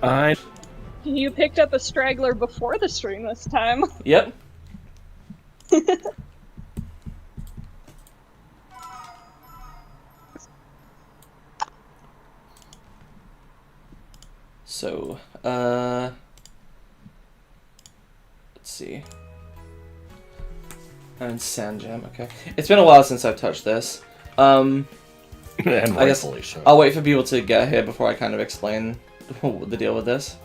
I You picked up a straggler before the stream this time. Yep. So, let's see. And Sand Gem, okay. It's been a while since I've touched this. and I guess rightfully so. I'll wait for people to get here before I kind of explain the deal with this.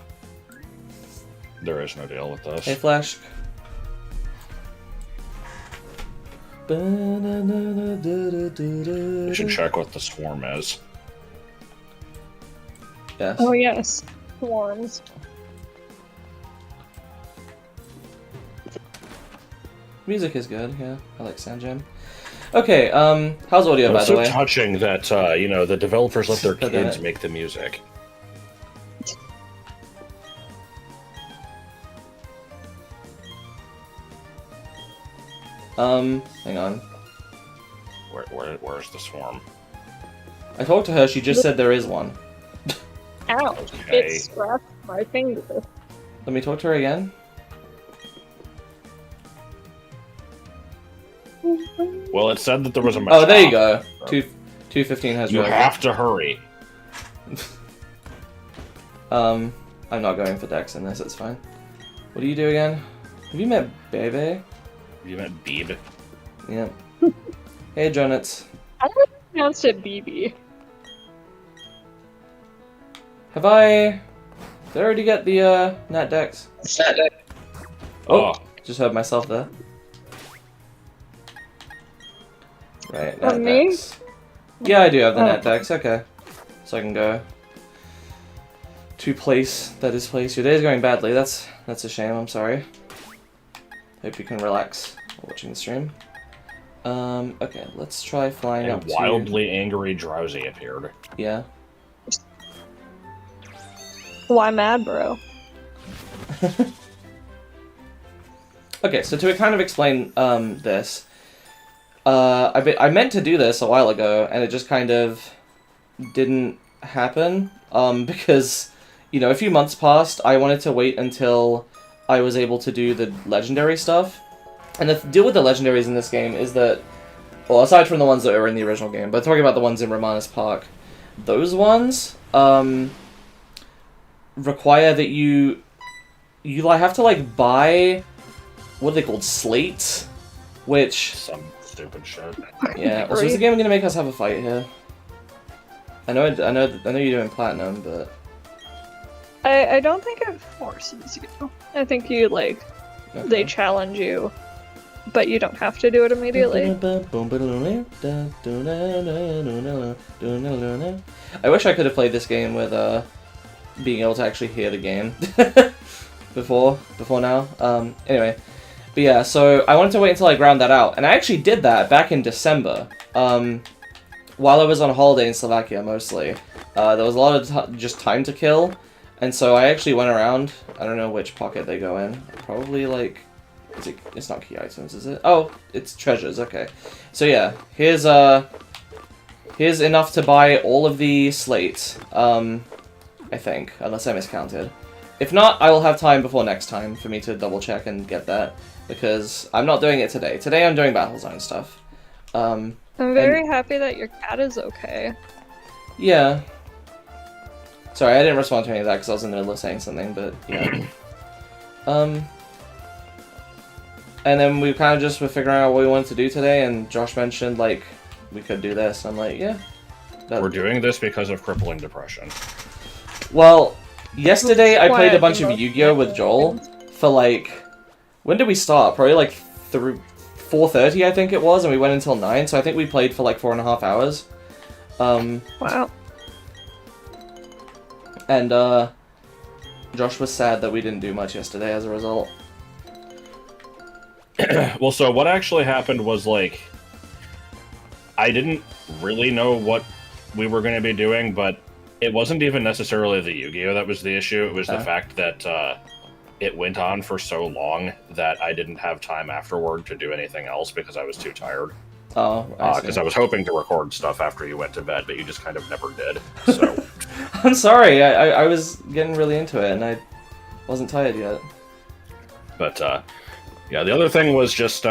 There is no deal with this. Hey, Flash. You should check what the swarm is. Yes. Oh yes, swarms. Music is good, yeah. I like Sand Gem. Okay, how's audio, by It's the so way? touching that, the developers let their Okay. kids make the music. Hang on. Where's the swarm? I talked to her, she just said there is one. Ouch! Okay. It scratched my finger. Let me talk to her again. Well, it said that there was a Oh, there you machop. go. 215 has You really. have to hurry. I'm not going for Dex in this, it's fine. What do you do again? Have you met Bebe? You meant Beeb. Yeah. Hey, Jonats. I would have pronounced it BB. Have I... Did I already get the, Nat Dex? Oh, just heard myself there. Right, Nat me? Dex. Yeah, I do have the Nat Dex, okay. So I can go to place that is place. Your day is going badly, that's a shame, I'm sorry. Hope you can relax while watching the stream. Okay, let's try flying A up wildly angry drowsy appeared. to... Yeah. Why mad, bro? Okay, so to kind of explain this, I meant to do this a while ago, and it just kind of didn't happen, because, you know, a few months passed. I wanted to wait until I was able to do the legendary stuff, and the deal with the legendaries in this game is that, well, aside from the ones that are in the original game, but talking about the ones in Romanus Park, those ones, require that you like have to like buy, what are they called, slates, which Some stupid shit. yeah. Also, is the game gonna make us have a fight here? I know you're doing platinum, but I don't think it forces you. I think you they okay. challenge you, but you don't have to do it immediately. I wish I could have played this game with being able to actually hear the game before now. Anyway, but yeah, so I wanted to wait until I ground that out, and I actually did that back in December. While I was on holiday in Slovakia, mostly, there was a lot of just time to kill, and so I actually went around. I don't know which pocket they go in. Probably like, it's not key items, is it? Oh, it's treasures. Okay, so yeah, here's enough to buy all of the slates. I think, unless I miscounted. If not, I will have time before next time for me to double check and get that, because I'm not doing it today. Today I'm doing Battle Zone stuff. I'm very happy that your cat is okay. Yeah. Sorry, I didn't respond to any of that because I was in the middle of saying something, but yeah. And then we kind of just were figuring out what we wanted to do today, and Josh mentioned, like, we could do this. I'm like, yeah. We're doing this because of crippling depression. Well, yesterday I played a Quiet, bunch the of most Yu-Gi-Oh! With Joel for, like, when did we start? Probably, like, 4:30, I think it was, and we went until 9, so I think we played for, like, 4.5 hours. Wow. And, Josh was sad that we didn't do much yesterday as a result. Well, so what actually happened was, like, I didn't really know what we were going to be doing, but it wasn't even necessarily the Yu-Gi-Oh! That was the issue. It was the fact that it went on for so long that I didn't have time afterward to do anything else because I was too tired. Oh, I because see. I was hoping to record stuff after you went to bed, but you just kind of never did. So I'm sorry, I was getting really into it, and I wasn't tired yet. But, yeah, the other thing was just,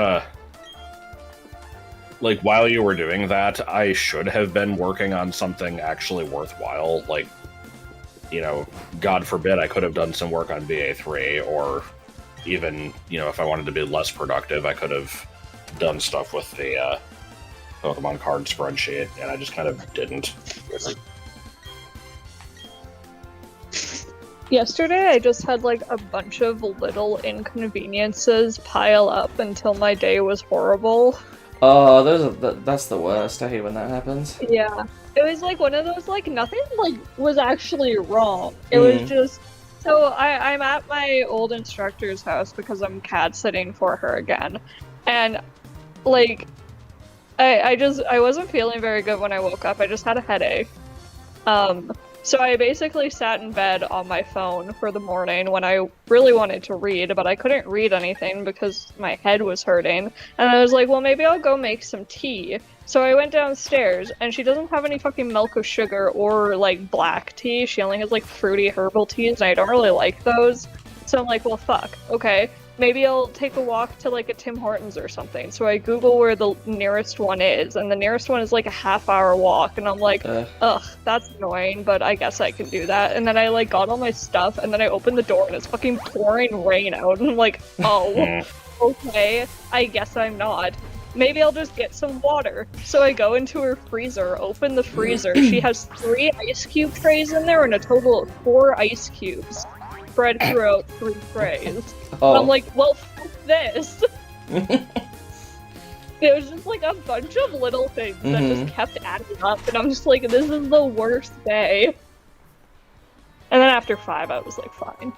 like, while you were doing that, I should have been working on something actually worthwhile. Like, you know, God forbid I could have done some work on BA3, or even, you know, if I wanted to be less productive, I could have done stuff with the, Pokemon card spreadsheet, and I just kind of didn't. Yesterday, I just had like a bunch of little inconveniences pile up until my day was horrible. Oh, that's the worst. I hate when that happens. Yeah. It was like one of those, like, nothing like was actually wrong. It was just, so I'm at my old instructor's house because I'm cat sitting for her again. And like, I wasn't feeling very good when I woke up. I just had a headache. So I basically sat in bed on my phone for the morning when I really wanted to read, but I couldn't read anything because my head was hurting. And I was like, well, maybe I'll go make some tea. So I went downstairs, and she doesn't have any fucking milk or sugar or, like, black tea. She only has, like, fruity herbal teas, and I don't really like those. So I'm like, well, fuck. Okay. Maybe I'll take a walk to, like, a Tim Hortons or something. So I Google where the nearest one is, and the nearest one is, like, a half-hour walk. And I'm like, ugh, that's annoying, but I guess I can do that. And then I, like, got all my stuff, and then I opened the door, and it's fucking pouring rain out. And I'm like, oh, okay, I guess I'm not. Maybe I'll just get some water. So I go into her freezer, open the freezer. She has 3 ice cube trays in there and a total of 4 ice cubes spread throughout 3 trays. Oh. I'm like, well, fuck this. It was just like a bunch of little things that just kept adding up, and I'm just like, this is the worst day. And then after 5, I was like, fine.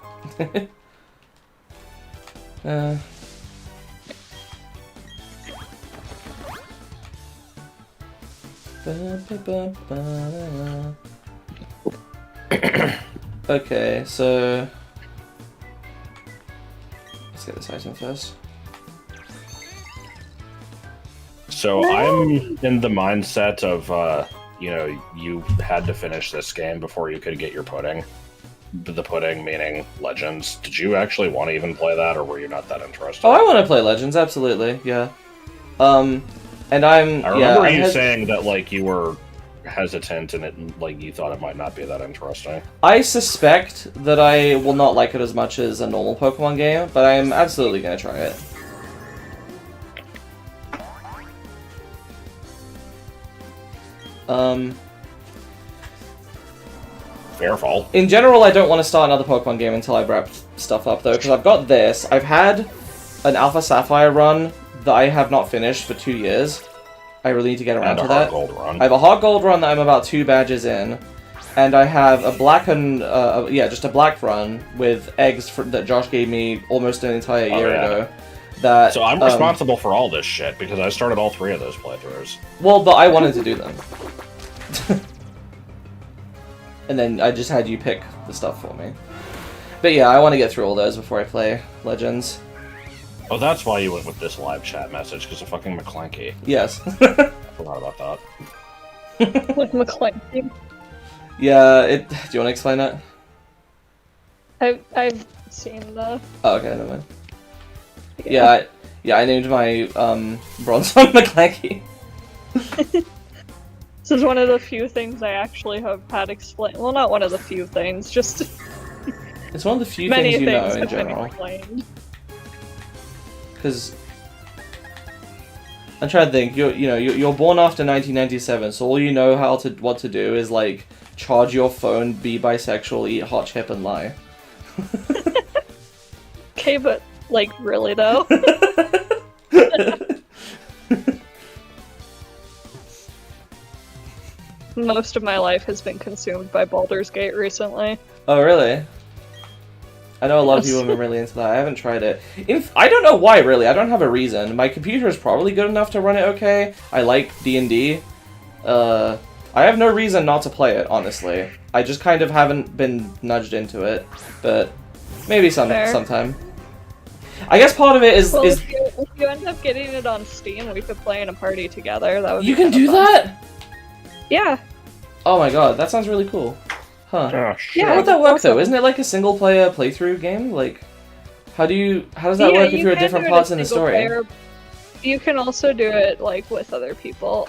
Okay, so let's get this item first. So I'm in the mindset of, you know, you had to finish this game before you could get your pudding. The pudding meaning Legends. Did you actually want to even play that, or were you not that interested? Oh, I want to play Legends, absolutely, yeah. And I remember you saying that, like, you were hesitant and it, like, you thought it might not be that interesting. I suspect that I will not like it as much as a normal Pokemon game, but I'm absolutely gonna try it. Fairfall. In general, I don't want to start another Pokemon game until I wrap stuff up, though, because I've got this. I've had an Alpha Sapphire run that I have not finished for 2 years. I really need to get around to that. Gold run. I have a Hot Gold run that I'm about 2 badges in, and I have a black and just a black run with eggs that Josh gave me almost an entire year ago. That so I'm responsible for all this shit because I started all 3 of those playthroughs. Well, but I wanted to do them, and then I just had you pick the stuff for me. But yeah, I want to get through all those before I play Legends. Oh, that's why you went with this live chat message, because of fucking McClanky. Yes. I forgot about that. With McClanky. Yeah, do you want to explain that? I've seen the... Oh, okay, never mind. Yeah, I named my Bronzong McClanky. This is one of the few things I actually have had explained. Well, not one of the few things, just... It's one of the few many things you know things in have been general. explained. Because I'm trying to think. You're born after 1997, so all you know what to do is like charge your phone, be bisexual, eat hot chip, and lie. Okay, but like really though. Most of my life has been consumed by Baldur's Gate recently. Oh really? I know a lot of people have been really into that. I haven't tried it. I don't know why, really. I don't have a reason. My computer is probably good enough to run it okay. I like D&D. I have no reason not to play it, honestly. I just kind of haven't been nudged into it. But maybe sometime. I guess part of it is... Well, if you end up getting it on Steam, we could play in a party together. That would be You can kinda do fun. that? Yeah. Oh my god, that sounds really cool. Huh. Oh, shit. How would that work though? awesome. Isn't it like a single player playthrough game? Like, how does that work if you you're at can different do it parts as in the single story? player. You can also do it like with other people.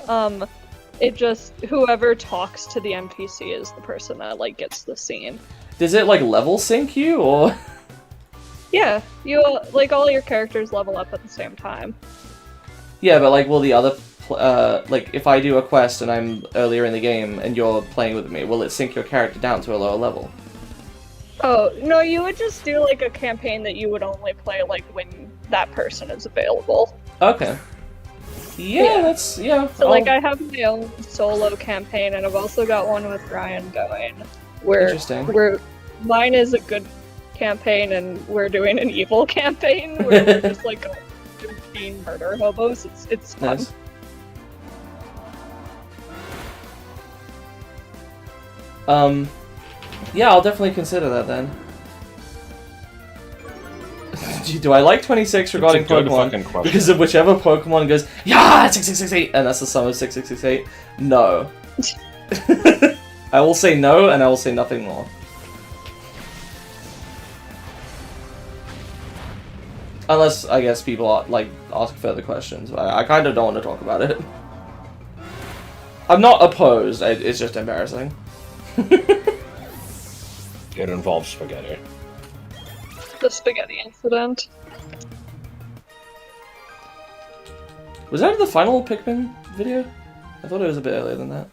It just whoever talks to the NPC is the person that like gets the scene. Does it like level sync you or? Yeah, you like all your characters level up at the same time. Yeah, but like, will the other, like, if I do a quest and I'm earlier in the game and you're playing with me, will it sync your character down to a lower level? Oh no, you would just do like a campaign that you would only play like when that person is available. Okay. Yeah, Yeah. that's yeah. So like I have my own solo campaign, and I've also got one with Ryan going, where Interesting. mine is a good campaign, and we're doing an evil campaign where we're just like being murder hobos. It's fun. Nice. Yeah, I'll definitely consider that then. Do I like 26 regarding It's a good Pokemon? fucking question. Because of whichever Pokemon goes, yeah, 6668, and that's the sum of 6668? No. I will say no, and I will say nothing more. Unless, I guess, people are, like, ask further questions. I kind of don't want to talk about it. I'm not opposed, it's just embarrassing. It involves spaghetti. The spaghetti incident. Was that the final Pikmin video? I thought it was a bit earlier than that.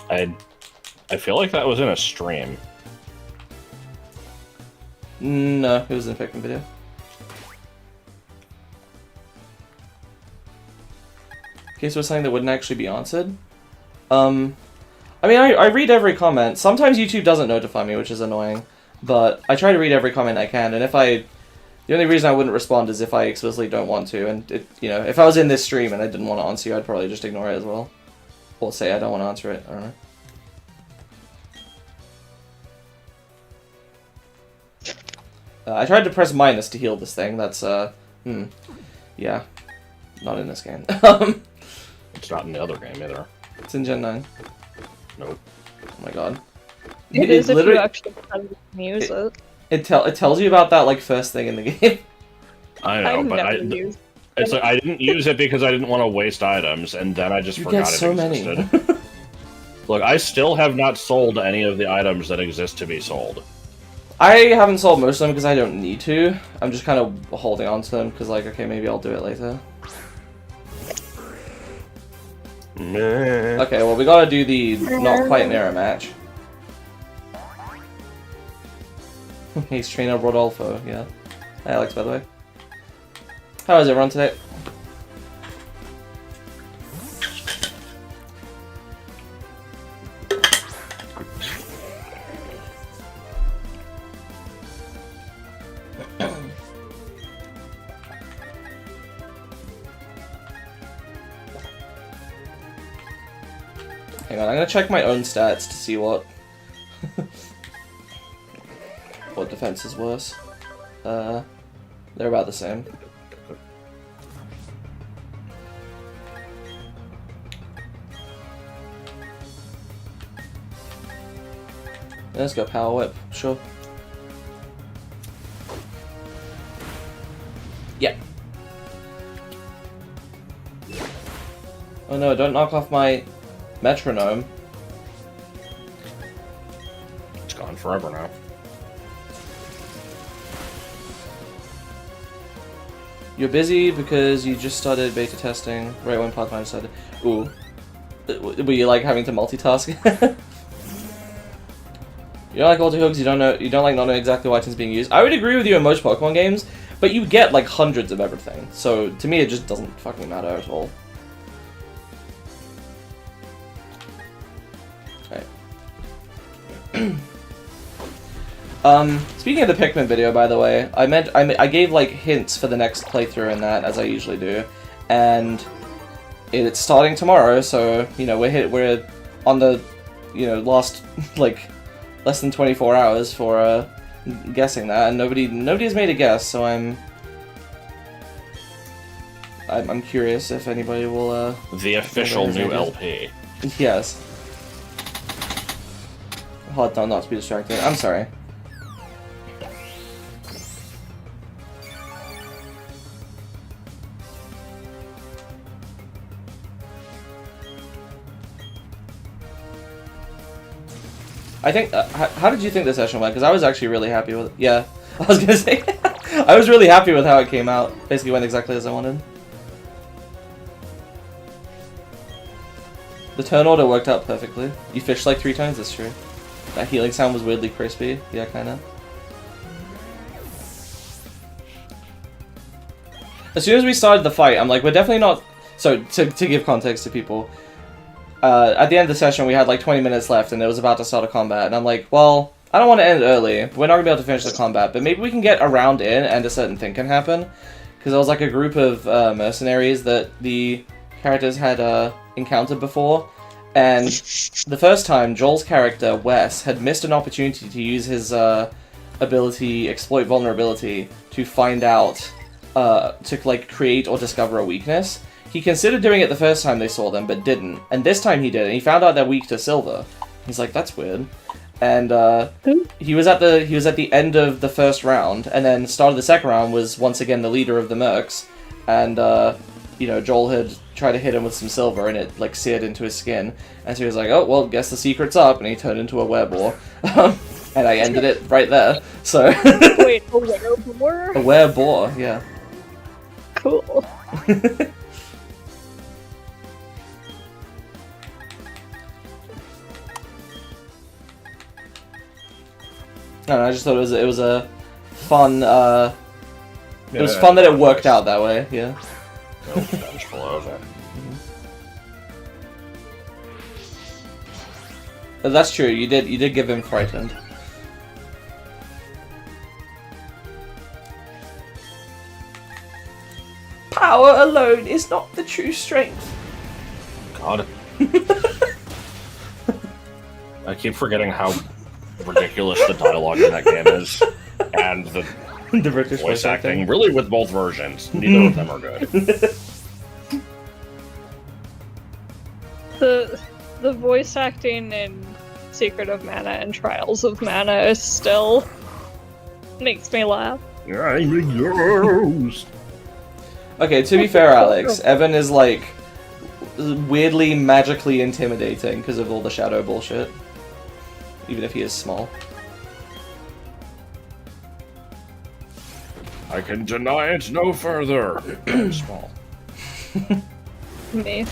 I feel like that was in a stream. No, it was in a Pikmin video. Okay, so it's something that wouldn't actually be answered. I mean, I read every comment. Sometimes YouTube doesn't notify me, which is annoying. But I try to read every comment I can, and if I... The only reason I wouldn't respond is if I explicitly don't want to, and, you know, if I was in this stream and I didn't want to answer you, I'd probably just ignore it as well. Or say I don't want to answer it, I don't know. I tried to press minus to heal this thing, that's, yeah. Not in this game. It's not in the other game either. It's in Gen 9. Nope. Oh my god. It is if you literally- actually use it. It tells you about that, like, first thing in the game. I know, I've but never used it's like I didn't use it because I didn't want to waste items, and then I just You forgot get it so existed. many. Look, I still have not sold any of the items that exist to be sold. I haven't sold most of them because I don't need to. I'm just kind of holding on to them because, like, okay, maybe I'll do it later. Meh. Okay, well, we gotta do the not quite mirror match. He's trainer Rodolfo, yeah. Hi, Alex, by the way. How is everyone today? Hang on, I'm gonna check my own stats to see what what defense is worse. They're about the same. Let's go power whip, sure. Yeah. Oh no, don't knock off my metronome. It's gone forever now. You're busy because you just started beta testing right when Pathfinder started. Ooh. Were you like having to multitask? You don't like auto hooks, you don't like not knowing exactly what item's being used. I would agree with you in most Pokemon games, but you get like hundreds of everything. So to me it just doesn't fucking matter at all. Speaking of the Pikmin video, by the way, I gave like hints for the next playthrough in that, as I usually do, and it's starting tomorrow. So you know we're on the last like less than 24 hours for guessing that, and nobody has made a guess, so I'm curious if anybody will. The official new LP. Yes. Hold on, not to be distracted. I'm sorry. I think. How did you think the session went? Because I was actually really happy with it. Yeah, I was gonna say. I was really happy with how it came out. Basically, went exactly as I wanted. The turn order worked out perfectly. You fished like 3 times. That's true. That healing sound was weirdly crispy. Yeah, kind of. As soon as we started the fight, I'm like, we're definitely not. So to give context to people. At the end of the session, we had like 20 minutes left, and it was about to start a combat. And I'm like, well, I don't want to end early. We're not going to be able to finish the combat, but maybe we can get a round in, and a certain thing can happen. Because there was like a group of mercenaries that the characters had encountered before. And the first time, Joel's character, Wes, had missed an opportunity to use his ability, Exploit Vulnerability, to find out, to like create or discover a weakness. He considered doing it the first time they saw them, but didn't. And this time he did, and he found out they're weak to silver. He's like, that's weird. And he was at the end of the first round, and then start of the second round was once again the leader of the mercs. And you know, Joel had tried to hit him with some silver, and it like seared into his skin. And so he was like, oh well, guess the secret's up, and he turned into a wereboar. And I ended it right there. So Wait, a wereboar? A wereboar, yeah. Cool. No, I just thought it was a fun. It was fun that it worked out that way. Yeah. Vengeful over. That's true. You did give him frightened. Power alone is not the true strength. God. I keep forgetting how ridiculous the dialogue in that game is, and the British voice acting. Really, with both versions, neither of them are good. The voice acting in Secret of Mana and Trials of Mana is still makes me laugh. I'm a ghost. Okay, to be fair, Alex, Evan is like weirdly magically intimidating because of all the shadow bullshit. Even if he is small. I can deny it no further. I'm small. Me.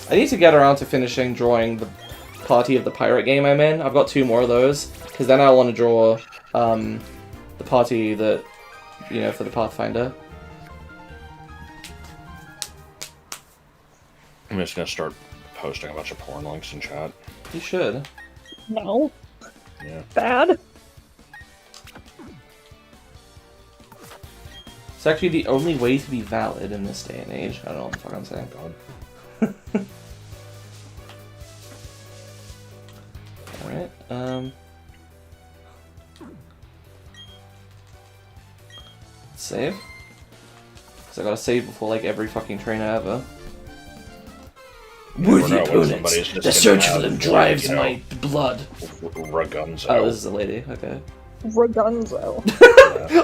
I need to get around to finishing drawing the party of the pirate game I'm in. I've got 2 more of those, because then I want to draw the party that, you know, for the Pathfinder. I'm just gonna start posting a bunch of porn links in chat. You should. No. Yeah. Bad. It's actually the only way to be valid in this day and age. I don't know what the fuck I'm saying. God. Alright, save. Because I gotta save before, like, every fucking trainer ever. Worthy opponents. The search for them drives my blood. Ragunzo. Oh, this is a lady. Okay. Ragunzo.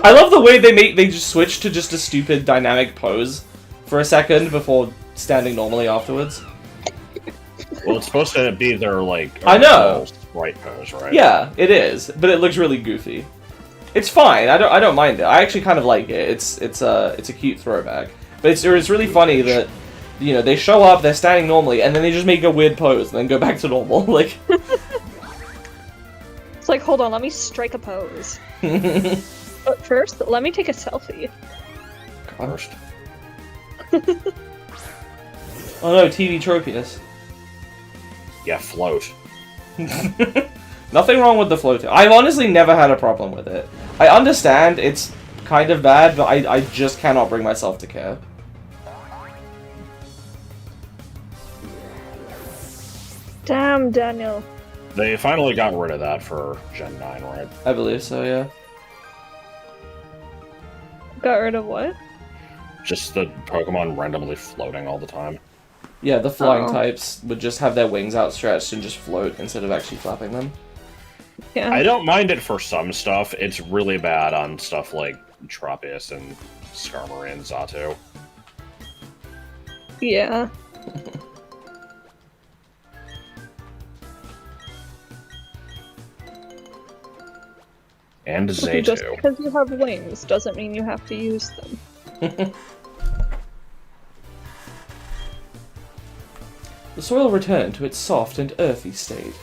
I love the way they just switch to just a stupid dynamic pose for a second before standing normally afterwards. Well, it's supposed to be their like. I know. Right pose, right? Yeah, it is, but it looks really goofy. It's fine. I don't mind it. I actually kind of like it. It's a cute throwback. But it's really funny that, you know, they show up, they're standing normally, and then they just make a weird pose and then go back to normal. Like, It's like, hold on, let me strike a pose. But first, let me take a selfie. First. Oh no, TV Tropius. Yeah, float. Nothing wrong with the floating. I've honestly never had a problem with it. I understand it's kind of bad, but I just cannot bring myself to care. Damn, Daniel. They finally got rid of that for Gen 9, right? I believe so, yeah. Got rid of what? Just the Pokemon randomly floating all the time. Yeah, the flying Oh. types would just have their wings outstretched and just float instead of actually flapping them. Yeah. I don't mind it for some stuff. It's really bad on stuff like Tropius and Skarmory and Zato. Yeah. And Just Zato. because you have wings doesn't mean you have to use them. The soil returned to its soft and earthy state.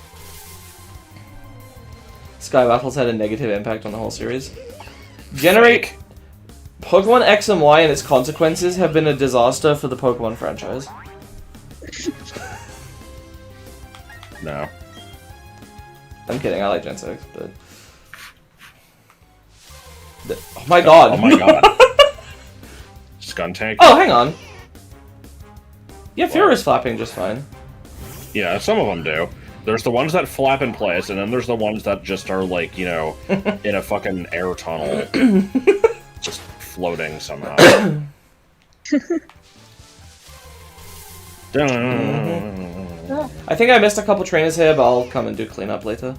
Sky Battles had a negative impact on the whole series. Generate Pokemon X and Y and its consequences have been a disaster for the Pokemon franchise. No. I'm kidding, I like Gen 6, but... Oh my god! Oh my god. Skuntank? Oh, hang on! Yeah, Furious flapping just fine. Yeah, some of them do. There's the ones that flap in place, and then there's the ones that just are like, you know, in a fucking air tunnel. Just floating somehow. I think I missed a couple trainers here, but I'll come and do cleanup later.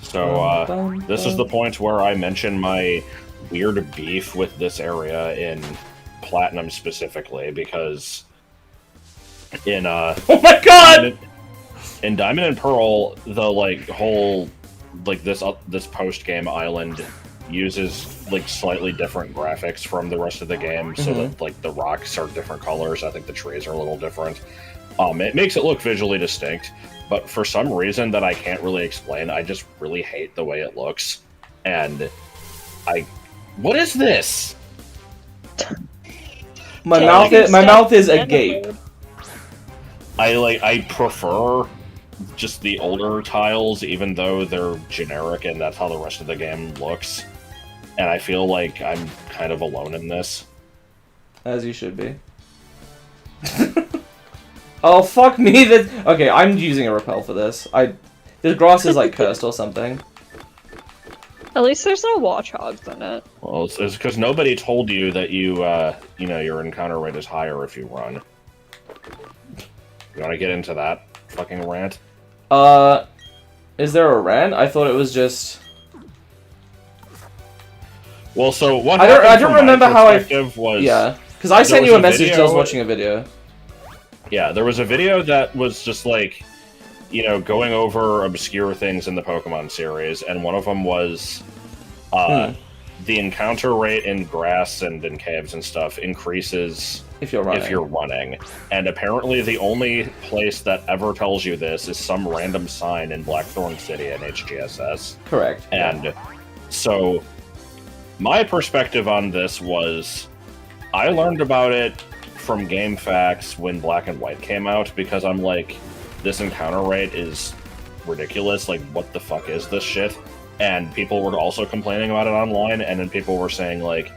So, this is the point where I mention my weird beef with this area in Platinum specifically, because in, Oh my god! in Diamond and Pearl, the, like, whole, like, this post-game island uses, like, slightly different graphics from the rest of the game, so that, like, the rocks are different colors, I think the trees are a little different. It makes it look visually distinct, but for some reason that I can't really explain, I just really hate the way it looks. And what is this? My Yeah, mouth is agape. I prefer just the older tiles, even though they're generic and that's how the rest of the game looks. And I feel like I'm kind of alone in this. As you should be. Oh, fuck me! Okay, I'm using a repel for this. This grass is, like, cursed or something. At least there's no watchhogs in it. Well, it's because nobody told you that you know, your encounter rate is higher if you run. You want to get into that fucking rant? Is there a rant? I thought it was just... Well, so what I happened don't from remember my how I... perspective was... Yeah, because I sent was you a a message video- that I was watching a video. Yeah, there was a video that was just like, you know, going over obscure things in the Pokemon series, and one of them was the encounter rate in grass and in caves and stuff increases If you're running. if you're running. And apparently the only place that ever tells you this is some random sign in Blackthorn City in HGSS. Correct. And so my perspective on this was I learned about it from Game Facts when Black and White came out, because I'm like, this encounter rate is ridiculous, like what the fuck is this shit? And people were also complaining about it online, and then people were saying like,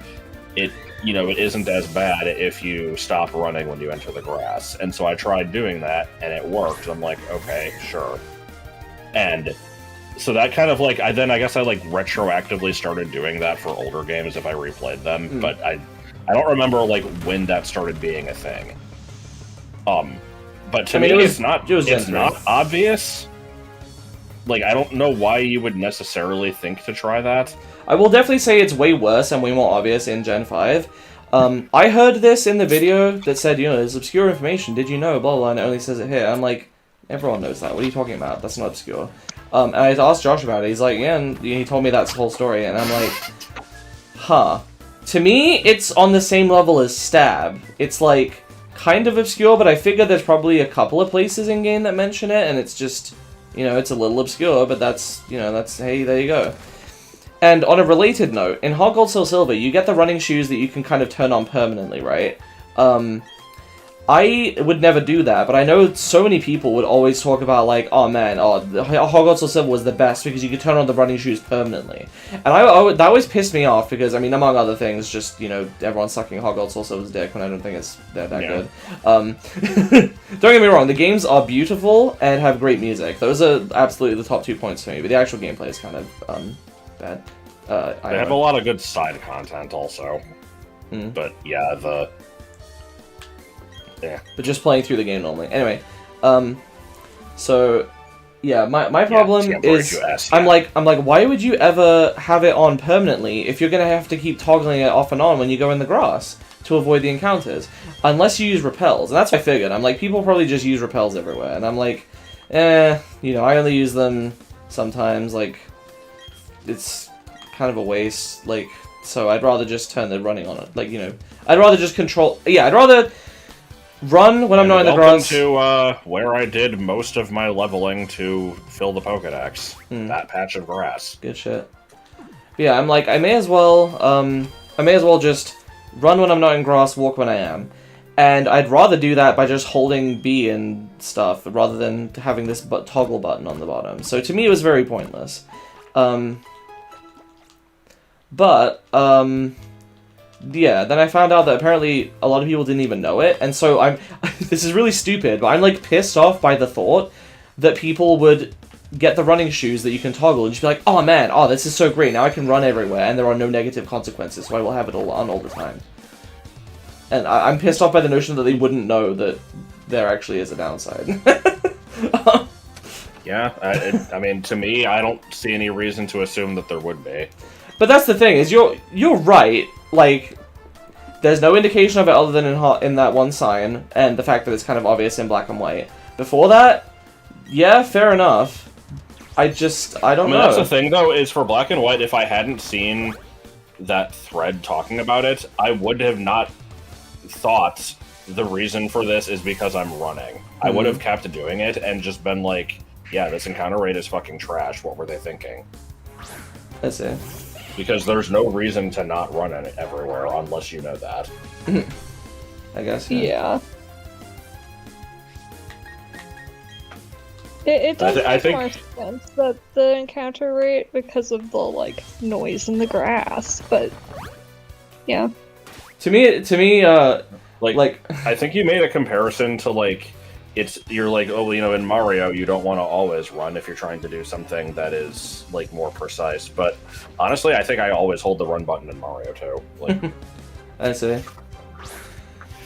it isn't as bad if you stop running when you enter the grass. And so I tried doing that, and it worked. I'm like, okay, sure. And so that kind of like, I guess I like retroactively started doing that for older games if I replayed them, but I don't remember like when that started being a thing. But to me, it's not obvious. Like, I don't know why you would necessarily think to try that. I will definitely say it's way worse and way more obvious in Gen 5. I heard this in the video that said, you know, there's obscure information, did you know, blah, blah, blah, and it only says it here. I'm like, everyone knows that, what are you talking about? That's not obscure. And I asked Josh about it, he's like, yeah, and he told me that's the whole story, and I'm like, huh. To me, it's on the same level as Stab. It's like, kind of obscure, but I figure there's probably a couple of places in-game that mention it, and it's just, you know, it's a little obscure, but that's, you know, that's, hey, there you go. And on a related note, in Heart Gold Soul Silver, you get the running shoes that you can kind of turn on permanently, right? I would never do that, but I know so many people would always talk about, like, oh man, the Hogwarts Silver was the best because you could turn on the running shoes permanently. And that always pissed me off because, I mean, among other things, just, you know, everyone sucking Hogwarts Silver's dick when I don't think it's that good. Don't get me wrong, the games are beautiful and have great music. Those are absolutely the top 2 points for me, but the actual gameplay is kind of, bad. They have a lot of good side content also. But yeah, but just playing through the game normally. Anyway, so yeah, my problem is I'm like, why would you ever have it on permanently if you're gonna have to keep toggling it off and on when you go in the grass to avoid the encounters, unless you use repels? And that's what I figured. I'm like, people probably just use repels everywhere, and I'm like, you know, I only use them sometimes. Like, it's kind of a waste. Like, so I'd rather just turn the running on it. Like, you know, I'd rather just control. Yeah, I'd rather run when I'm not in the grass. Welcome to where I did most of my leveling to fill the Pokedex. That patch of grass. Good shit. Yeah, I'm like, I may as well just run when I'm not in grass, walk when I am. And I'd rather do that by just holding B and stuff, rather than having this toggle button on the bottom. So to me it was very pointless. Yeah, then I found out that apparently a lot of people didn't even know it, and so I'm... this is really stupid, but I'm, like, pissed off by the thought that people would get the running shoes that you can toggle and just be like, oh man, oh, this is so great, now I can run everywhere, and there are no negative consequences, so I will have it all on all the time. And I'm pissed off by the notion that they wouldn't know that there actually is a downside. Yeah, I mean, to me, I don't see any reason to assume that there would be. But that's the thing, is you're right. Like, there's no indication of it other than in that one sign, and the fact that it's kind of obvious in black and white. Before that, yeah, fair enough. I don't know. That's the thing, though, is for black and white, if I hadn't seen that thread talking about it, I would have not thought the reason for this is because I'm running. I would have kept doing it and just been like, yeah, this encounter rate is fucking trash. What were they thinking? I see. Because there's no reason to not run it everywhere unless you know that. I guess. Yeah. It does make more sense that the encounter rate because of the like noise in the grass, but yeah. To me, like I think you made a comparison to like you're like, oh, you know, in Mario you don't want to always run if you're trying to do something that is like more precise. But honestly, I think I always hold the run button in Mario too. Like, I see.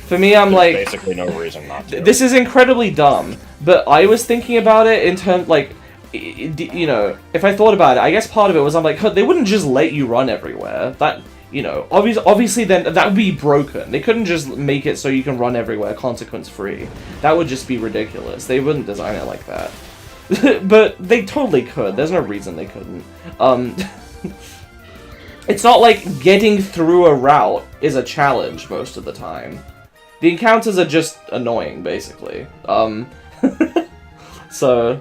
For me, I'm like, basically no reason not to. This is incredibly dumb, but I was thinking about it in terms like, you know, if I thought about it, I guess part of it was I'm like, they wouldn't just let you run everywhere. That, you know, obviously then that would be broken. They couldn't just make it so you can run everywhere consequence-free. That would just be ridiculous. They wouldn't design it like that. But they totally could. There's no reason they couldn't. It's not like getting through a route is a challenge most of the time. The encounters are just annoying, basically. So...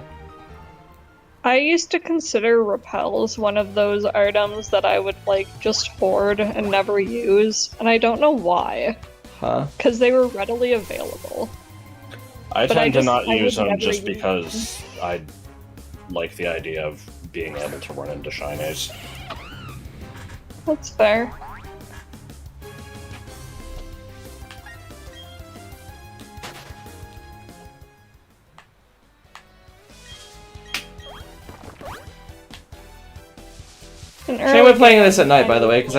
I used to consider repels one of those items that I would, like, just hoard and never use, and I don't know why. Huh? Because they were readily available. I tend to not use them just because I like the idea of being able to run into shinies. That's fair. Shame we're playing this at night, by the way, because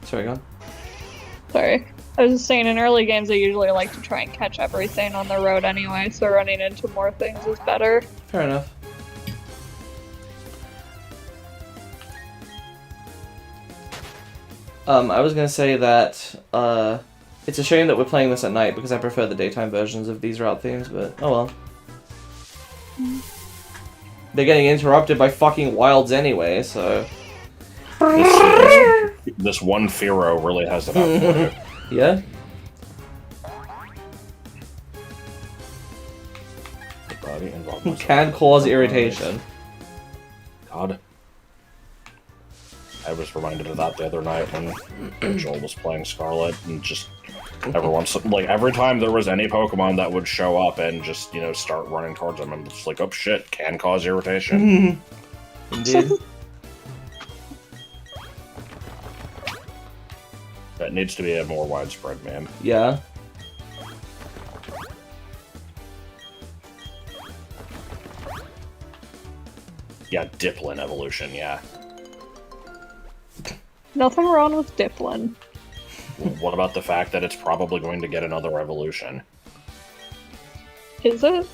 Sorry, go on. Sorry. I was just saying, in early games I usually like to try and catch everything on the road anyway, so running into more things is better. Fair enough. I was gonna say that, it's a shame that we're playing this at night, because I prefer the daytime versions of these route themes, but oh well. They're getting interrupted by fucking wilds anyway, so... This one Fearow really has it out for you. Yeah? Can cause irritation. God. I was reminded of that the other night when Joel was playing Scarlet, and just every time there was any Pokemon that would show up and just, start running towards him, I'm just like, oh shit, can cause irritation. Indeed. That needs to be a more widespread meme. Yeah. Yeah, Diplin evolution, yeah. Nothing wrong with Diplin. What about the fact that it's probably going to get another evolution? Is it?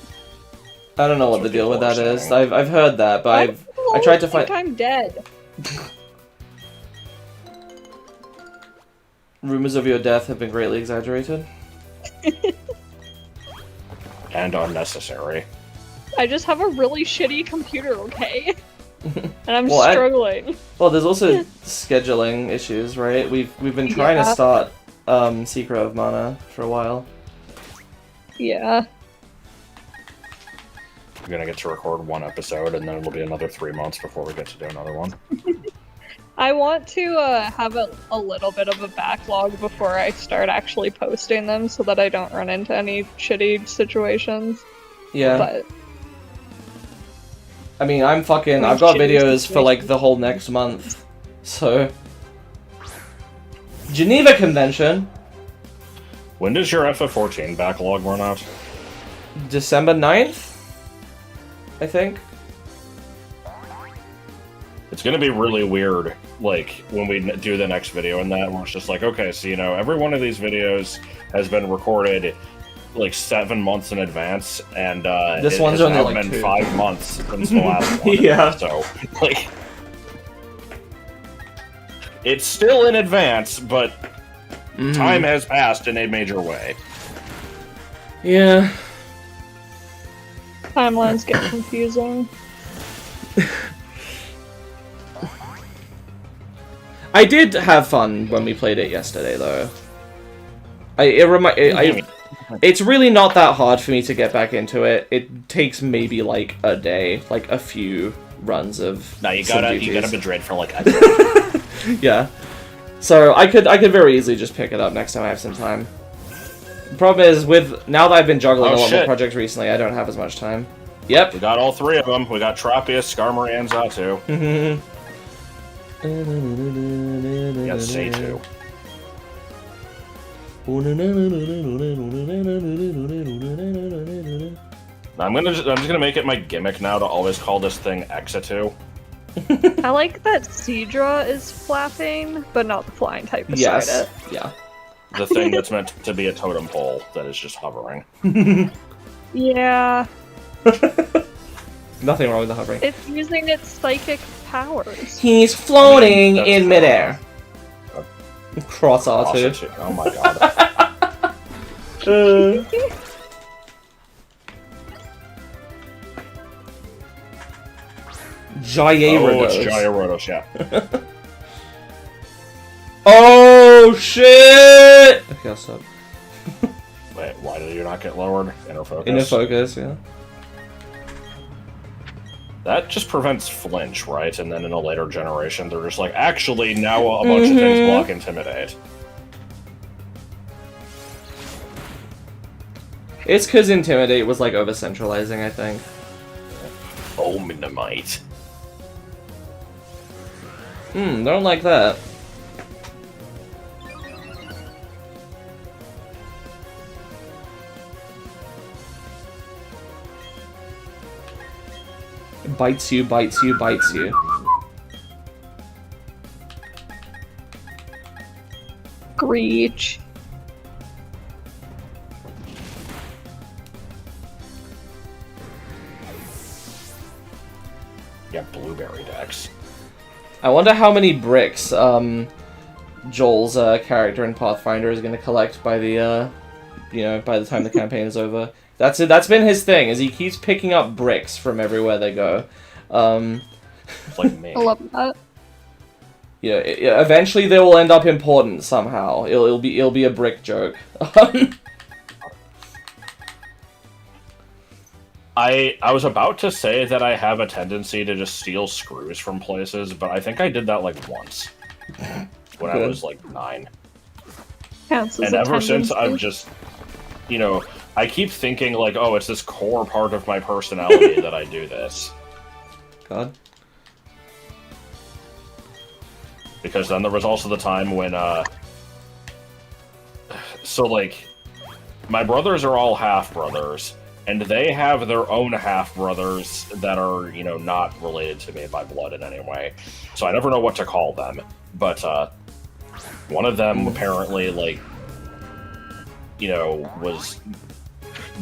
I don't know what the deal with that is. I've heard that, but I tried to find. I'm dead. Rumors of your death have been greatly exaggerated. And unnecessary. I just have a really shitty computer, okay? And I'm struggling. Well, there's also scheduling issues, right? We've been trying to start Secret of Mana for a while. Yeah. We're gonna get to record one episode, and then it'll be another 3 months before we get to do another one. I want to have a little bit of a backlog before I start actually posting them, so that I don't run into any shitty situations. Yeah. But I mean, I've got videos for like the whole next month, so. Geneva Convention. When does your FF14 backlog run out? December 9th? I think. It's gonna be really weird, like, when we do the next video and that, where it's just like, okay, so, every one of these videos has been recorded, like, 7 months in advance, and, this it one's has only now like been 2. 5 months since the last one. Yeah. So, like, it's still in advance, but time has passed in a major way. Yeah. timelines get confusing. I did have fun when we played it yesterday, though. It's really not that hard for me to get back into it. It takes maybe like a day, like a few runs of. No, you gotta Madrid for like a day. Yeah. So I could very easily just pick it up next time I have some time. The problem is, now that I've been juggling a lot more projects recently, I don't have as much time. Yep. We got all 3 of them. We got Tropius, Skarmory, and Xatu. We got Satu. I'm just gonna make it my gimmick now to always call this thing Exatu. I like that Seadra is flapping, but not the flying type beside it. Yeah. The thing that's meant to be a totem pole that is just hovering. Yeah. Nothing wrong with the hovering. It's using its psychic powers. He's floating in midair. Cross R2. Oh my god. Gyarados. Oh, it's Gyarados, yeah. Oh shit! Okay, I'll stop. Wait, why did you not get lowered? Inner focus. Inner focus, yeah. That just prevents flinch, right? And then in a later generation, they're just like, actually, now a bunch of things block Intimidate. It's because Intimidate was like over-centralizing, I think. Oh, Minimite. Don't like that. Bites you, bites you, bites you. Greech. Yeah, Blueberry Dex. I wonder how many bricks Joel's character in Pathfinder is going to collect by the by the time the campaign is over. That's it. That's been his thing, is he keeps picking up bricks from everywhere they go. It's like me. I love that. Yeah, eventually they will end up important somehow. It'll be a brick joke. I was about to say that I have a tendency to just steal screws from places, but I think I did that like once when I was like 9. Counts as And a ever since, tendency. I've just, I keep thinking like, oh, it's this core part of my personality that I do this. God. Because then there was also the time when, so like, my brothers are all half-brothers, and they have their own half-brothers that are, not related to me by blood in any way. So I never know what to call them. But, one of them apparently, like, was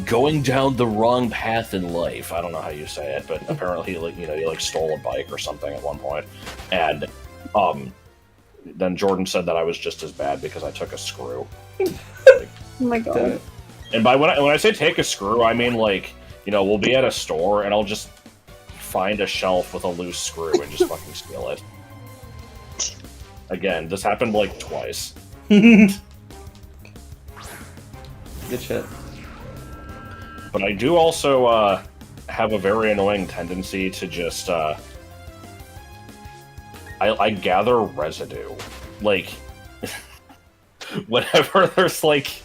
going down the wrong path in life. I don't know how you say it, but apparently, he stole a bike or something at one point. And, then Jordan said that I was just as bad because I took a screw. Oh my god. And by when I say take a screw, I mean like, we'll be at a store and I'll just find a shelf with a loose screw and just fucking steal it. Again, this happened like twice. Good shit. But I do also have a very annoying tendency to just I gather residue. Like whenever there's like,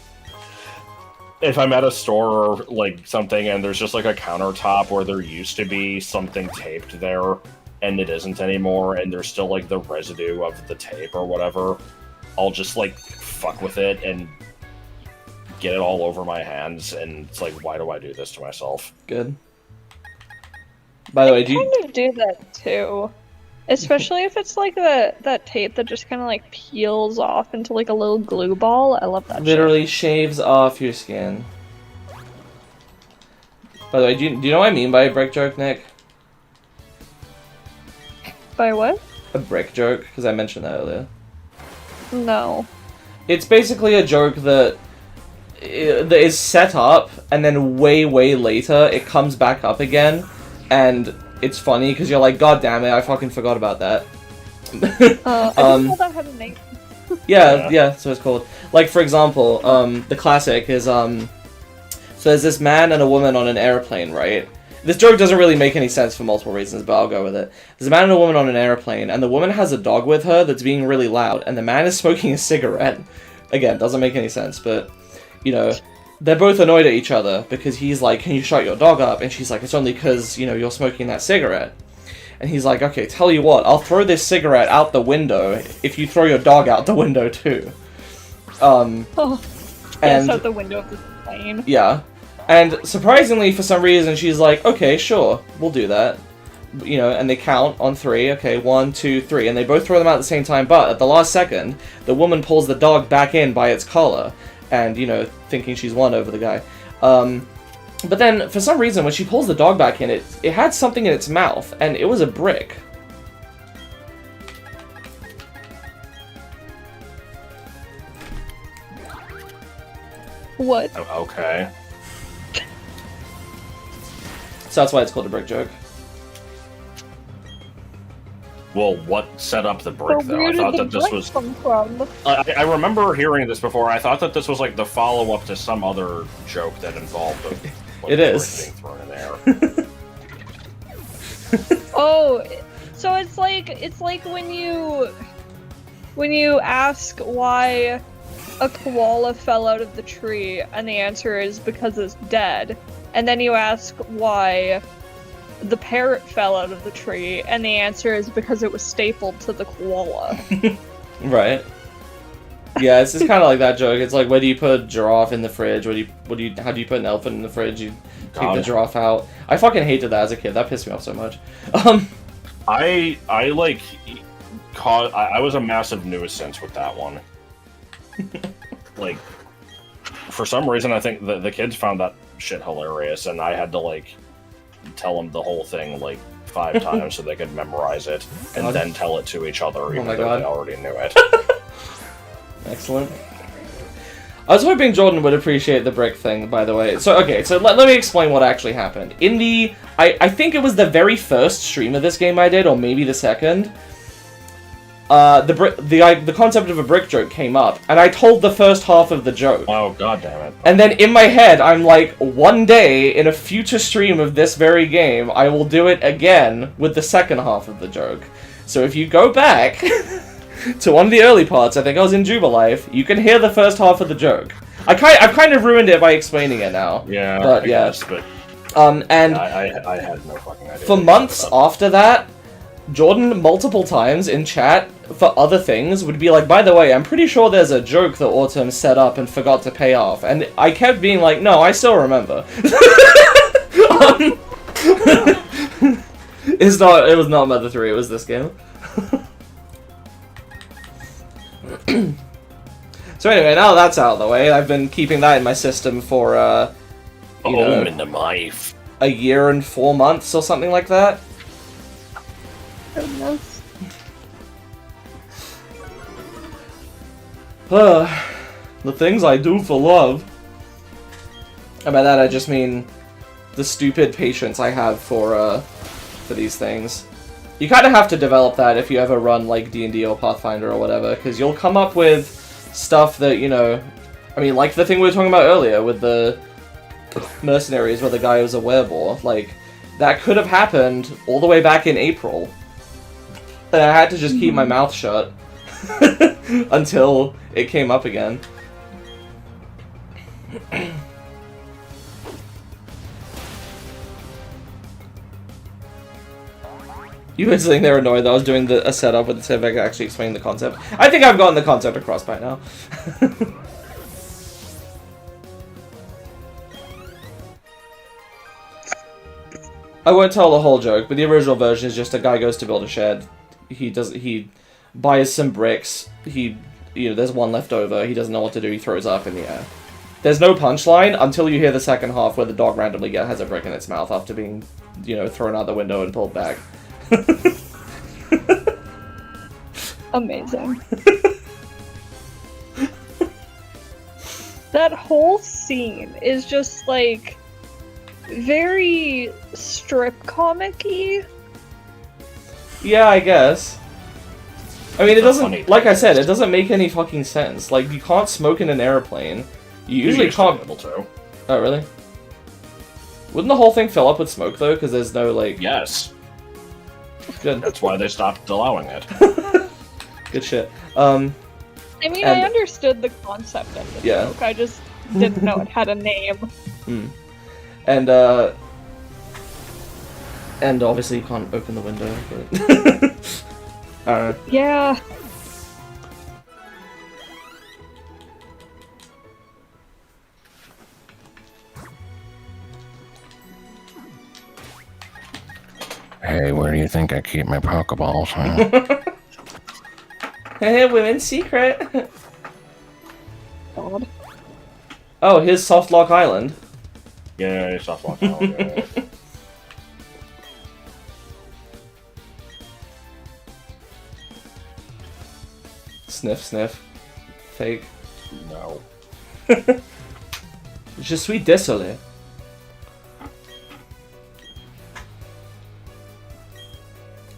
if I'm at a store or like something and there's just like a countertop where there used to be something taped there and it isn't anymore and there's still like the residue of the tape or whatever, I'll just like fuck with it and get it all over my hands, and it's like, why do I do this to myself? Good. By the way, do you... kind of do that too. Especially if it's like that tape that just kind of like peels off into like a little glue ball. I love that Literally shaves off your skin. By the way, do you know what I mean by a brick joke, Nick? By what? A brick joke? Because I mentioned that earlier. No. It's basically a joke that is set up, and then way later it comes back up again, and it's funny because you're like, God damn it, I fucking forgot about that. I didn't know that had a name. Yeah, so it's called. Like, for example, the classic is, so there's this man and a woman on an airplane, right? This joke doesn't really make any sense for multiple reasons, but I'll go with it. There's a man and a woman on an airplane, and the woman has a dog with her that's being really loud, and the man is smoking a cigarette. Again, doesn't make any sense, but, they're both annoyed at each other, because he's like, can you shut your dog up? And she's like, it's only because, you're smoking that cigarette. And he's like, okay, tell you what, I'll throw this cigarette out the window if you throw your dog out the window too. Oh. And yes, out the window of the plane. yeah. And surprisingly, for some reason, she's like, okay, sure, we'll do that. And they count on 3, okay, 1, 2, 3, and they both throw them out at the same time, but at the last second, the woman pulls the dog back in by its collar, and, thinking she's won over the guy. But then, for some reason, when she pulls the dog back in, it had something in its mouth, and it was a brick. What? Okay. So that's why it's called a brick joke. Well, what set up the brick, So though? where I did thought the that this brick was... come from? I remember hearing this before. I thought that this was like the follow-up to some other joke that involved like, It is. being thrown in there. Oh, so it's like when you ask why a koala fell out of the tree, and the answer is because it's dead. And then you ask why the parrot fell out of the tree, and the answer is because it was stapled to the koala. Right. Yeah, it's just kind of like that joke. It's like, where do you put a giraffe in the fridge? How do you put an elephant in the fridge? You take the giraffe out. I fucking hated that as a kid. That pissed me off so much. I was a massive nuisance with that one. Like, for some reason, I think the kids found that shit hilarious, and I had to like tell them the whole thing like 5 times so they could memorize it and then tell it to each other, even though they already knew it. Excellent. I was hoping Jordan would appreciate the brick thing, by the way. So, okay, so let me explain what actually happened. In the... I think it was the very first stream of this game I did, or maybe the second. the concept of a brick joke came up, and I told the first half of the joke. Oh, god damn it. And then in my head, I'm like, one day, in a future stream of this very game, I will do it again with the second half of the joke. So if you go back to one of the early parts, I think I was in Jubilife, you can hear the first half of the joke. I've kind of ruined it by explaining it now. Yeah, but I yeah. guess, but and I had no fucking idea. for months after that, Jordan multiple times in chat for other things would be like, by the way, I'm pretty sure there's a joke that Autumn set up and forgot to pay off. And I kept being like, no, I still remember. It was not Mother 3, it was this game. So anyway, now that's out of the way, I've been keeping that in my system for, you know, in the knife. a year and 4 months or something like that. Goodness. The things I do for love. And by that I just mean the stupid patience I have for these things. You kind of have to develop that if you ever run like D&D or Pathfinder or whatever, because you'll come up with stuff that, you know, I mean, like the thing we were talking about earlier with the mercenaries where the guy was a werebore, like, that could have happened all the way back in April. And I had to just keep my mouth shut until it came up again. You were sitting there annoyed that I was doing a setup with the Civic actually explaining the concept. I think I've gotten the concept across by now. I won't tell the whole joke, but the original version is just a guy goes to build a shed. He buys some bricks. There's one left over. He doesn't know what to do. He throws up in the air. There's no punchline until you hear the second half where the dog randomly has a brick in its mouth after being, thrown out the window and pulled back. Amazing. That whole scene is just like very strip comic-y. Yeah, I guess. I mean, it That's funny. doesn't, like I said, it doesn't make any fucking sense. Like, you can't smoke in an airplane. You usually used to can't... be able to. Oh, really? Wouldn't the whole thing fill up with smoke, though? Because there's no, like... Yes. Good. That's why they stopped allowing it. Good shit. I mean, I And- understood the concept of the Yeah. joke, I just didn't know it had a name. And obviously you can't open the window, but... I don't know. Yeah. Hey, where do you think I keep my Pokeballs, huh? Hey, women's secret! God. Oh, here's Softlock Island. Yeah, softlock. Yeah. Sniff, sniff. Fake. No. Je suis désolé.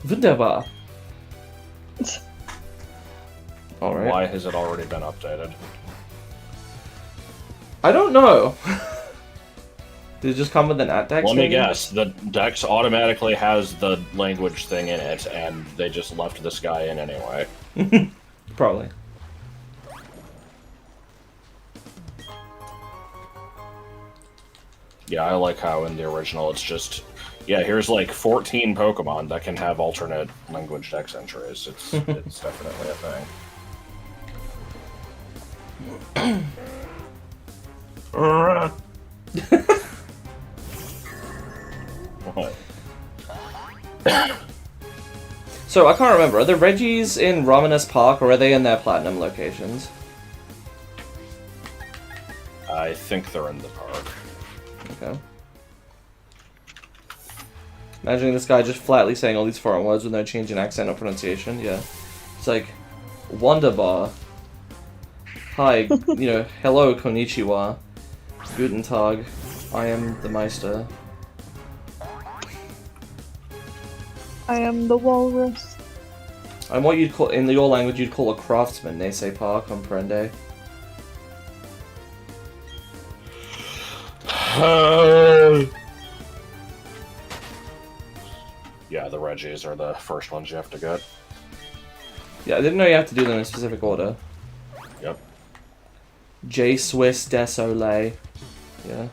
Wunderbar. Alright. Why has it already been updated? I don't know. Did it just come with an at-dex? Let me guess. The Dex automatically has the language thing in it, and they just left this guy in anyway. Probably. Yeah, I like how in the original it's just... Yeah, here's like 14 Pokemon that can have alternate language Dex entries. It's definitely a thing. What? So, I can't remember. Are the Reggies in Romanus Park, or are they in their Platinum locations? I think they're in the park. Okay. Imagining this guy just flatly saying all these foreign words with no change in accent or pronunciation. Yeah. It's like, Wonderbar. Hi, hello, konnichiwa. Guten Tag. I am the Meister. I am the walrus. I'm what you'd call, in your language, you'd call a craftsman, ne sais pas, comprende? Yeah, the Reggies are the first ones you have to get. Yeah, I didn't know you have to do them in a specific order. Yep. J Swiss Desolé. Yeah.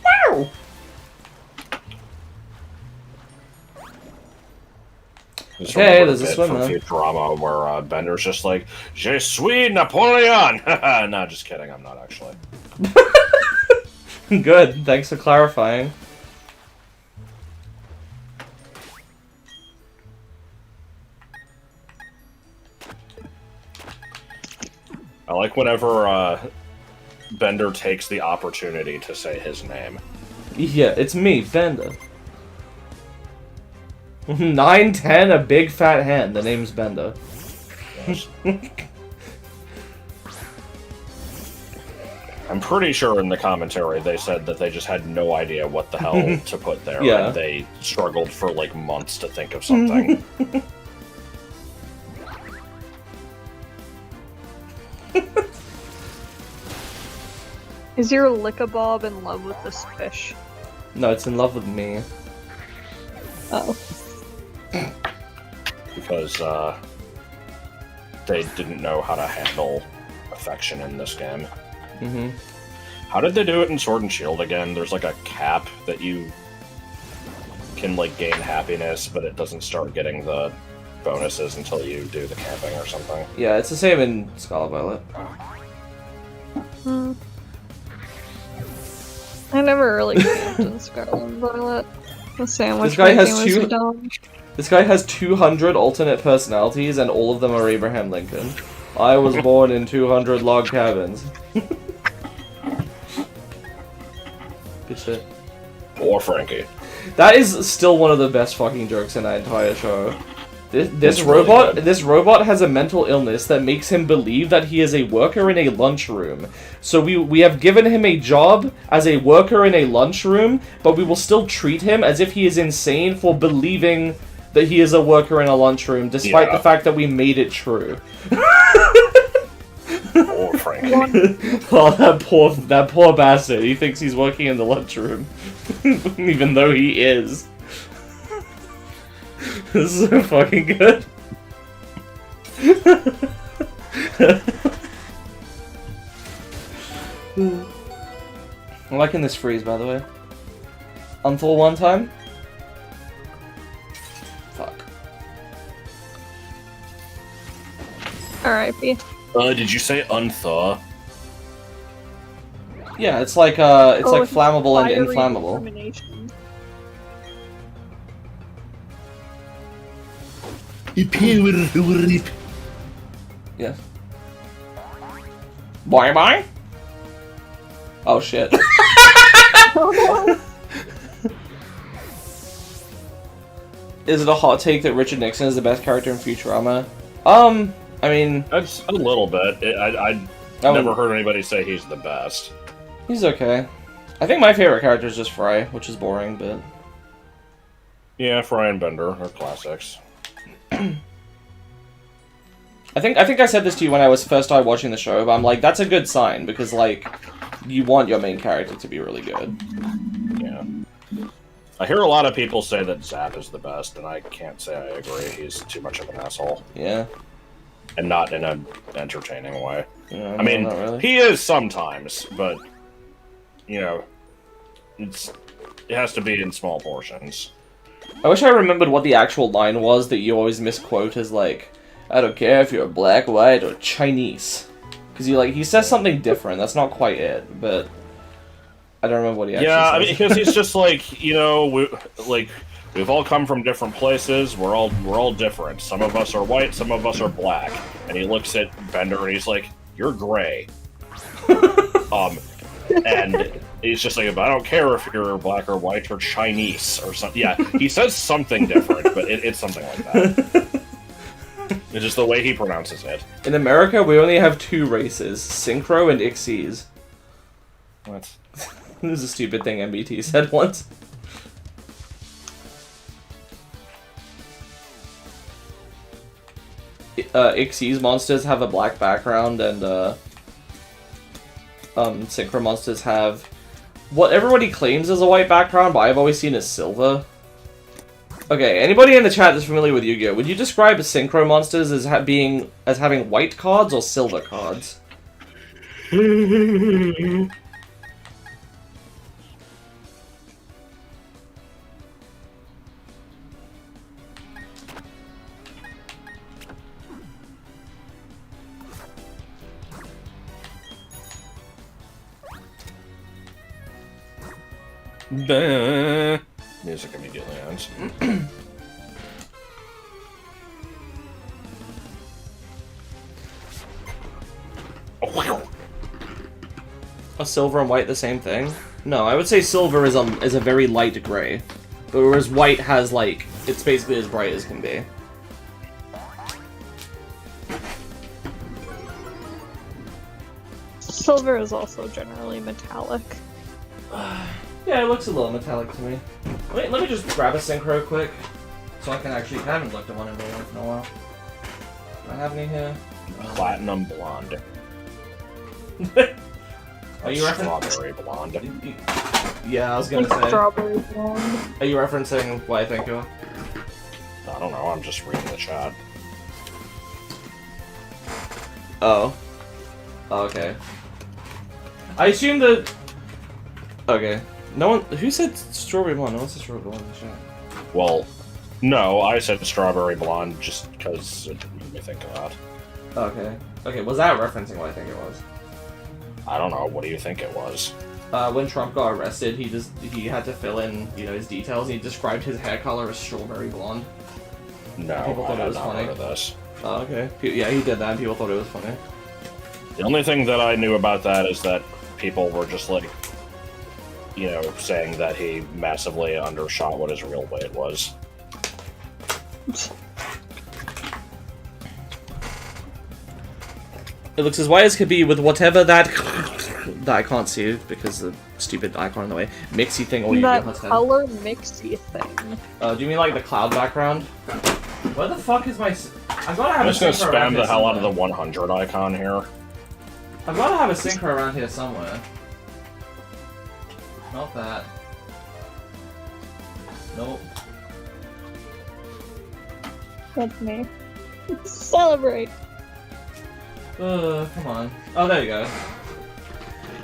Wow! Okay, there's a swimmer. From Futurama where Bender's just like, Je suis Napoleon! No, just kidding, I'm not actually. Good, thanks for clarifying. I like whenever Bender takes the opportunity to say his name. Yeah, it's me, Bender. 9'10", a big fat hen. The name's Bender. Yes. I'm pretty sure in the commentary they said that they just had no idea what the hell to put there. Yeah. And they struggled for like months to think of something. Is your Lickabob in love with this fish? No, it's in love with me. Oh. Because they didn't know how to handle affection in this game. Mm-hmm. How did they do it in Sword and Shield again? There's like a cap that you can like gain happiness, but it doesn't start getting the bonuses until you do the camping or something. Yeah, it's the same in Scarlet Violet. Hmm. I never really camped in Scarlet and Violet. The sandwich This guy has making was two- dumb. This guy has 200 alternate personalities, and all of them are Abraham Lincoln. I was born in 200 log cabins. Good shit. Or Frankie. That is still one of the best fucking jokes in that entire show. This It's really robot, good. this robot has a mental illness that makes him believe that he is a worker in a lunchroom. So we have given him a job as a worker in a lunchroom, but we will still treat him as if he is insane for believing that he is a worker in a lunchroom, despite Yeah. the fact that we made it true. Or Frankie. Oh, that poor bastard. He thinks he's working in the lunchroom, even though he is. This is so fucking good. I'm liking this freeze, by the way. Unthor one time. Fuck. R.I.P. Did you say unthaw? Yeah, it's like like it's flammable and fiery inflammable. determination. Yeah. Bye bye. Oh shit. Is it a hot take that Richard Nixon is the best character in Futurama? I mean, That's a little bit. I never heard anybody say he's the best. he's okay. I think my favorite character is just Fry, which is boring, but Yeah, Fry and Bender are classics. I think I said this to you when I was first started watching the show, but I'm like, that's a good sign, because, like, you want your main character to be really good. Yeah. I hear a lot of people say that Zap is the best, and I can't say I agree. He's too much of an asshole. Yeah. And not in an entertaining way. Yeah, I mean, not really. he is sometimes, but, you know, it has to be in small portions. I wish I remembered what the actual line was that you always misquote as, like, I don't care if you're black, white, or Chinese. Because he says something different, that's not quite it, but I don't remember what he actually Yeah, says. I mean, because he's just like, you know, we've all come from different places, we're all different. Some of us are white, some of us are black. And he looks at Bender and he's like, you're gray. And he's just like, I don't care if you're black or white or Chinese or something. Yeah, he says something different, but it's something like that. It's just the way he pronounces it. In America, we only have two races, Synchro and Ixies. What? This is a stupid thing MBT said once. Xyz monsters have a black background, and Synchro monsters have what everybody claims is a white background, but I've always seen as silver. Okay, anybody in the chat that's familiar with Yu-Gi-Oh, would you describe Synchro monsters as having white cards or silver cards? Music immediately ends. Are silver and white the same thing? No, I would say silver is a very light gray, but whereas white has like it's basically as bright as can be. Silver is also generally metallic. Yeah, it looks a little metallic to me. Wait, let me just grab a synchro quick, so I can actually. I haven't looked at one in a while. Do I have any here? Platinum blonde. Are you Strawberry blonde. Yeah, I was gonna say. Strawberry blonde. Are you referencing what I think you are? I don't know, I'm just reading the chat. Oh. Okay. I assume that. Okay. No one. Who said strawberry blonde? No one said strawberry blonde in the chat. Well, no, I said strawberry blonde just because it made me think of that. Okay. Okay, was that referencing what I think it was? I don't know, what do you think it was? When Trump got arrested, he had to fill in, his details. He described his hair color as strawberry blonde. No, People I thought it had was not funny. heard of this. Oh, okay. Yeah, he did that, and people thought it was funny. The only thing that I knew about that is that people were just like, saying that he massively undershot what his real weight was. It looks as white as could be with whatever that I can't see because the stupid icon in the way. Mixy thing or That has color mixy thing. do you mean like the cloud background? Where the fuck is my? I've got to have I'm a just gonna synchro around spam here the hell out of the somewhere. 100 icon here. I've got to have a synchro around here somewhere. Not that. Nope. That's me. Celebrate. Come on. Oh, there you go.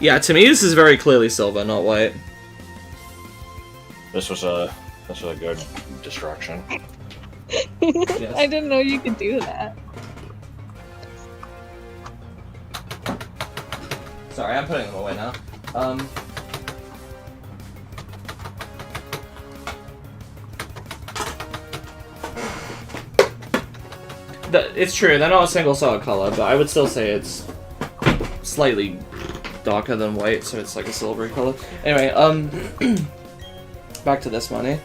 Yeah, to me this is very clearly silver, not white. This was a good distraction. Yes. I didn't know you could do that. Sorry, I'm putting them away now. It's true, they're not a single solid color, but I would still say it's slightly darker than white, so it's like a silvery color. Anyway, back to this money.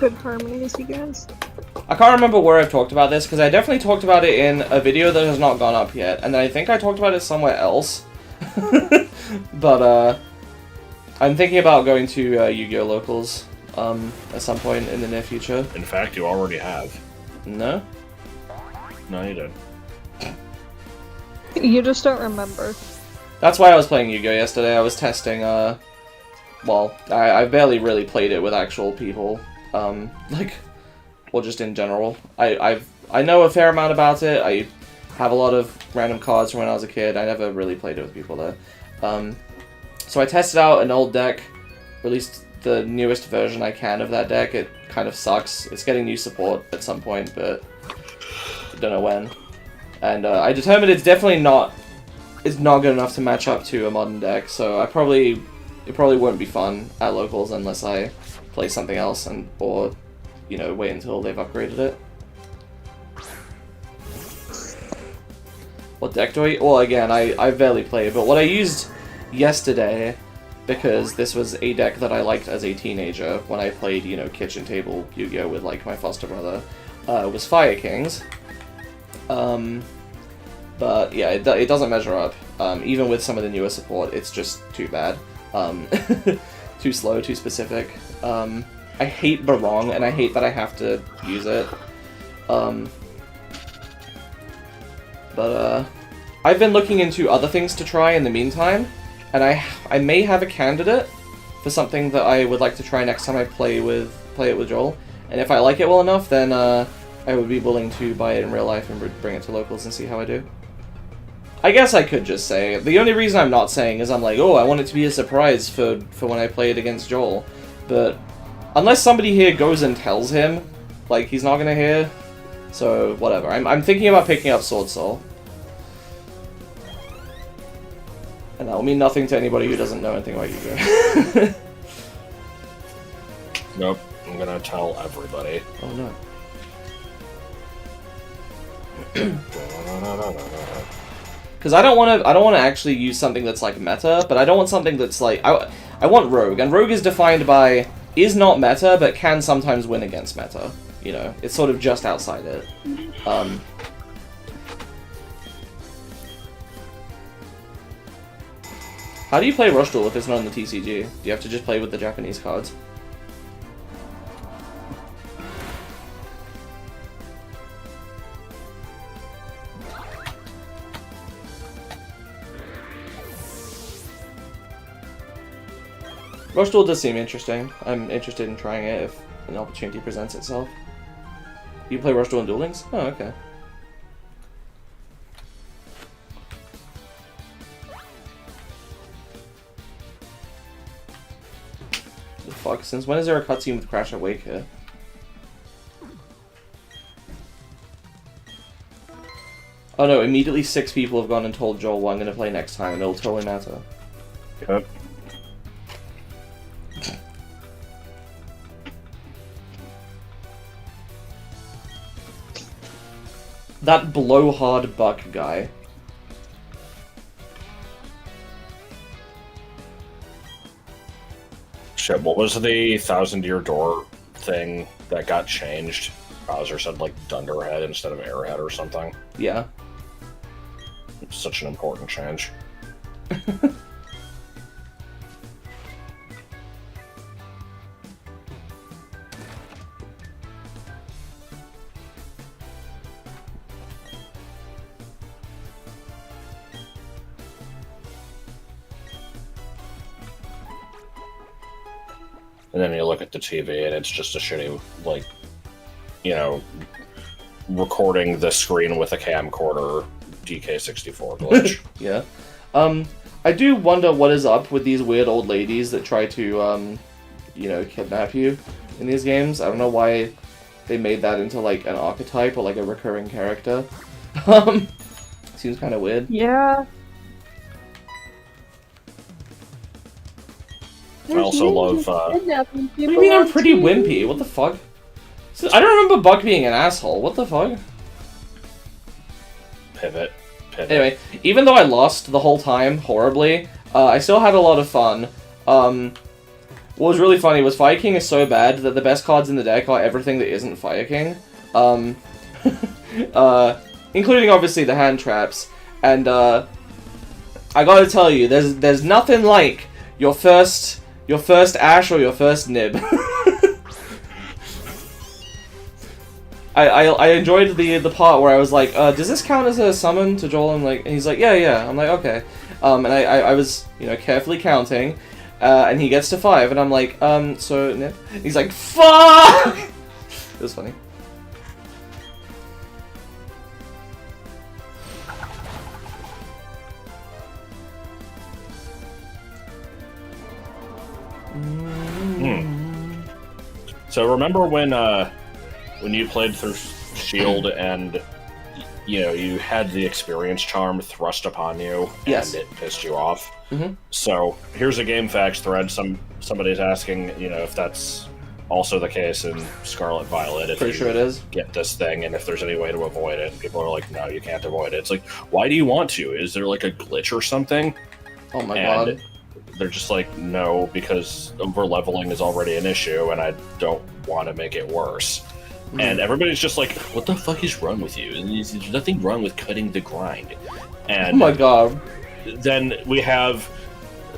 Good harmonies, you guys. I can't remember where I've talked about this, because I definitely talked about it in a video that has not gone up yet, and then I think I talked about it somewhere else. But, I'm thinking about going to Yu-Gi-Oh! Locals, at some point in the near future. In fact, you already have. No? No, you did. You just don't remember. That's why I was playing Yu-Gi-Oh! Yesterday. I was testing, well, I barely really played it with actual people, or just in general. I know a fair amount about it. I have a lot of random cards from when I was a kid. I never really played it with people though. So I tested out an old deck, released the newest version I can of that deck. It kind of sucks. It's getting new support at some point, but I don't know when. And I determined it's definitely not good enough to match up to a modern deck. So it probably wouldn't be fun at locals unless I play something else or wait until they've upgraded it. What deck do I... Well, again, I barely played, but what I used yesterday, because this was a deck that I liked as a teenager when I played, kitchen table Yu-Gi-Oh! With, my foster brother, was Fire Kings. But yeah, it doesn't measure up. Even with some of the newer support, it's just too bad. Too slow, too specific. I hate Barong, and I hate that I have to use it. But I've been looking into other things to try in the meantime, and I may have a candidate for something that I would like to try next time I play it with Joel. And if I like it well enough, then I would be willing to buy it in real life and bring it to locals and see how I do. I guess I could just say, the only reason I'm not saying is I'm like, oh, I want it to be a surprise for when I play it against Joel. But unless somebody here goes and tells him, like, he's not gonna hear, so whatever. I'm thinking about picking up Sword Soul. And that will mean nothing to anybody who doesn't know anything about Yu-Gi-Oh! Nope, I'm gonna tell everybody. Oh no. Because I don't want to actually use something that's like meta, but I don't want something that's like I want Rogue, and Rogue is defined by is not meta, but can sometimes win against meta. You know, it's sort of just outside it. How do you play Rush Duel if it's not in the TCG? Do you have to just play with the Japanese cards? Rush Duel does seem interesting. I'm interested in trying it if an opportunity presents itself. You play Rush Duel and Duel Links? Oh, okay. The fuck? Since when is there a cutscene with Crash at Wake here? Oh no, immediately 6 people have gone and told Joel what I'm gonna play next time, and it'll totally matter. Yep. That blowhard buck guy. Shit, what was the 1,000-year door thing that got changed? Bowser said, like, Dunderhead instead of Airhead or something. Yeah. It's such an important change. And then you look at the TV and it's just a shitty, like, you know, recording the screen with a camcorder DK64 glitch. Yeah. I do wonder what is up with these weird old ladies that try to, you know, kidnap you in these games. I don't know why they made that into, like, an archetype or, like, a recurring character. Seems kind of weird. Yeah. I also love, What do you mean I'm pretty wimpy? What the fuck? I don't remember Buck being an asshole. What the fuck? Pivot. Anyway, even though I lost the whole time horribly, I still had a lot of fun. What was really funny was Fire King is so bad that the best cards in the deck are everything that isn't Fire King. Including obviously the hand traps. And I gotta tell you, there's nothing like your first Ash or your first Nib. I enjoyed the part where I was like, does this count as a summon to Joel? And he's like, yeah. I'm like, okay. And I was, you know, carefully counting, and he gets to 5, and I'm like, so Nib? He's like, fuck! It was funny. So remember when you played through Shield and, you know, you had the experience charm thrust upon you, yes, and it pissed you off? Mm-hmm. So here's a GameFAQs thread. Somebody's asking, you know, if that's also the case in Scarlet Violet. If Pretty sure it is. Get this thing, and if there's any way to avoid it. And people are like, no, you can't avoid it. It's like, why do you want to? Is there like a glitch or something? Oh my god. They're just like, no, because over leveling is already an issue, and I don't want to make it worse. And everybody's just like, what the fuck is wrong with you? And there's nothing wrong with cutting the grind. And Oh my god. then we have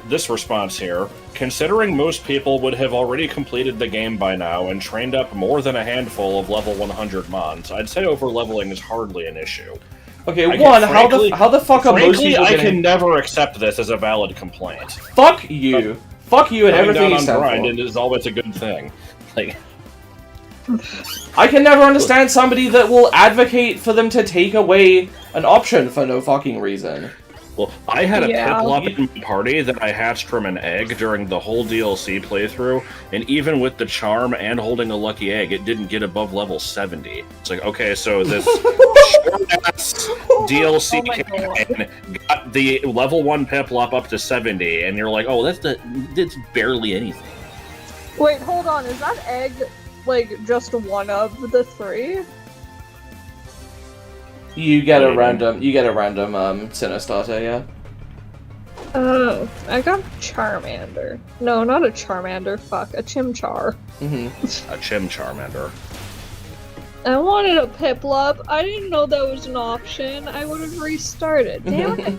this response here. Considering most people would have already completed the game by now and trained up more than a handful of level 100 mons, I'd say over-leveling is hardly an issue. Okay, how the fuck are most Frankly, people I getting... can never accept this as a valid complaint. Fuck you. Fuck you and everything you stand grind for. is always a good thing. Like, I can never understand somebody that will advocate for them to take away an option for no fucking reason. well, I had a Yeah. Piplup in my party that I hatched from an egg during the whole DLC playthrough, and even with the charm and holding a lucky egg, it didn't get above level 70. It's like, okay, so this short-ass DLC Oh my God. campaign got the level 1 Piplup up to 70, and you're like, oh, that's barely anything. Wait, hold on. Is that egg like just one of the 3? You get a random Sinnoh starter, yeah. Oh, I got a Charmander. No, not a Charmander. Fuck, a Chimchar. Mm-hmm. A Chim Charmander. I wanted a Piplup. I didn't know that was an option. I would have restarted. Damn it.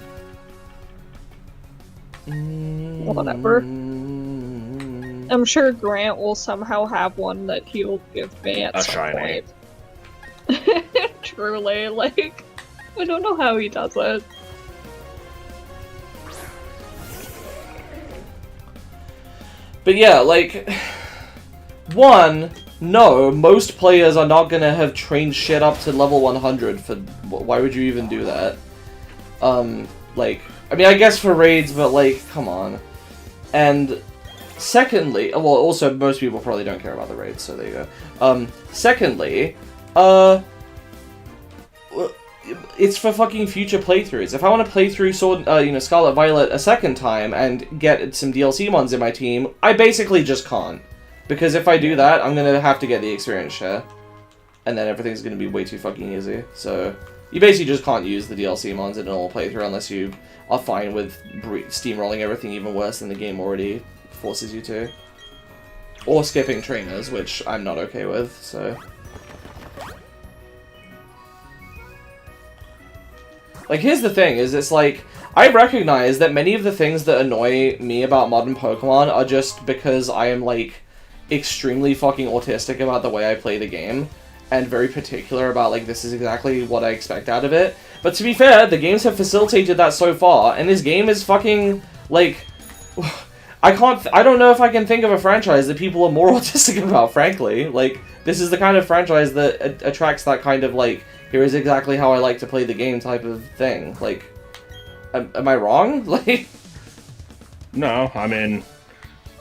Whatever. I'm sure Grant will somehow have one that he'll give me at A some shiny. point. Truly, like, I don't know how he does it. But yeah, like, no, most players are not gonna have trained shit up to level 100 for, why would you even do that? Like, I mean, I guess for raids, but like, come on. And secondly, well, also most people probably don't care about the raids, so there you go. Secondly, it's for fucking future playthroughs. If I want to play through Scarlet Violet a second time and get some DLC mons in my team, I basically just can't. Because if I do that, I'm gonna have to get the experience share. And then everything's gonna be way too fucking easy. So, you basically just can't use the DLC mons in a normal playthrough unless you are fine with steamrolling everything even worse than the game already forces you to. Or skipping trainers, which I'm not okay with, so... Like, here's the thing, is it's like, I recognize that many of the things that annoy me about modern Pokemon are just because I am, like, extremely fucking autistic about the way I play the game, and very particular about, like, this is exactly what I expect out of it. But to be fair, the games have facilitated that so far, and this game is fucking, like... I don't know if I can think of a franchise that people are more autistic about, frankly. Like, this is the kind of franchise that attracts that kind of, like, here is exactly how I like to play the game type of thing. Like, am I wrong? Like, No, I mean,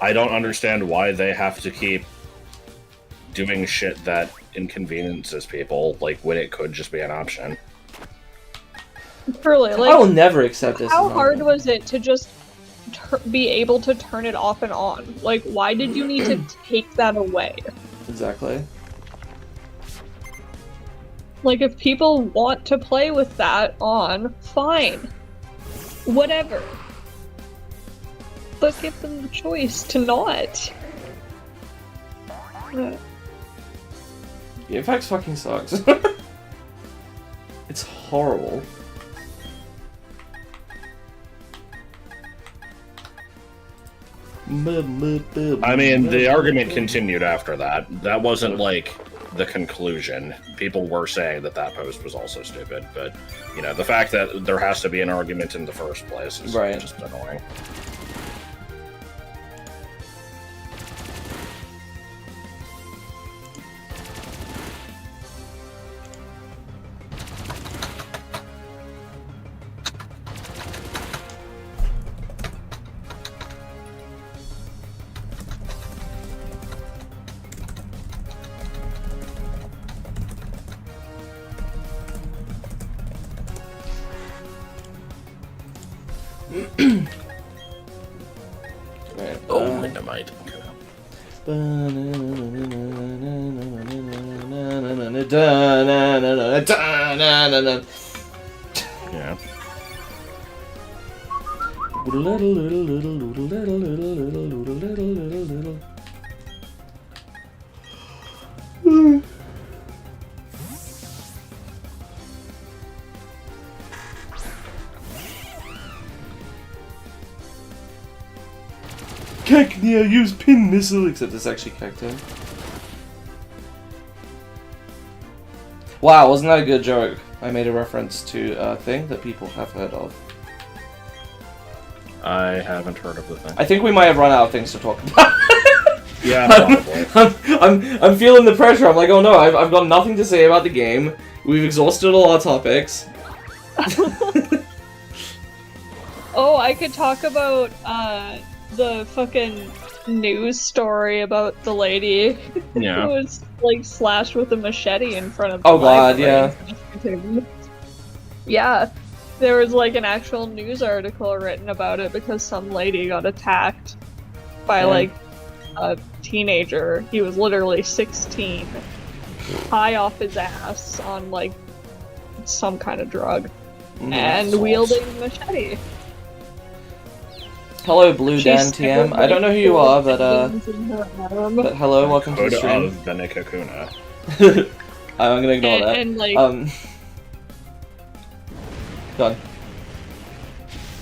I don't understand why they have to keep doing shit that inconveniences people, like, when it could just be an option. Truly, I will like, never accept this. how as an hard option. was it to just be able to turn it off and on? Like, why did you need to take that away? Exactly. Like, if people want to play with that on, fine. Whatever. But give them the choice to not. Game Facts fucking sucks. It's horrible. I mean, the argument continued after that. That wasn't, like, the conclusion. People were saying that that post was also stupid, but, you know, the fact that there has to be an argument in the first place is Right. just annoying. Right, Oh, Dynamite. Yeah. Cacnea, use pin missile! Except it's actually Cactus. Wow, wasn't that a good joke? I made a reference to a thing that people have heard of. I haven't heard of the thing. I think we might have run out of things to talk about. Yeah, probably. I'm feeling the pressure. I'm like, oh no, I've got nothing to say about the game. We've exhausted all our topics. Oh, I could talk about the fucking news story about the lady Yeah. who was like slashed with a machete in front of. Oh the god, library. yeah. Yeah, there was like an actual news article written about it because some lady got attacked by like a teenager. He was literally 16, high off his ass on like some kind of drug, and wielding a machete. Hello, Blue She's Dan TM. I don't know who you are, but hello, welcome to the Code stream. of Benekakuna. I'm gonna ignore that. And like, Go on.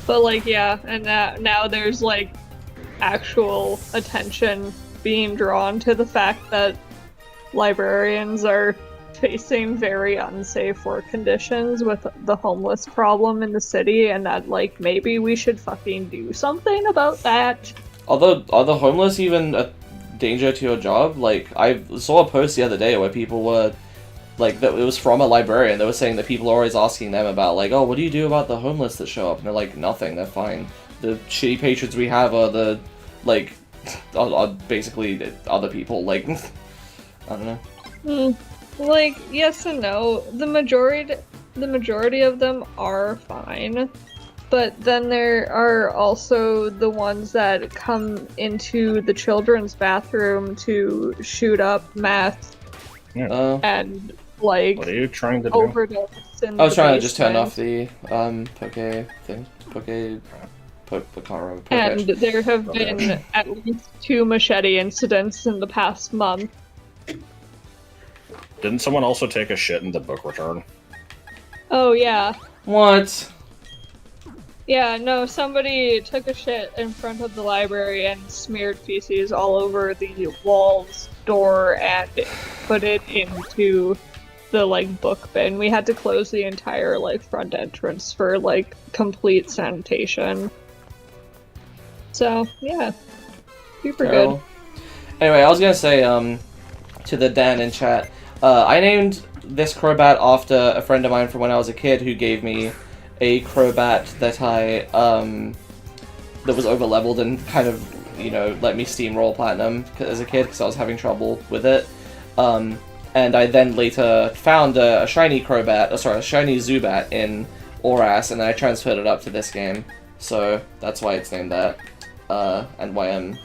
but like, yeah, and now there's like actual attention being drawn to the fact that librarians are facing very unsafe work conditions with the homeless problem in the city, and that like maybe we should fucking do something about that. Are the homeless even a danger to your job? Like, I saw a post the other day where people were like, that it was from a librarian. They were saying that people are always asking them about like, oh, what do you do about the homeless that show up? And they're like, nothing. They're fine. The shitty patrons we have are the like are basically other people. Like, I don't know. Like, yes and no. The majority of them are fine, but then there are also the ones that come into the children's bathroom to shoot up meth and like What are you trying to do? overdose in I was the trying to just turn basement. off the Pocaro. And there have been at least 2 machete incidents in the past month. Didn't someone also take a shit in the book return? Oh yeah. What? Yeah, no, somebody took a shit in front of the library and smeared feces all over the walls, door, and put it into the, like, book bin. We had to close the entire, like, front entrance for, like, complete sanitation. So, yeah. Super good. Anyway, I was gonna say, to the Dan in chat, I named this Crobat after a friend of mine from when I was a kid who gave me a Crobat that that was overleveled and kind of, you know, let me steamroll Platinum as a kid because I was having trouble with it. And I then later found a shiny Crobat, a shiny Zubat in Oras, and then I transferred it up to this game. So that's why it's named that. And why I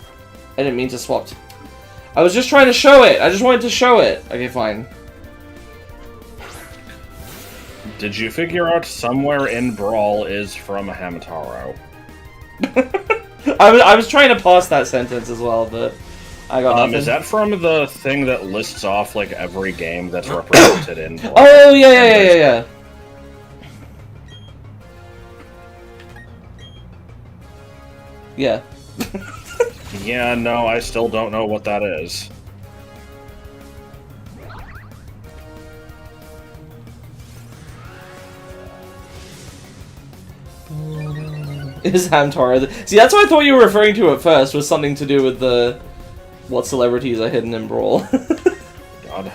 didn't mean to swap. I was just trying to show it! I just wanted to show it! Okay, fine. Did you figure out somewhere in Brawl is from Hamtaro? I was trying to pass that sentence as well, but I got nothing. Is that from the thing that lists off, like, every game that's represented in Brawl? Oh, yeah. Yeah. Yeah, no, I still don't know what that is. Is Hamtaro see, that's what I thought you were referring to at first, was something to do with the what celebrities are hidden in Brawl. God.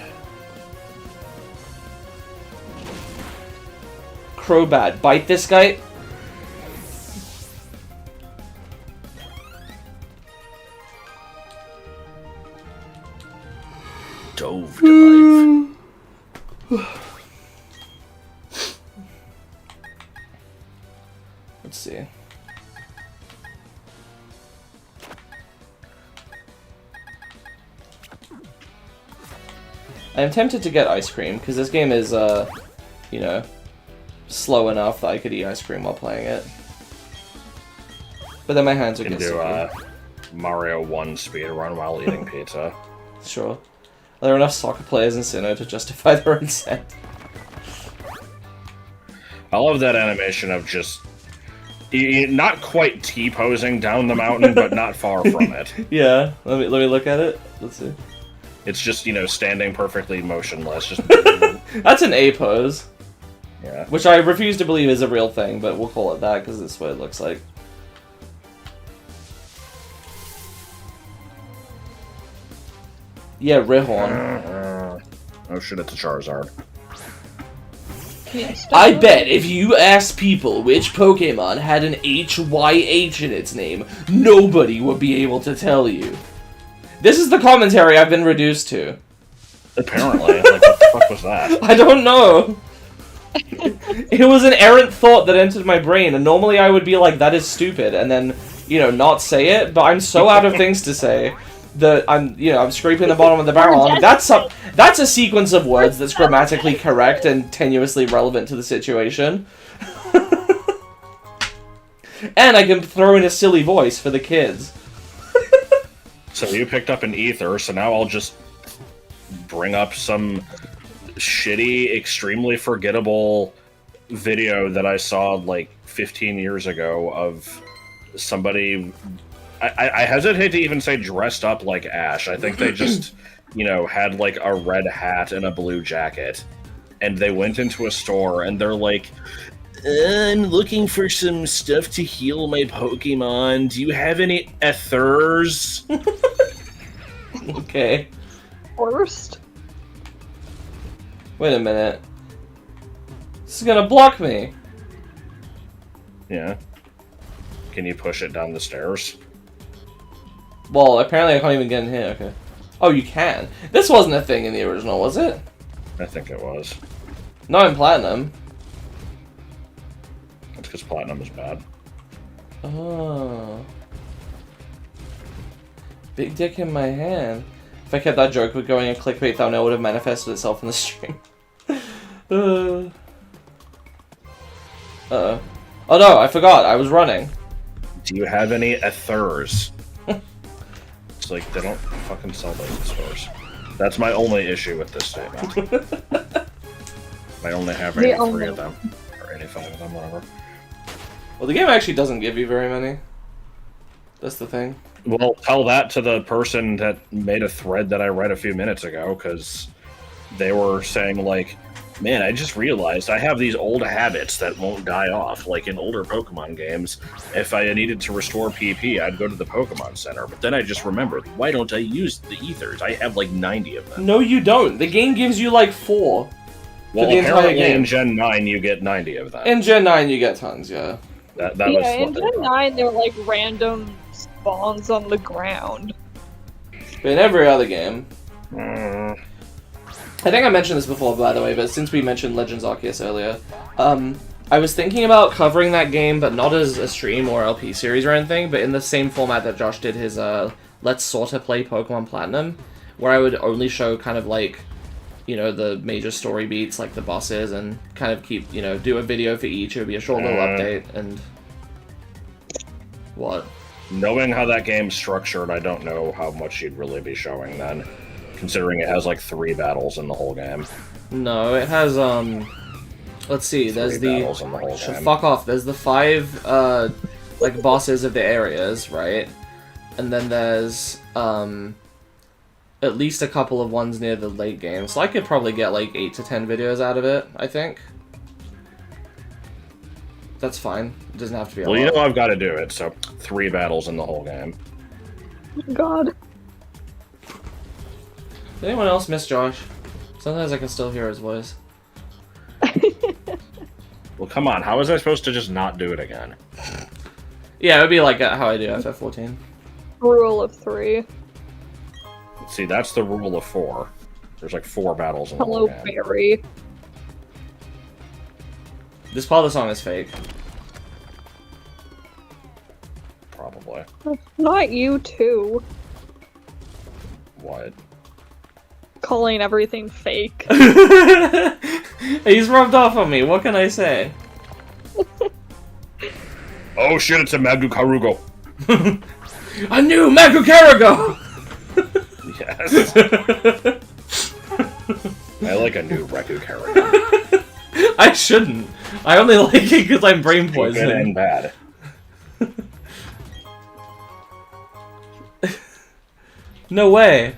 Crobat, bite this guy. Dove to life. Let's see. I am tempted to get ice cream, because this game is, you know, slow enough that I could eat ice cream while playing it. But then my hands would You can get do sticky. Mario 1 speedrun while eating pizza. Sure. Are there enough soccer players in Sinnoh to justify their own set? I love that animation of just not quite T-posing down the mountain, but not far from it. Yeah, let me look at it. Let's see. It's just, standing perfectly motionless. Just That's an A pose. Yeah. Which I refuse to believe is a real thing, but we'll call it that because it's what it looks like. Yeah, Rihorn. Oh shit, it's a Charizard. I bet if you asked people which Pokemon had an HYH in its name, nobody would be able to tell you. This is the commentary I've been reduced to. Apparently. Like, what the fuck was that? I don't know. It was an errant thought that entered my brain, and normally I would be like, that is stupid, and then, not say it, but I'm so out of things to say that I'm scraping the bottom of the barrel. And that's a sequence of words that's grammatically correct and tenuously relevant to the situation. And I can throw in a silly voice for the kids. So you picked up an ether, so now I'll just bring up some shitty, extremely forgettable video that I saw like 15 years ago of somebody. I hesitate to even say dressed up like Ash. I think they just, had like a red hat and a blue jacket. And they went into a store and they're like, I'm looking for some stuff to heal my Pokemon. Do you have any ethers? Okay. First. Wait a minute. This is gonna block me. Yeah. Can you push it down the stairs? Well, apparently I can't even get in here, okay. Oh, you can. This wasn't a thing in the original, was it? I think it was. Not in Platinum. That's because Platinum is bad. Oh. Big dick in my hand. If I kept that joke with going a clickbait thumbnail, it would have manifested itself in the stream. Uh-oh. Oh no, I forgot. I was running. Do you have any ethers? It's like, they don't fucking sell those in stores. That's my only issue with this statement. I only have 83 of them. Or 85 of them, whatever. Well, the game actually doesn't give you very many. That's the thing. Well, tell that to the person that made a thread that I read a few minutes ago, because they were saying, like, man, I just realized I have these old habits that won't die off. Like in older Pokemon games, if I needed to restore PP, I'd go to the Pokemon Center. But then I just remembered, why don't I use the ethers? I have like 90 of them. No, you don't. The game gives you like 4. Well, apparently in Gen 9 you get 90 of them. In Gen 9 you get tons, yeah. That was in Gen 9 they're like random spawns on the ground. But in every other game... I think I mentioned this before, by the way, but since we mentioned Legends Arceus earlier, I was thinking about covering that game, but not as a stream or LP series or anything, but in the same format that Josh did his Let's Sorta Play Pokemon Platinum, where I would only show kind of like, the major story beats, like the bosses, and kind of keep, do a video for each. It would be a short little update, and... What? Knowing how that game's structured, I don't know how much you'd really be showing then. Considering it has like 3 battles in the whole game. No, it has let's see, there's fuck off, there's the 5 like bosses of the areas, right? And then there's at least a couple of ones near the late game. So I could probably get like 8 to 10 videos out of it, I think. That's fine. It doesn't have to be a lot. I've got to do it, so 3 battles in the whole game. God. Did anyone else miss Josh? Sometimes I can still hear his voice. Well, come on. How was I supposed to just not do it again? Yeah, it would be like how I do FF14. Rule of 3. See, that's the rule of 4. There's like 4 battles in the whole Hello, game. Barry. This part of the song is fake. Probably. Not you, too. What? Calling everything fake. He's rubbed off on me, what can I say? Oh shit, it's a Magdukarugo. A new Magukarago! Yes. I like a new Magukarago. I shouldn't. I only like it because I'm brain Good and poisoned. bad. No way.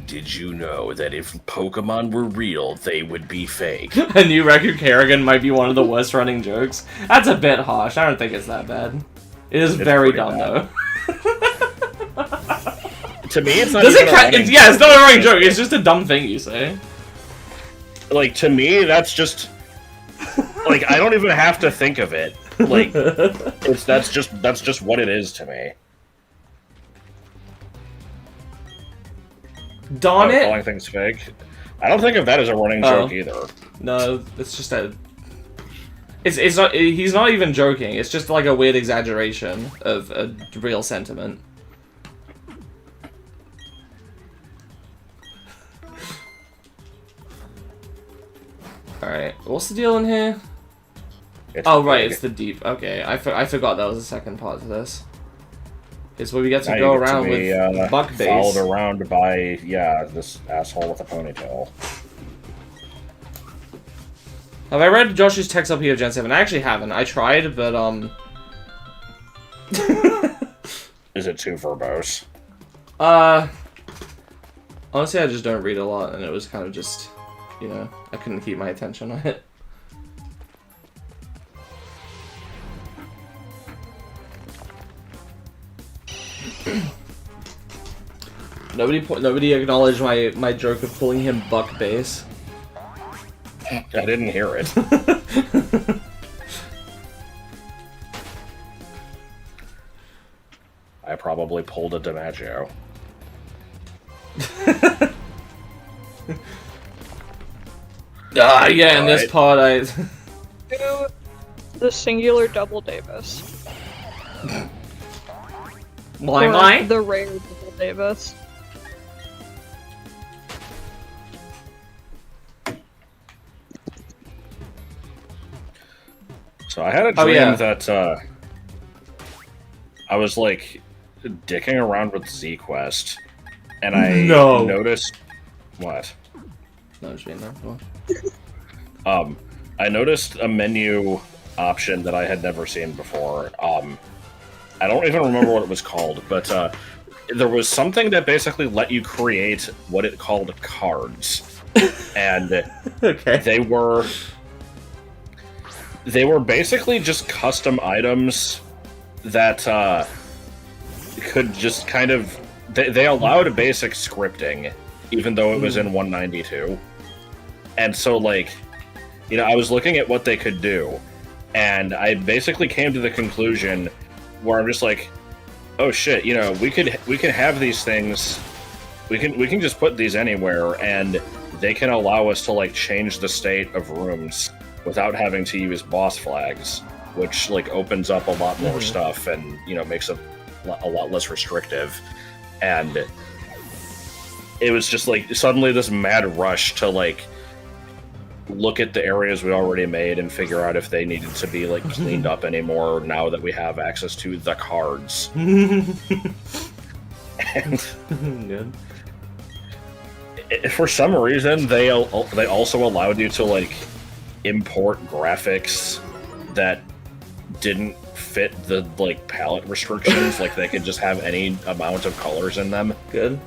Did you know that if Pokemon were real, they would be fake? I knew Record Kerrigan might be one of the worst running jokes. That's a bit harsh. I don't think it's that bad. It is very dumb, bad. though. To me, it's not Does even it a running yeah, it's not a running joke. joke. It's just a dumb thing you say. Like, to me, that's just... Like, I don't even have to think of it. Like, that's just what it is to me. Darn it! Calling things fake. I don't think of that as a running joke either. No, it's just a... It's not... He's not even joking. It's just like a weird exaggeration of a real sentiment. Alright, what's the deal in here? Oh, right, it's the deep. Okay, I forgot that was the second part to this. It's where we get to Now go you get around to be, with Buck Base. followed around by, this asshole with a ponytail. Have I read Josh's text up here of Gen 7? I actually haven't. I tried, but, Is it too verbose? Honestly, I just don't read a lot, and it was kind of just, you know, I couldn't keep my attention on it. Nobody acknowledged my joke of calling him Buck Base. I didn't hear it. I probably pulled a DiMaggio. Yeah, in this part Do the singular Double Davis. Bling Or bling? the rare Double Davis. So I had a dream yeah. that I was like dicking around with ZQuest, and I noticed what? No, it's being there. Come on. I noticed a menu option that I had never seen before. I don't even remember what it was called, but there was something that basically let you create what it called cards, and Okay. they were basically just custom items that could just kind of... They allowed basic scripting, even though it was in 192. And so, like, you know, I was looking at what they could do, and I basically came to the conclusion where I'm just like, oh shit, you know, we could have these things, we can just put these anywhere, and they can allow us to, like, change the state of rooms without having to use boss flags, which, like, opens up a lot more stuff and, you know, makes it a lot less restrictive. And it was just, like, suddenly this mad rush to, like, look at the areas we already made and figure out if they needed to be, like, cleaned up anymore now that we have access to the cards. And Good. for some reason, they also allowed you to, like, import graphics that didn't fit the, like, palette restrictions. Like, they could just have any amount of colors in them. Good.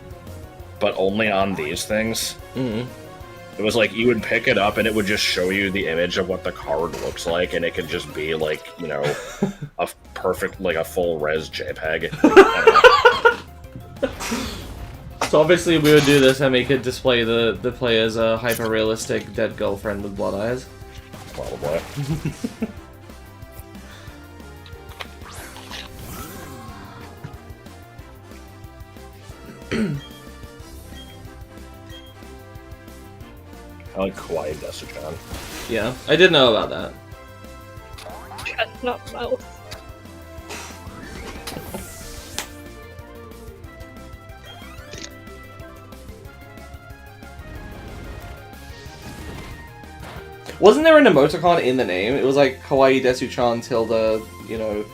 But only on these things. Mm-hmm. It was like, you would pick it up and it would just show you the image of what the card looks like, and it could just be, like, you know, a perfect, like, a full-res JPEG. So obviously we would do this and we could display the player's hyper-realistic dead girlfriend with blood eyes. Probably. I like Kawaii Desu-chan. Yeah, I did know about that. Chestnut mouth. Wasn't there an emoticon in the name? It was like Kawaii Desu-chan tilde, you know,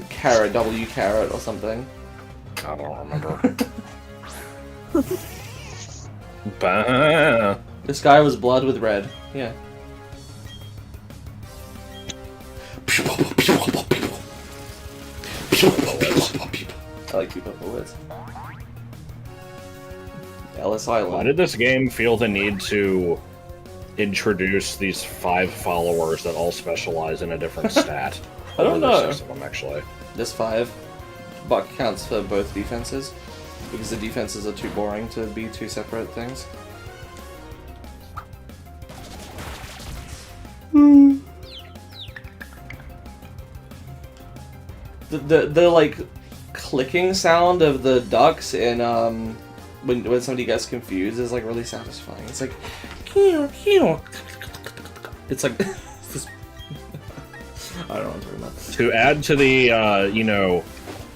carrot, W carrot or something. I don't remember. Bah. This guy was blood with red. Yeah. Woods. I like People for Woods. Ellis Island. Why did this game feel the need to introduce these 5 followers that all specialize in a different stat? I don't Well, know. there's 6 of them, actually. This 5 buck counts for both defenses, because the defenses are too boring to be 2 separate things. The like clicking sound of the ducks in when somebody gets confused is like really satisfying. It's like it's like this, I don't know what I'm talking about. To add to the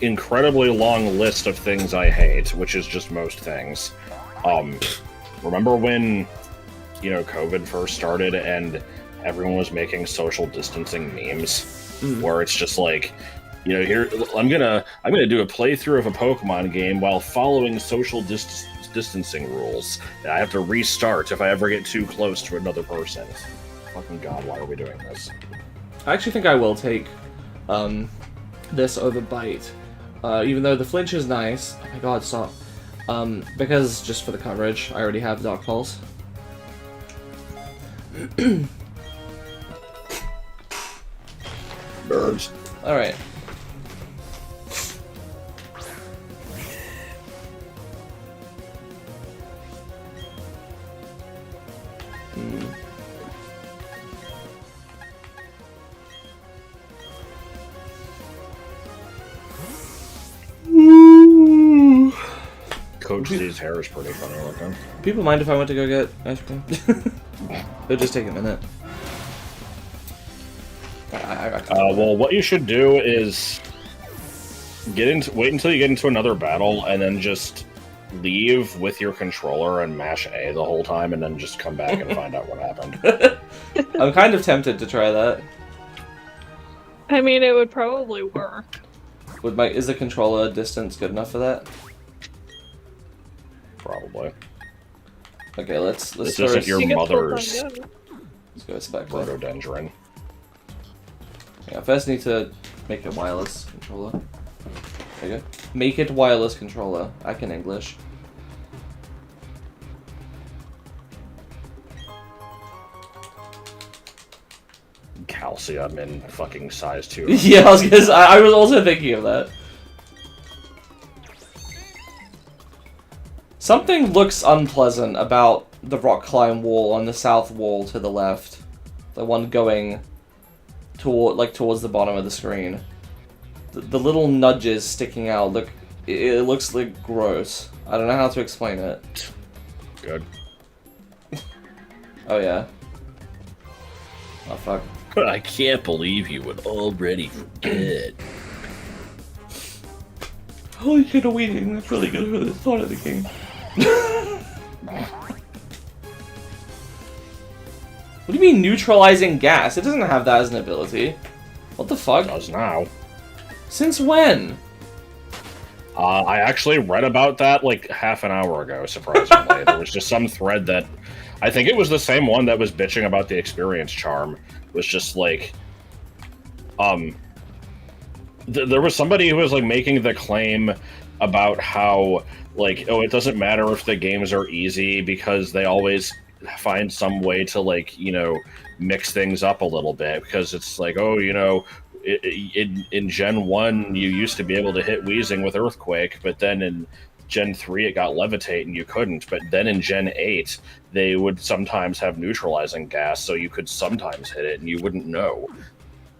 incredibly long list of things I hate, which is just most things. Remember when COVID first started and everyone was making social distancing memes where it's just like, here I'm gonna do a playthrough of a Pokemon game while following social distancing rules. And I have to restart if I ever get too close to another person. Fucking God, why are we doing this? I actually think I will take this over Bite, even though the flinch is nice. Oh my God, stop! Because just for the coverage, I already have Dark Pulse. Birds. All right. Coach Z's hair is pretty funny looking. People mind if I went to go get ice cream? It'll just take a minute. Well, what you should do is wait until you get into another battle, and then just leave with your controller and mash A the whole time, and then just come back and find out what happened. I'm kind of tempted to try that. I mean, it would probably work. Is the controller distance good enough for that? Probably. Okay, let's This start. isn't your You can still mother's find out. Let's go spec. rhododendron. Yeah, first need to make a wireless controller. There you go. Make it wireless controller. I can English. Calcium in fucking size 2. Yeah, I was also thinking of that. Something looks unpleasant about the rock climb wall on the south wall to the left. The one going towards the bottom of the screen. The little nudges sticking out it looks like gross. I don't know how to explain it. Good. Oh yeah. Oh fuck. I can't believe you would already forget. Holy shit, a weeding. That's really good for the start of the game. What do you mean neutralizing gas? It doesn't have that as an ability. What the fuck? It does now. Since when? I actually read about that like half an hour ago, surprisingly. There was just some thread that... I think it was the same one that was bitching about the experience charm. It was just like... there was somebody who was like making the claim about how, like, oh, it doesn't matter if the games are easy because they always find some way to, like, mix things up a little bit, because it's like, oh, in Gen 1 you used to be able to hit Wheezing with Earthquake, but then in Gen 3 it got Levitate and you couldn't, but then in Gen 8 they would sometimes have neutralizing gas, so you could sometimes hit it and you wouldn't know.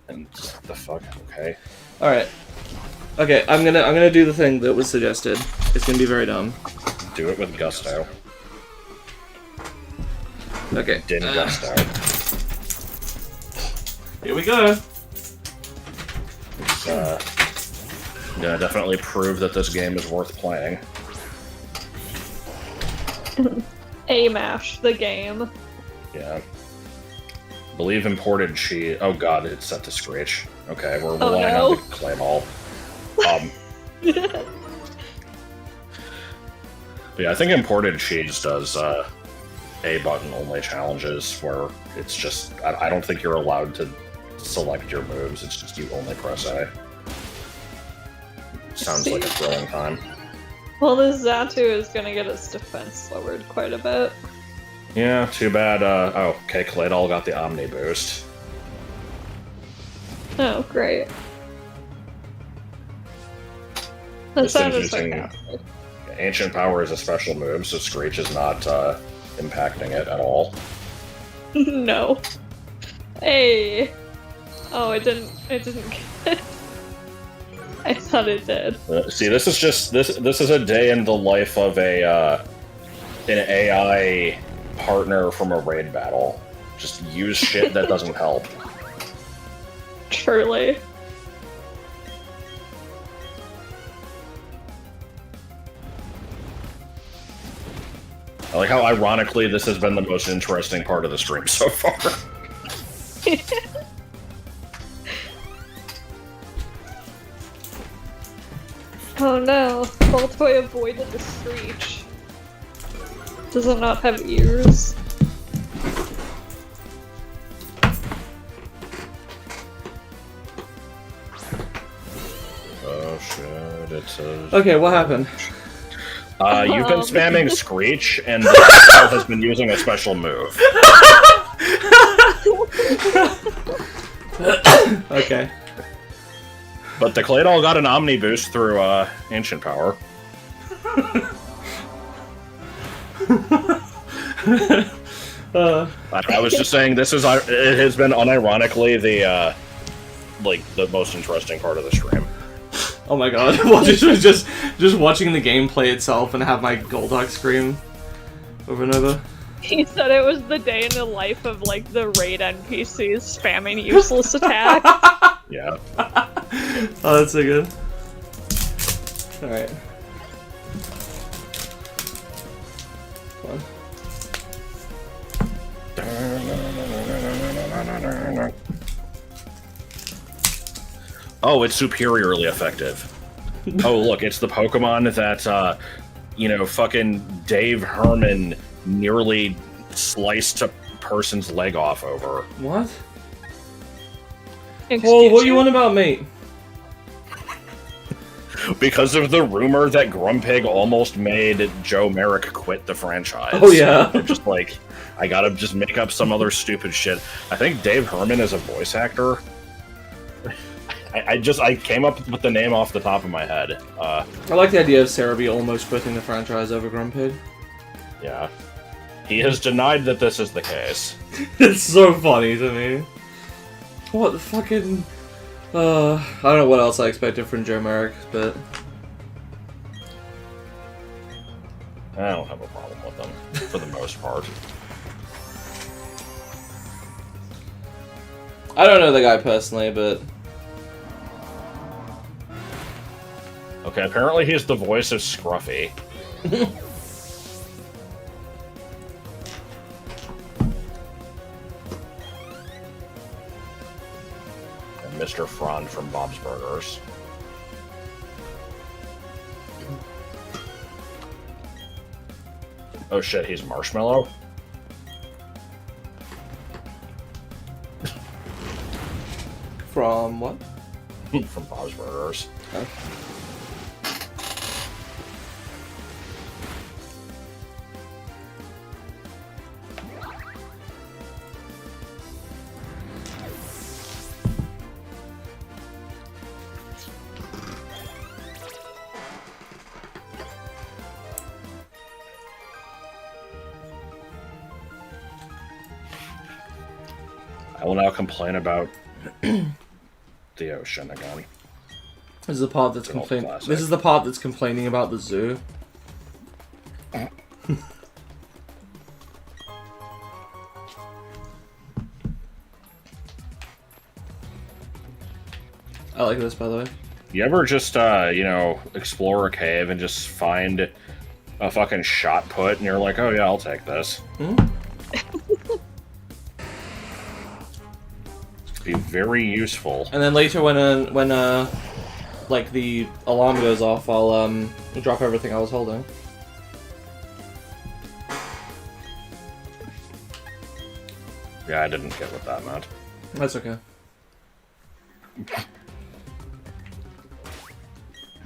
And the fuck, okay. Alright. Okay, I'm gonna do the thing that was suggested. It's gonna be very dumb. Do it with gusto. Okay. Din gusto. Here we go. It's gonna definitely prove that this game is worth playing. A-mash the game. Yeah. Believe imported cheese. Oh god, it's set to Screech. Okay, we're relying on the clay ball. But yeah, I think imported cheese does A button only challenges where it's just I don't think you're allowed to select your moves. It's just you only press A. Sounds like a thrilling time. Well, this Xatu is gonna get its defense lowered quite a bit. Yeah, too bad, oh, okay, Claydol got the Omni boost. Oh, great. That This thing's sounded using sarcastic. Ancient Power is a special move, so Screech is not, impacting it at all. No. Hey. Oh, it didn't. I thought it did. See, this is just this is a day in the life of an AI partner from a raid battle. Just use shit that doesn't help. Truly. I like how ironically this has been the most interesting part of the stream so far. Oh no, Boltoy avoided the screech. Does it not have ears? Oh shit, it says... Okay, what happened? You've been spamming Screech, and the spell has been using a special move. Okay. But the Claydol got an Omni boost through, Ancient Power. I was just saying, it has been unironically the most interesting part of the stream. Oh my god, well, just watching the gameplay itself and have my Golduck scream over and over. He said it was the day in the life of, like, the raid NPCs spamming useless attacks. Yeah. Oh, that's so good. Alright. Oh, it's superiorly effective. Oh, look, it's the Pokemon that, fucking Dave Herman nearly sliced a person's leg off over. What? Excuse Oh, what do you want about me? Because of the rumor that Grumpig almost made Joe Merrick quit the franchise. Oh, yeah. I'm just like, I gotta just make up some other stupid shit. I think Dave Herman is a voice actor. I came up with the name off the top of my head. I like the idea of Cerebi almost quitting the franchise over Grumpig. Yeah. He has denied that this is the case. It's so funny to me. What the fucking... I don't know what else I expected from Joe Merrick, but... I don't have a problem with them, for the most part. I don't know the guy personally, but... Okay, apparently he's the voice of Scruffy. And Mr. Frond from Bob's Burgers. Oh shit, he's Marshmallow? From what? From Bob's Burgers. Oh. I will now complain about the ocean again. This is the part that's complaining. This is the part that's complaining about the zoo. I like this, by the way. You ever just, explore a cave and just find a fucking shot put and you're like, oh yeah, I'll take this. Mm-hmm. Be very useful. And then later when like the alarm goes off, I'll drop everything I was holding. Yeah, I didn't get what that meant. That's okay.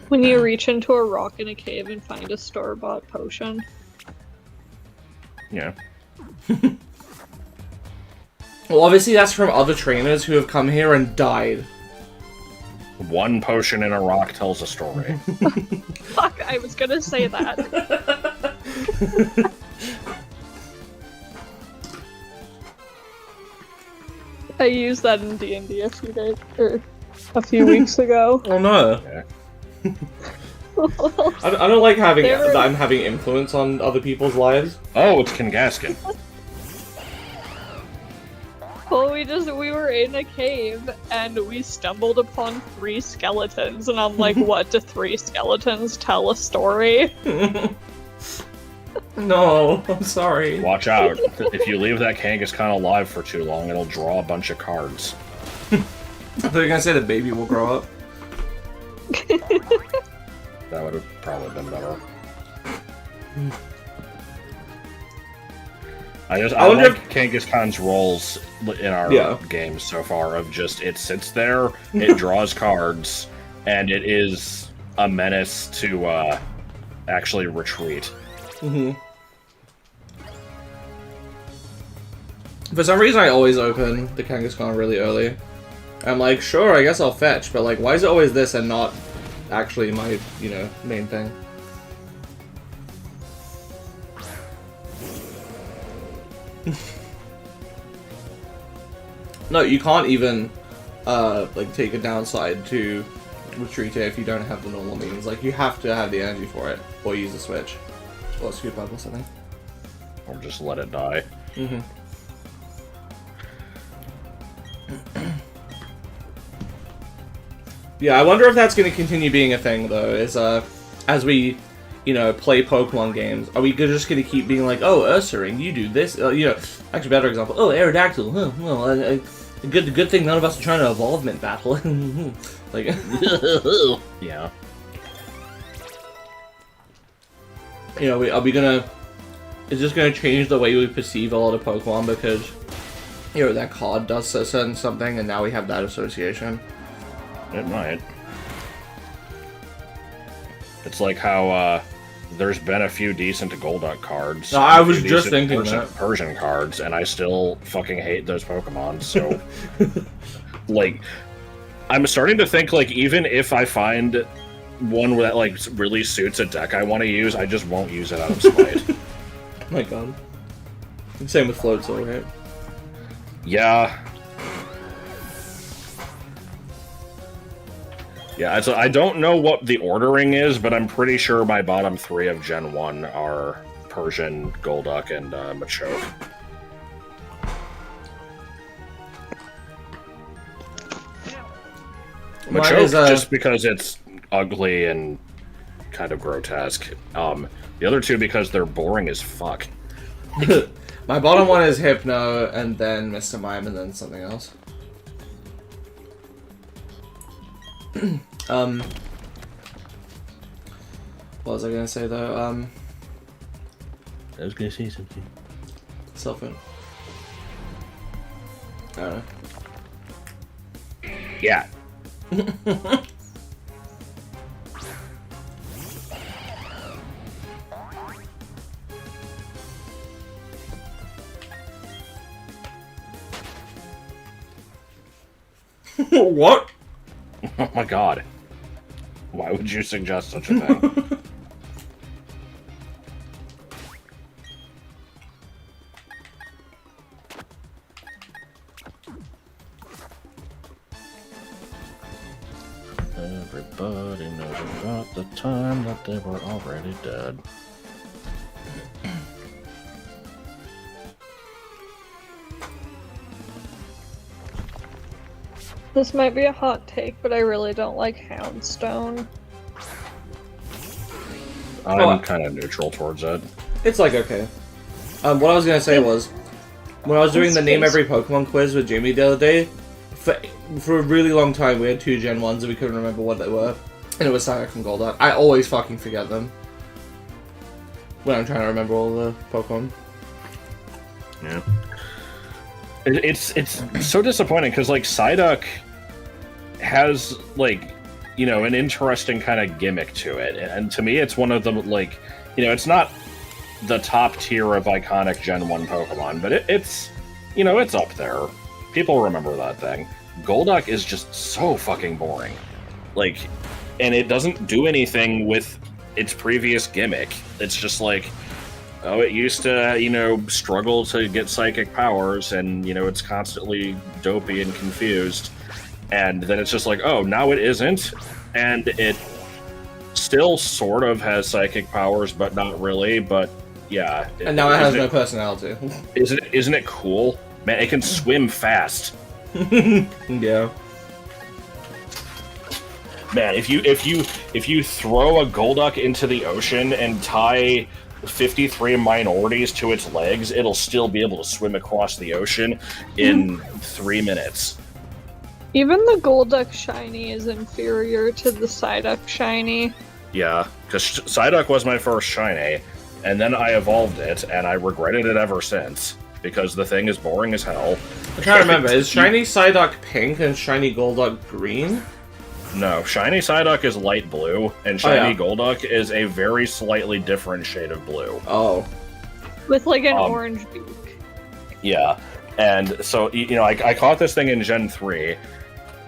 When you reach into a rock in a cave and find a store-bought potion. Yeah. Well, obviously that's from other trainers who have come here and died. One potion in a rock tells a story. Fuck, I was gonna say that. I used that in D&D a few days, or a few weeks ago. Oh no. Yeah. I don't like having They were- that I'm having influence on other people's lives. Oh, it's Kangaskhan. Well, we were in a cave and we stumbled upon 3 skeletons, and I'm like, what, do 3 skeletons tell a story? No, I'm sorry. Watch out. If you leave that Kangaskhan alive for too long, it'll draw a bunch of cards. I thought you were gonna say the baby will grow up. That would have probably been better. I wonder like Kangaskhan's roles in our games so far of just, it sits there, it draws cards, and it is a menace to actually retreat. Mm-hmm. For some reason, I always open the Kangaskhan really early. I'm like, sure, I guess I'll fetch, but like, why is it always this and not actually my, you know, main thing? No, you can't even, like, take a downside to retreat it if you don't have the normal means. Like, you have to have the energy for it, or use a switch. Or scoop up or something. Or just let it die. Mm-hmm. Yeah, I wonder if that's going to continue being a thing, though, is, as we, you know, play Pokemon games, are we just going to keep being like, oh, Ursaring, you do this, you know, actually, better example, oh, Aerodactyl, huh, well, good thing none of us are trying to evolvement battle. Like, yeah. You know, are we gonna, is this gonna change the way we perceive a lot of Pokemon because, you know, that card does a certain something and now we have that association? It might. It's like how there's been a few decent Golduck cards. No, I and a was few just decent thinking that. Persian cards, and I still fucking hate those Pokemon, so... like, I'm starting to think, like, even if I find one that, like, really suits a deck I want to use, I just won't use it out of spite. Oh my god. Same with Floatzel, right? Yeah. Yeah, so I don't know what the ordering is, but I'm pretty sure my bottom 3 of Gen 1 are Persian, Golduck, and Machoke. Machoke, just because it's ugly and kind of grotesque. The other 2 because they're boring as fuck. My bottom 1 is Hypno, and then Mr. Mime, and then something else. What was I gonna say though? I was gonna say something. Cellphone. I don't know. Yeah. What? Oh my god. Why would you suggest such a thing? Everybody knows about the time that they were already dead. This might be a hot take, but I really don't like Houndstone. I'm kind of neutral towards it. It's like okay. What I was gonna say was, when I was doing the name every Pokemon quiz with Jamie the other day, for a really long time we had 2 Gen 1s and we couldn't remember what they were. And it was Psyduck and Golduck. I always fucking forget them when I'm trying to remember all the Pokemon. Yeah. It's so disappointing because, like, Psyduck has, like, an interesting kind of gimmick to it. And to me, it's one of the, like, it's not the top tier of iconic Gen 1 Pokemon, but it's up there. People remember that thing. Golduck is just so fucking boring. Like, and it doesn't do anything with its previous gimmick. It's just like, oh, it used to, struggle to get psychic powers, and, it's constantly dopey and confused. And then it's just like, oh, now it isn't, and it still sort of has psychic powers, but not really, but yeah. And now it has no personality. Isn't it cool? Man, it can swim fast. Yeah. Man, if you throw a Golduck into the ocean and tie 53 minorities to its legs, it'll still be able to swim across the ocean in 3 minutes. Even the Golduck shiny is inferior to the Psyduck shiny. Yeah, because Psyduck was my first shiny, and then I evolved it, and I regretted it ever since, because the thing is boring as hell. I can't remember, is shiny Psyduck pink and shiny Golduck green? No, shiny Psyduck is light blue, and shiny Golduck is a very slightly different shade of blue. Oh. With like an orange beak. Yeah, and so, I caught this thing in Gen 3,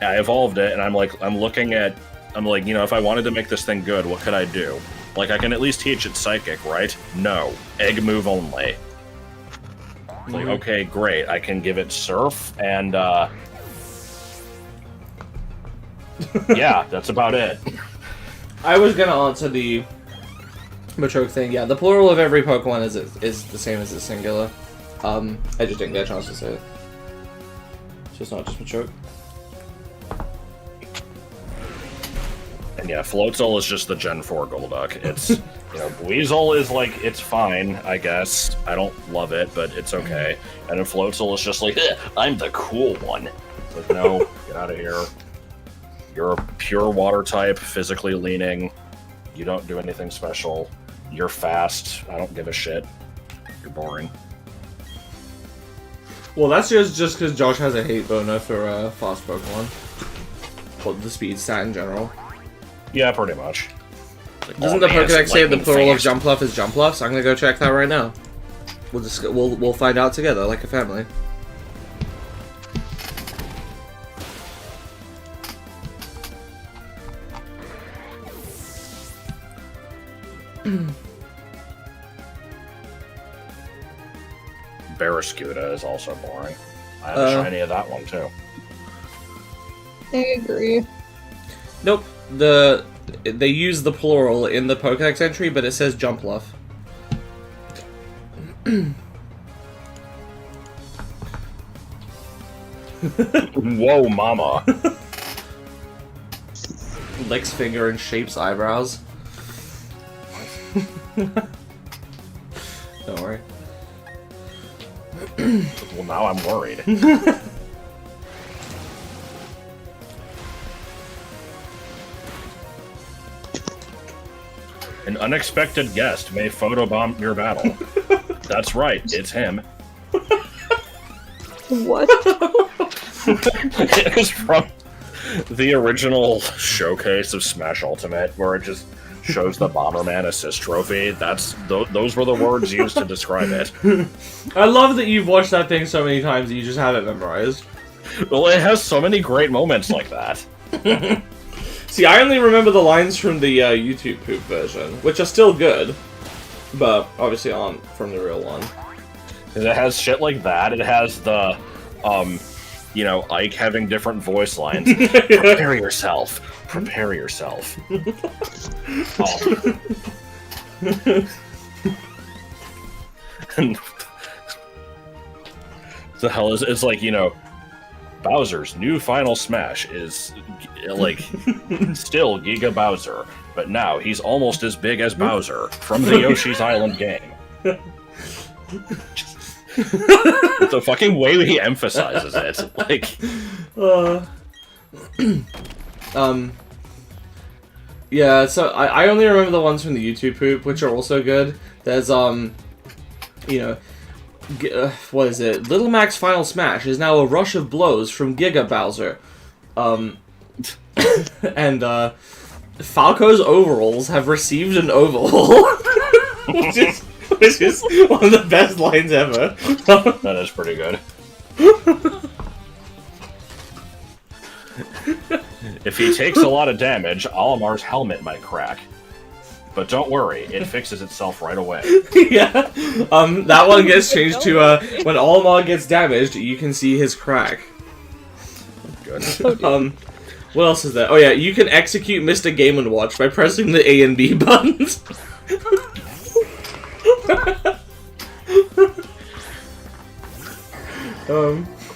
I evolved it, and I'm like, if I wanted to make this thing good, what could I do? Like, I can at least teach it Psychic, right? No. Egg move only. Like, okay, great. I can give it Surf, and, yeah, that's about it. I was gonna answer the Machoke thing. Yeah, the plural of every Pokemon is the same as the singular. I just didn't get a chance to say it. So it's not just Machoke. And yeah, Floatzel is just the Gen 4 Golduck. It's, Weasel is like, it's fine, I guess. I don't love it, but it's okay. And then Floatzel is just like, I'm the cool one. It's like, no, get out of here. You're a pure water type, physically leaning. You don't do anything special. You're fast. I don't give a shit. You're boring. Well, that's just because Josh has a hate boner for fast Pokemon. Or the speed stat in general. Yeah, pretty much. Like, doesn't the Pokédex say the plural of Jumpluff is Jumpluff? I'm gonna go check that right now. We'll find out together, like a family. Barraskewda is also boring. I have a shiny of that one too. I agree. Nope. They use the plural in the Pokédex entry, but it says Jumpluff. Whoa, mama. Licks finger and shapes eyebrows. Don't worry. Well, now I'm worried. An unexpected guest may photobomb your battle. That's right, it's him. What? It was from the original showcase of Smash Ultimate, where it just shows the Bomberman assist trophy. Those were the words used to describe it. I love that you've watched that thing so many times that you just have it memorized. Well, it has so many great moments like that. See, I only remember the lines from the YouTube poop version, which are still good, but obviously aren't from the real one. Because it has shit like that. It has the, Ike having different voice lines. Prepare yourself. Prepare yourself. And the hell is it's like, Bowser's new final smash is like still Giga Bowser, but now he's almost as big as Bowser from the Yoshi's Island game. The fucking way he emphasizes it, like. Yeah, so I only remember the ones from the YouTube poop, which are also good. There's what is it? Little Mac's final smash is now a rush of blows from Giga Bowser. And Falco's overalls have received an overhaul, which is one of the best lines ever. That is pretty good. If he takes a lot of damage, Olimar's helmet might crack. But don't worry, it fixes itself right away. Yeah. That one gets changed to when Olimar gets damaged, you can see his crack. Good. What else is there? Oh yeah, you can execute Mr. Game & Watch by pressing the A and B buttons.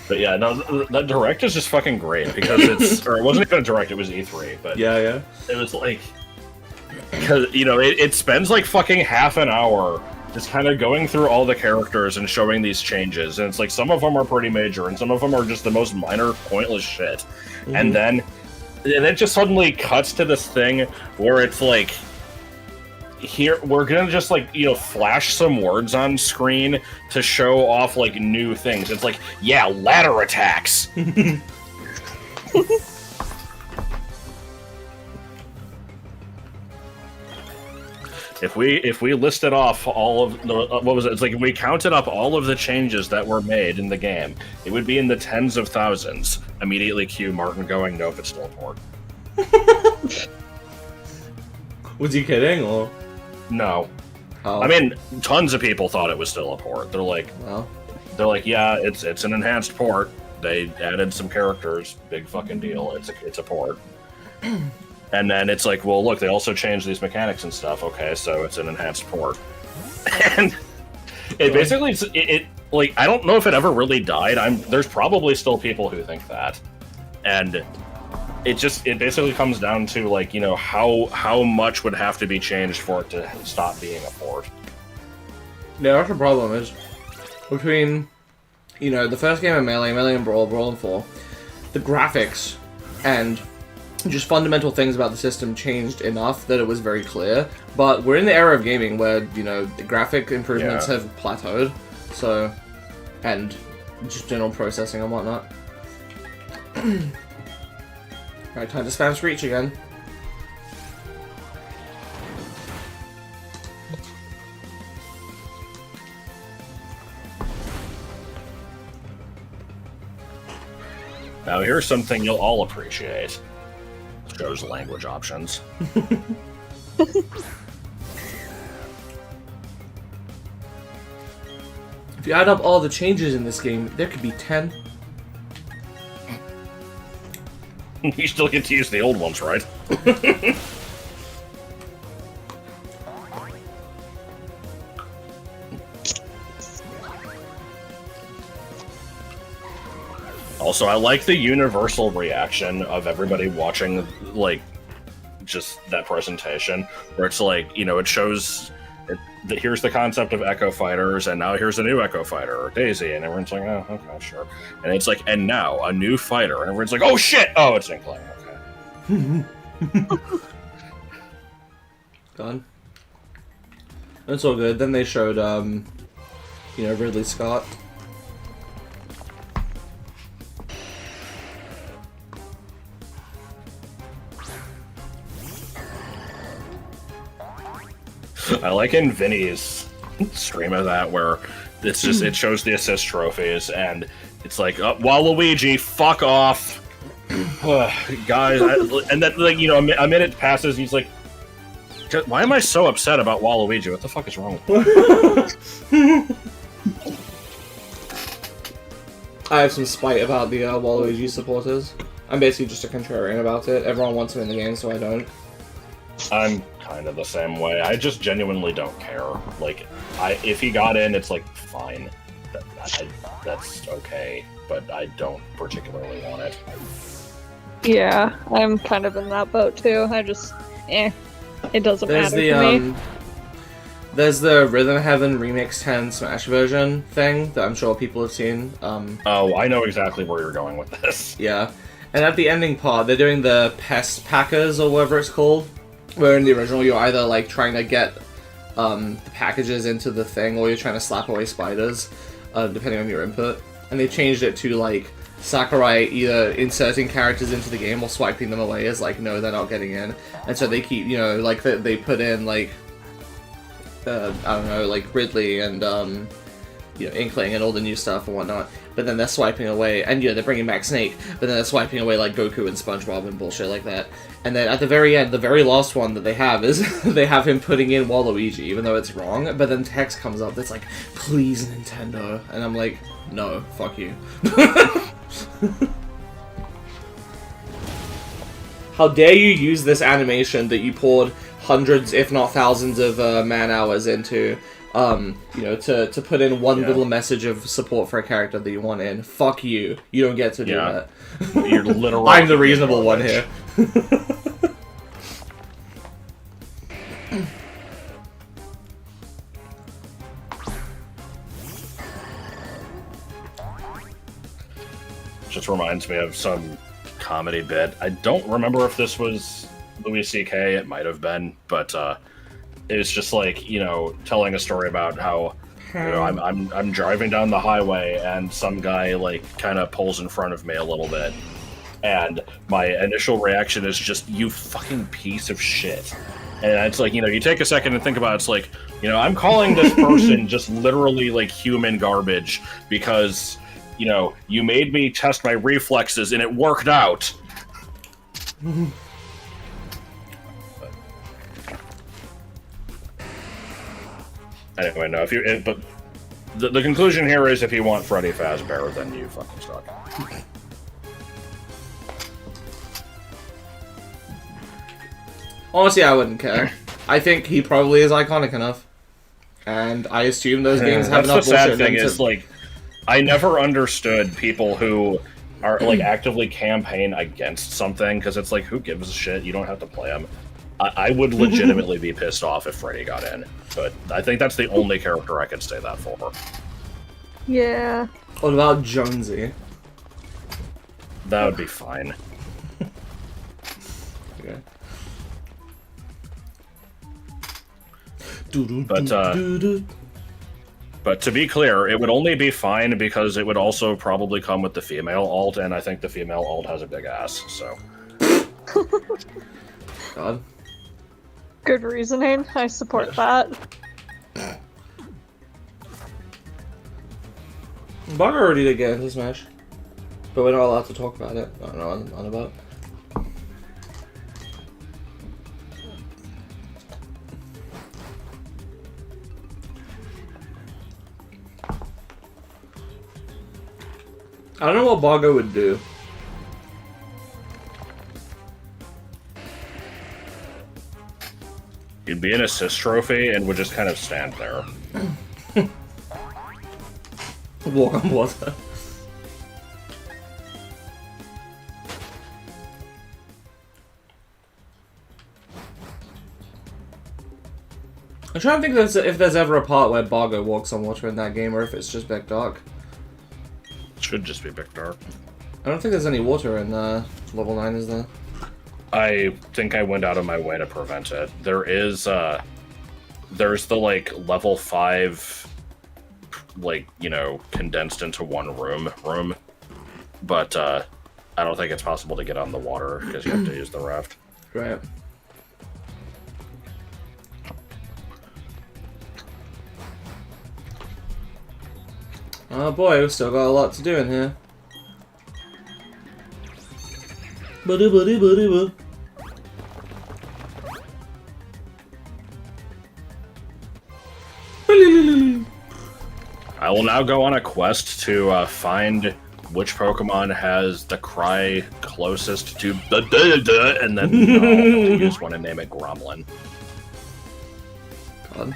But yeah, no, that direct is just fucking great because it's, or it wasn't even a direct, it was E3, but yeah. it was like, because, you know, it spends like fucking half an hour just kind of going through all the characters and showing these changes, and it's like some of them are pretty major and some of them are just the most minor, pointless shit. And then it just suddenly cuts to this thing where it's like, here we're gonna just like, you know, flash some words on screen to show off like new things. It's like, yeah, ladder attacks. If we listed off all of the what was it? It's like if we counted up all of the changes that were made in the game, it would be in the tens of thousands. Immediately cue Martin going, nope, it's still a port. Was he kidding or? No. Oh. I mean, tons of people thought it was still a port. They're like, yeah, it's an enhanced port. They added some characters. Big fucking deal. It's a port. And then it's like, well, look, they also changed these mechanics and stuff. Okay, so it's an enhanced port. And it basically, it like, I don't know if it ever really died. There's probably still people who think that. And it basically comes down to, like, you know, how much would have to be changed for it to stop being a port. Yeah, that's the problem is, between, you know, the first game of Melee and Brawl, Brawl and 4, the graphics and just fundamental things about the system changed enough that it was very clear. But we're in the era of gaming where, you know, the graphic improvements have plateaued, so, and just general processing and whatnot. Alright, time to spam Screech again. Now here's something you'll all appreciate. Shows language options. If you add up all the changes in this game, there could be 10. You still get to use the old ones, right? Also, I like the universal reaction of everybody watching, like, just that presentation, where it's like, you know, it shows, here's the concept of Echo Fighters, and now here's a new Echo Fighter, or Daisy, and everyone's like, oh, okay, sure. And it's like, and now, a new fighter, and everyone's like, oh shit! Oh, it's Inkling, okay. Gone. That's all good. Then they showed, you know, Ridley Scott. I like in Vinny's stream of that where it's just it shows the assist trophies and it's like Waluigi, fuck off, guys. And then, like, you know, a minute passes and he's like, why am I so upset about Waluigi? What the fuck is wrong with me? I have some spite about the Waluigi supporters. I'm basically just a contrarian about it. Everyone wants him in the game, so I don't. I'm kind of the same way. I just genuinely don't care. Like, if he got in, it's like, fine. That's okay, but I don't particularly want it. Yeah, I'm kind of in that boat too. I just, it doesn't matter to me. There's the Rhythm Heaven Remix 10 Smash version thing that I'm sure people have seen. Oh, I know exactly where you're going with this. Yeah. And at the ending part, they're doing the Pest Packers, or whatever it's called. Where in the original, you're either, like, trying to get the packages into the thing, or you're trying to slap away spiders, depending on your input. And they changed it to, like, Sakurai either inserting characters into the game or swiping them away as like, no, they're not getting in. And so they keep, you know, like they put in like, I don't know, like Ridley and you know, Inkling and all the new stuff and whatnot. But then they're swiping away, and they're bringing back Snake, but then they're swiping away like Goku and SpongeBob and bullshit like that. And then at the very end, the very last one that they have is they have him putting in Waluigi, even though it's wrong. But then text comes up that's like, "Please Nintendo," and I'm like, "No, fuck you." How dare you use this animation that you poured hundreds, if not thousands, of man hours into? You know, to put in one little message of support for a character that you want in. Fuck you. You don't get to do that. You're literally... I'm the reasonable one here. Just reminds me of some comedy bit. I don't remember if this was Louis C.K. It might have been, but it's just like, you know, telling a story about how, you know, I'm driving down the highway and some guy like kind of pulls in front of me a little bit, and my initial reaction is just, you fucking piece of shit. And it's like, you know, you take a second and think about it, it's like, you know, I'm calling this person just literally like human garbage because, you know, you made me test my reflexes and it worked out. Anyway, no, but the conclusion here is if you want Freddy Fazbear, then you fucking suck. Honestly, I wouldn't care. I think he probably is iconic enough. And I assume those games have enough bullshit. That's the sad thing is, like, I never understood people who are, like, actively campaign against something, because it's like, who gives a shit? You don't have to play them. I would legitimately be pissed off if Freddy got in, but I think that's the only character I could say that for. Yeah. What about Jonesy? That would be fine. Okay. But to be clear, it would only be fine because it would also probably come with the female alt, and I think the female alt has a big ass, so... God. Good reasoning. I support that. Bug already did get into Smash, but we're not allowed to talk about it. I don't know on about. I don't know what Bago would do. You'd be an assist trophy and would just kind of stand there. Walk on water. I'm trying to think if there's ever a part where Bago walks on water in that game, or if it's just Big Dark. It should just be Big Dark. I don't think there's any water in level 9, is there? I think I went out of my way to prevent it. There is, there's the, like, level 5, like, you know, condensed into one room. But, I don't think it's possible to get on the water, because you have to use the raft. Right. Oh boy, we've still got a lot to do in here. I will now go on a quest to find which Pokemon has the cry closest to the and then I just want to name it Gromlin. God.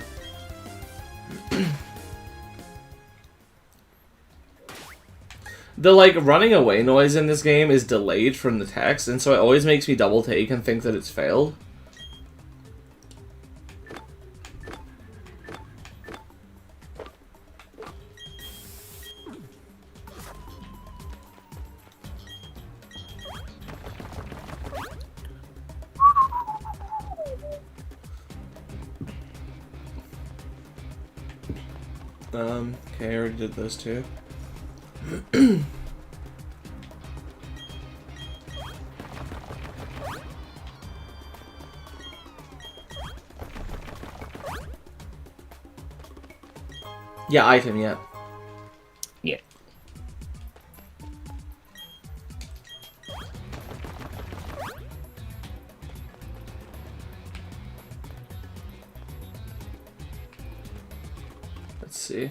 The, like, running away noise in this game is delayed from the text, and so it always makes me double take and think that it's failed. Okay, I already did those two. Yeah, item, yeah. Yeah. Let's see. I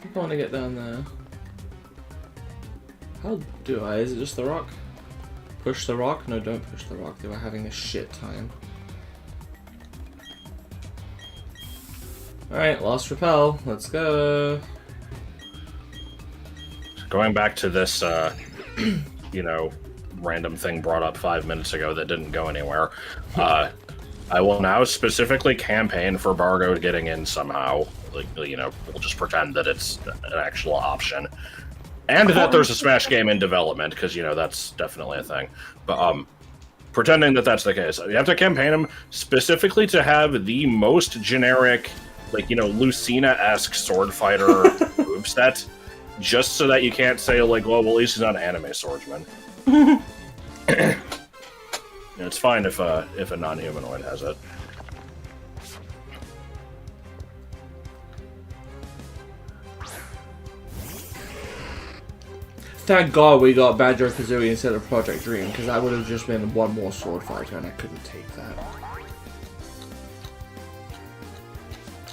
think I want to get down there. How do I? Is it just the rock? Push the rock? No, don't push the rock. They were having a shit time. Alright, lost repel. Let's go. Going back to this, you know, random thing brought up 5 minutes ago that didn't go anywhere. I will now specifically campaign for Bargo getting in somehow. Like, you know, we'll just pretend that it's an actual option. And that there's a Smash game in development, because, you know, that's definitely a thing. But, pretending that that's the case. You have to campaign him specifically to have the most generic, like, you know, Lucina-esque sword fighter moveset, just so that you can't say, like, well, at least he's not an anime swordsman. It's fine if a non-humanoid has it. Thank God we got Banjo Kazooie instead of Project Dream, because that would have just been one more sword fighter, and I couldn't take that.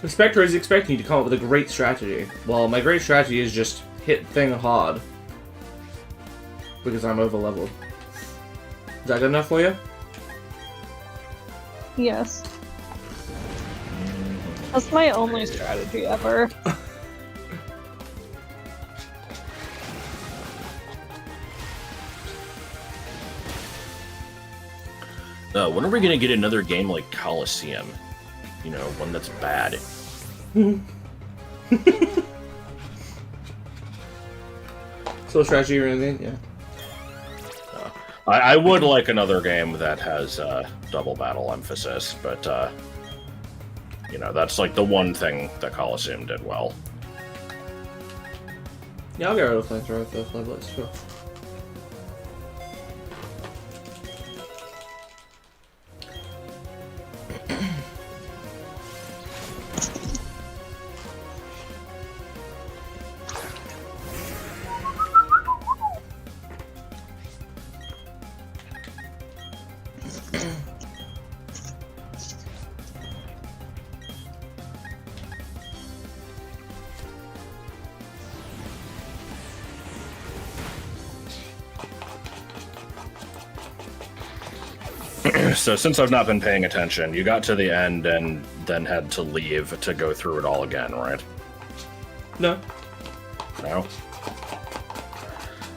The Spectre is expecting you to come up with a great strategy. Well, my great strategy is just hit thing hard. Because I'm over leveled. Is that good enough for you? Yes. That's my only strategy ever. When are we gonna get another game like Coliseum? You know, one that's bad. So strategy or anything? Yeah. I would like another game that has double battle emphasis, but you know, that's like the one thing that Coliseum did well. Yeah, I'll get rid of flamethrower at the level, it's sure. So since I've not been paying attention, you got to the end and then had to leave to go through it all again, right? No. No?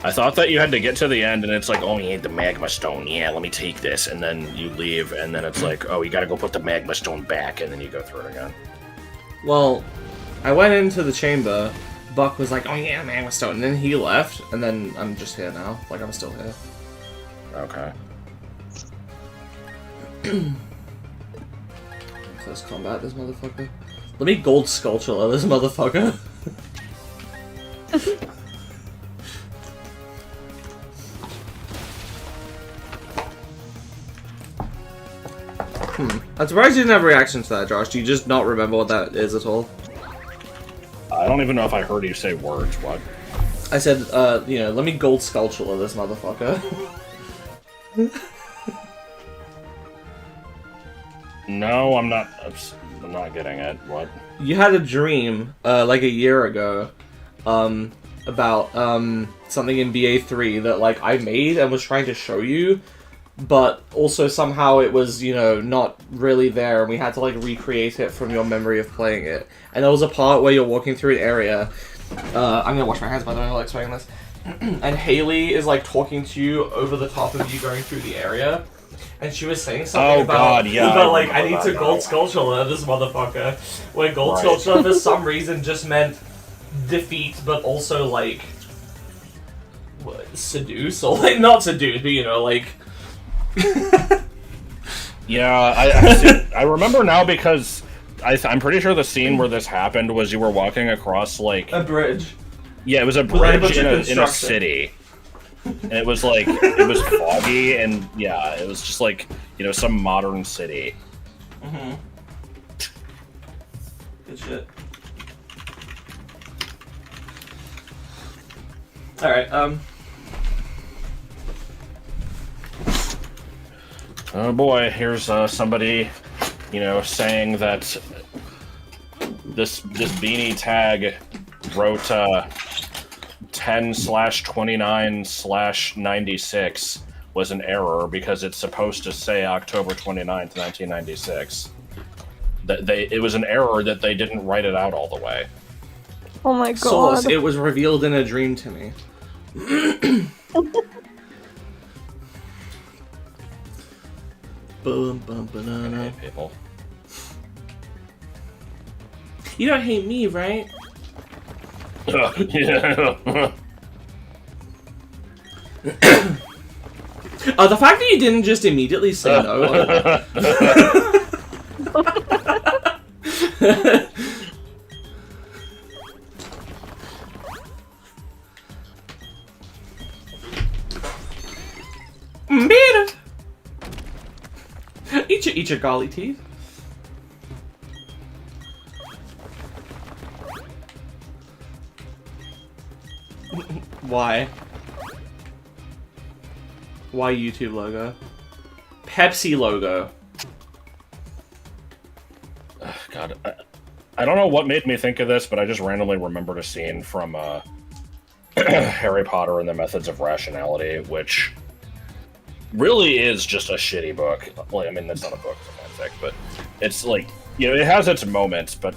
I thought that you had to get to the end and it's like, oh, you need the magma stone. Yeah, let me take this. And then you leave and then it's like, oh, you gotta go put the magma stone back, and then you go through it again. Well, I went into the chamber, Buck was like, oh yeah, magma stone, and then he left, and then I'm just here now. Like, I'm still here. Okay. Close combat, this motherfucker. Let me gold sculpture this motherfucker. I'm surprised you didn't have a reaction to that, Josh. Do you just not remember what that is at all? I don't even know if I heard you say words. What? I said, you know, let me gold sculpture this motherfucker. No, I'm not getting it. What? You had a dream, like a year ago, about, something in BA3 that, like, I made and was trying to show you, but also somehow it was, you know, not really there, and we had to, like, recreate it from your memory of playing it. And there was a part where you're walking through an area, I'm gonna wash my hands by the way while explaining this, and Haley is, like, talking to you over the top of you going through the area. And she was saying something about, like, I need to gold sculpture this motherfucker. Where gold sculpture for some reason just meant defeat, but also, like, what, seduce? Or, like, not seduce, but, you know, like... Yeah, I remember now because I'm pretty sure the scene where this happened was you were walking across, like... a bridge. Yeah, it was a bridge in a city. And it was like, it was foggy, and yeah, it was just like, you know, some modern city. Mm-hmm. Good shit. Alright, Oh boy, here's somebody, saying that this beanie tag wrote 10/29/96 was an error because it's supposed to say October 29th, 1996. It was an error that they didn't write it out all the way. Oh my god. Source, it was revealed in a dream to me. Boom, bum, banana. Okay, people. You don't hate me, right? Yeah. The fact that you didn't just immediately say no. Mira. Eat your golly teeth. Why? Why YouTube logo? Pepsi logo. God, I don't know what made me think of this, but I just randomly remembered a scene from Harry Potter and the Methods of Rationality, which really is just a shitty book. Well, I mean, that's not a book, it's a fanfic, but it's like, it has its moments, but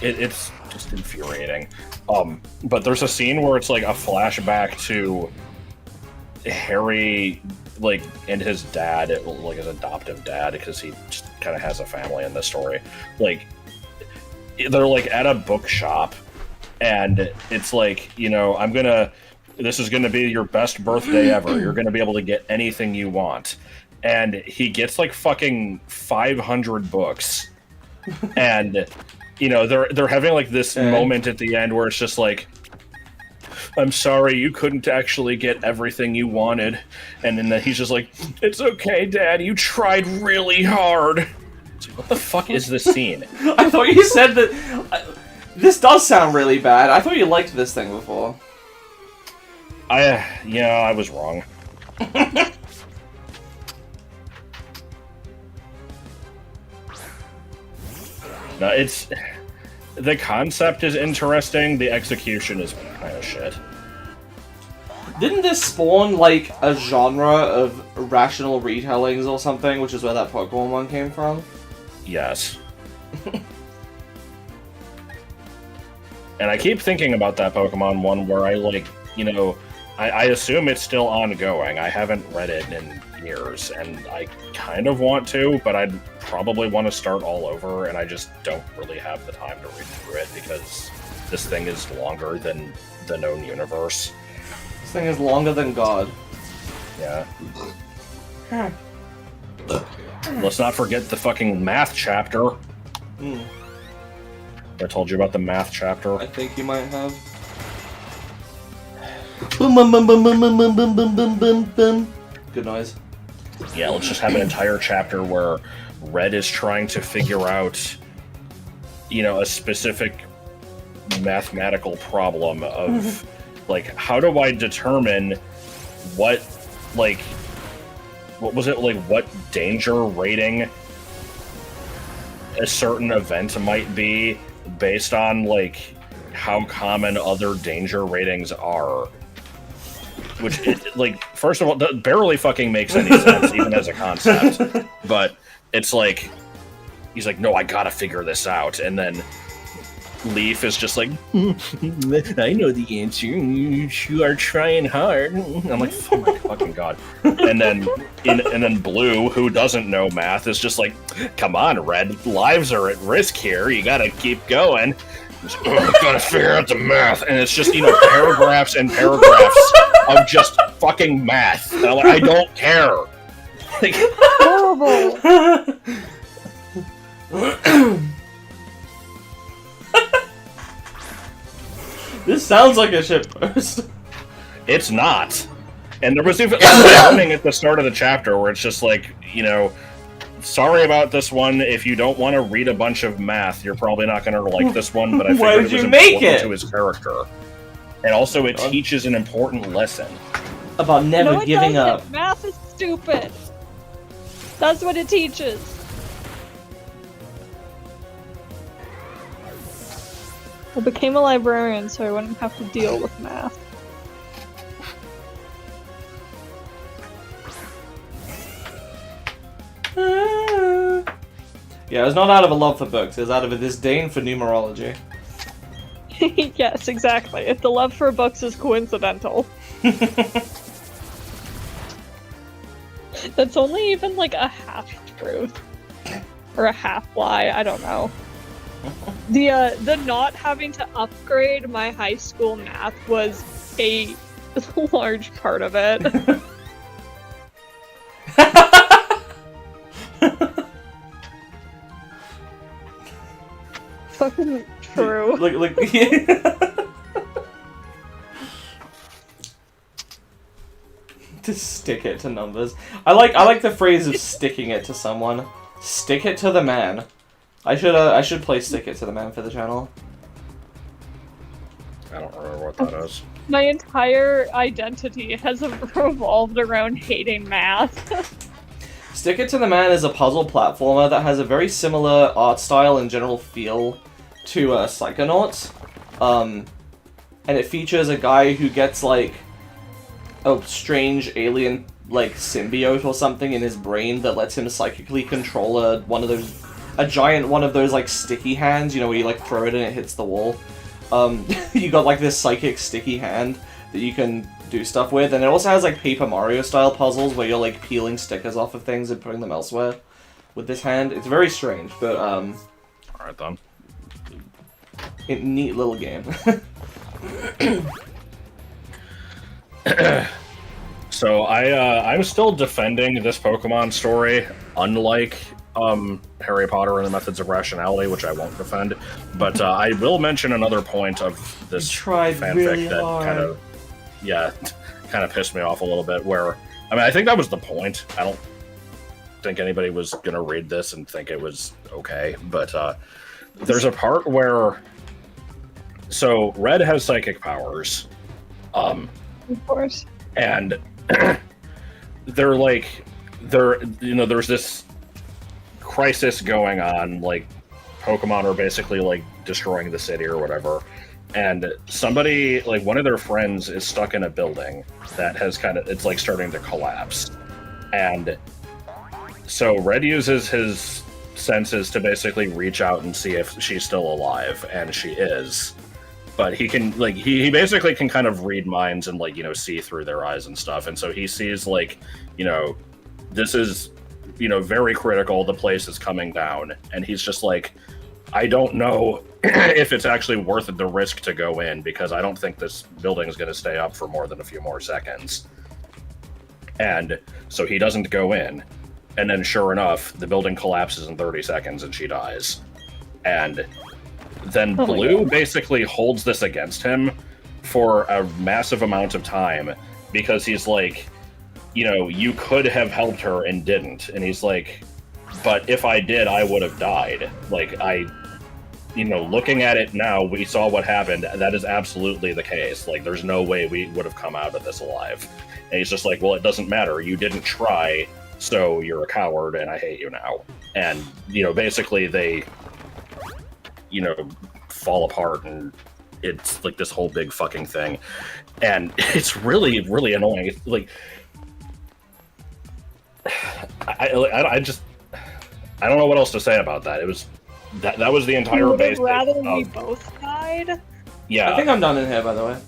it's just infuriating. But there's a scene where it's like a flashback to Harry, like, and his dad, like his adoptive dad, because he just kind of has a family in this story. Like, they're like at a bookshop, and it's like, this is gonna be your best birthday ever. You're gonna be able to get anything you want. And he gets like fucking 500 books. And, they're having like this moment at the end where it's just like, I'm sorry, you couldn't actually get everything you wanted. And then he's just like, it's okay, Dad, you tried really hard. It's like, what the fuck is this scene? I thought you said that... this does sound really bad. I thought you liked this thing before. I was wrong. No, the concept is interesting, the execution is kind of shit. Didn't this spawn, like, a genre of rational retellings or something, which is where that Pokémon one came from? Yes. And I keep thinking about that Pokemon one where I, like, I assume it's still ongoing. I haven't read it in years, and I kind of want to, but I'd probably want to start all over, and I just don't really have the time to read through it because this thing is longer than the known universe. This thing is longer than God. Yeah. Let's not forget the fucking math chapter. I told you about the math chapter. I think you might have. Boom, boom, boom, boom, boom, boom, boom, boom, boom, boom, boom, boom. Good noise. Yeah, let's just have an entire chapter where Red is trying to figure out, a specific mathematical problem of, like, how do I determine what danger rating a certain event might be based on, like, how common other danger ratings are. Which, first of all, that barely fucking makes any sense, even as a concept. But it's like, he's like, no, I gotta figure this out. And then Leaf is just like, I know the answer. You are trying hard. And I'm like, oh my fucking god. And then Blue, who doesn't know math, is just like, come on, Red, lives are at risk here. You gotta keep going. I gotta figure out the math, and it's just paragraphs and paragraphs of just fucking math. And I'm like, I don't care. Like, Horrible. This sounds like a shitpost. It's not. And there was even a warning at the start of the chapter where it's just like, sorry about this one. If you don't want to read a bunch of math, you're probably not going to like this one. But I figured it was important to his character. And also, it teaches an important lesson. About never No, it giving doesn't. up. Math is stupid. That's what it teaches. I became a librarian so I wouldn't have to deal with math. Yeah, it was not out of a love for books, it was out of a disdain for numerology. Yes, exactly. If the love for books is coincidental. That's only even like a half truth. Or a half lie, I don't know. The not having to upgrade my high school math was a large part of it. Fucking true. Look. To stick it to numbers. I like the phrase of sticking it to someone. Stick it to the man. I should play Stick It to the Man for the channel. I don't remember what that is. My entire identity has revolved around hating math. Stick It to the Man is a puzzle platformer that has a very similar art style and general feel to Psychonauts. And it features a guy who gets like a strange alien like symbiote or something in his brain that lets him psychically control a giant one of those like sticky hands, you know, where you like throw it and it hits the wall. You got like this psychic sticky hand that you can do stuff with, and it also has like Paper Mario style puzzles where you're like peeling stickers off of things and putting them elsewhere with this hand. It's very strange, but Alright then. neat little game. So I'm still defending this Pokemon story, unlike Harry Potter and the Methods of Rationality, which I won't defend. But I will mention another point of this fanfic really that hard. kind of pissed me off a little bit. Where I think that was the point. I don't think anybody was gonna read this and think it was okay. But there's a part where Red has psychic powers. Of course. And there's this crisis going on, like Pokemon are basically like destroying the city or whatever, and somebody, like one of their friends, is stuck in a building that has it's like starting to collapse, and so Red uses his senses to basically reach out and see if she's still alive, and she is. But he can, like, he basically can kind of read minds and, like, you know, see through their eyes and stuff. And so he sees, like, you know, this is, you know, very critical. The place is coming down. And he's just like, I don't know if it's actually worth the risk to go in, because I don't think this building is going to stay up for more than a few more seconds. And so he doesn't go in. And then sure enough, the building collapses in 30 seconds and she dies. And then Blue basically holds this against him for a massive amount of time, because he's like, you know, you could have helped her and didn't. And he's like, but if I did, I would have died. Like, you know, looking at it now, we saw what happened. That is absolutely the case. Like, there's no way we would have come out of this alive. And he's just like, well, it doesn't matter. You didn't try, so you're a coward, and I hate you now. And, you know, basically they, you know, fall apart, and it's like this whole big fucking thing. And it's really, really annoying. It's like, I don't know what else to say about that. It was, that was the entire base. Would rather we both died? Yeah. I think I'm done in here, by the way.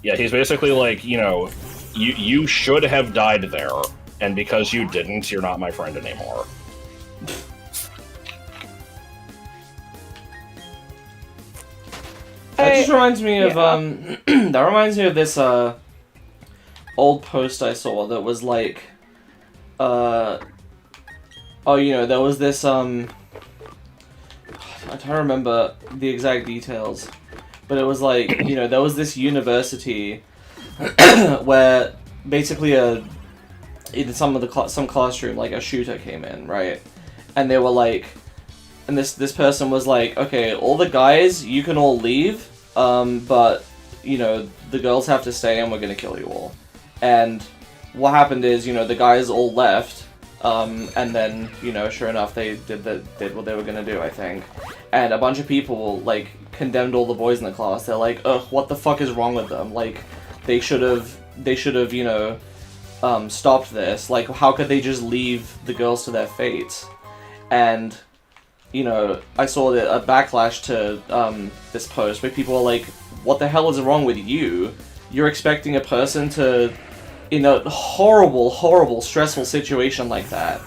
Yeah, he's basically like, you know, you should have died there, and because you didn't, you're not my friend anymore. That just reminds me of that reminds me of this old post I saw that was like oh, you know, there was this I don't remember the exact details, but it was like, you know, there was this university where basically in some classroom, like, a shooter came in, right? And they were like, and this person was like, okay, all the guys, you can all leave, but you know, the girls have to stay and we're gonna kill you all. And what happened is, you know, the guys all left, and then, you know, sure enough, they did what they were gonna do, I think. And a bunch of people, like, condemned all the boys in the class. They're like, ugh, what the fuck is wrong with them? Like, they should have, you know, stopped this. Like, how could they just leave the girls to their fate? And, you know, I saw a backlash to this post where people are like, what the hell is wrong with you? You're expecting a person to, in a horrible, horrible, stressful situation like that,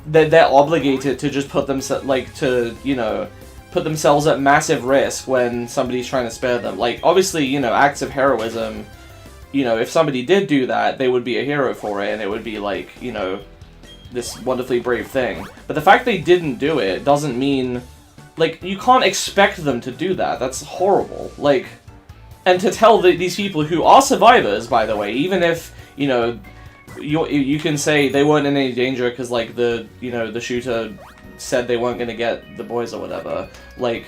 they're obligated to just put themselves, like, to, you know, put themselves at massive risk when somebody's trying to spare them. Like, obviously, you know, acts of heroism, you know, if somebody did do that, they would be a hero for it, and it would be, like, you know, this wonderfully brave thing. But the fact they didn't do it doesn't mean, like, you can't expect them to do that. That's horrible. Like, and to tell these people who are survivors, by the way, even if, you know, you can say they weren't in any danger because, like, the shooter said they weren't going to get the boys or whatever, like,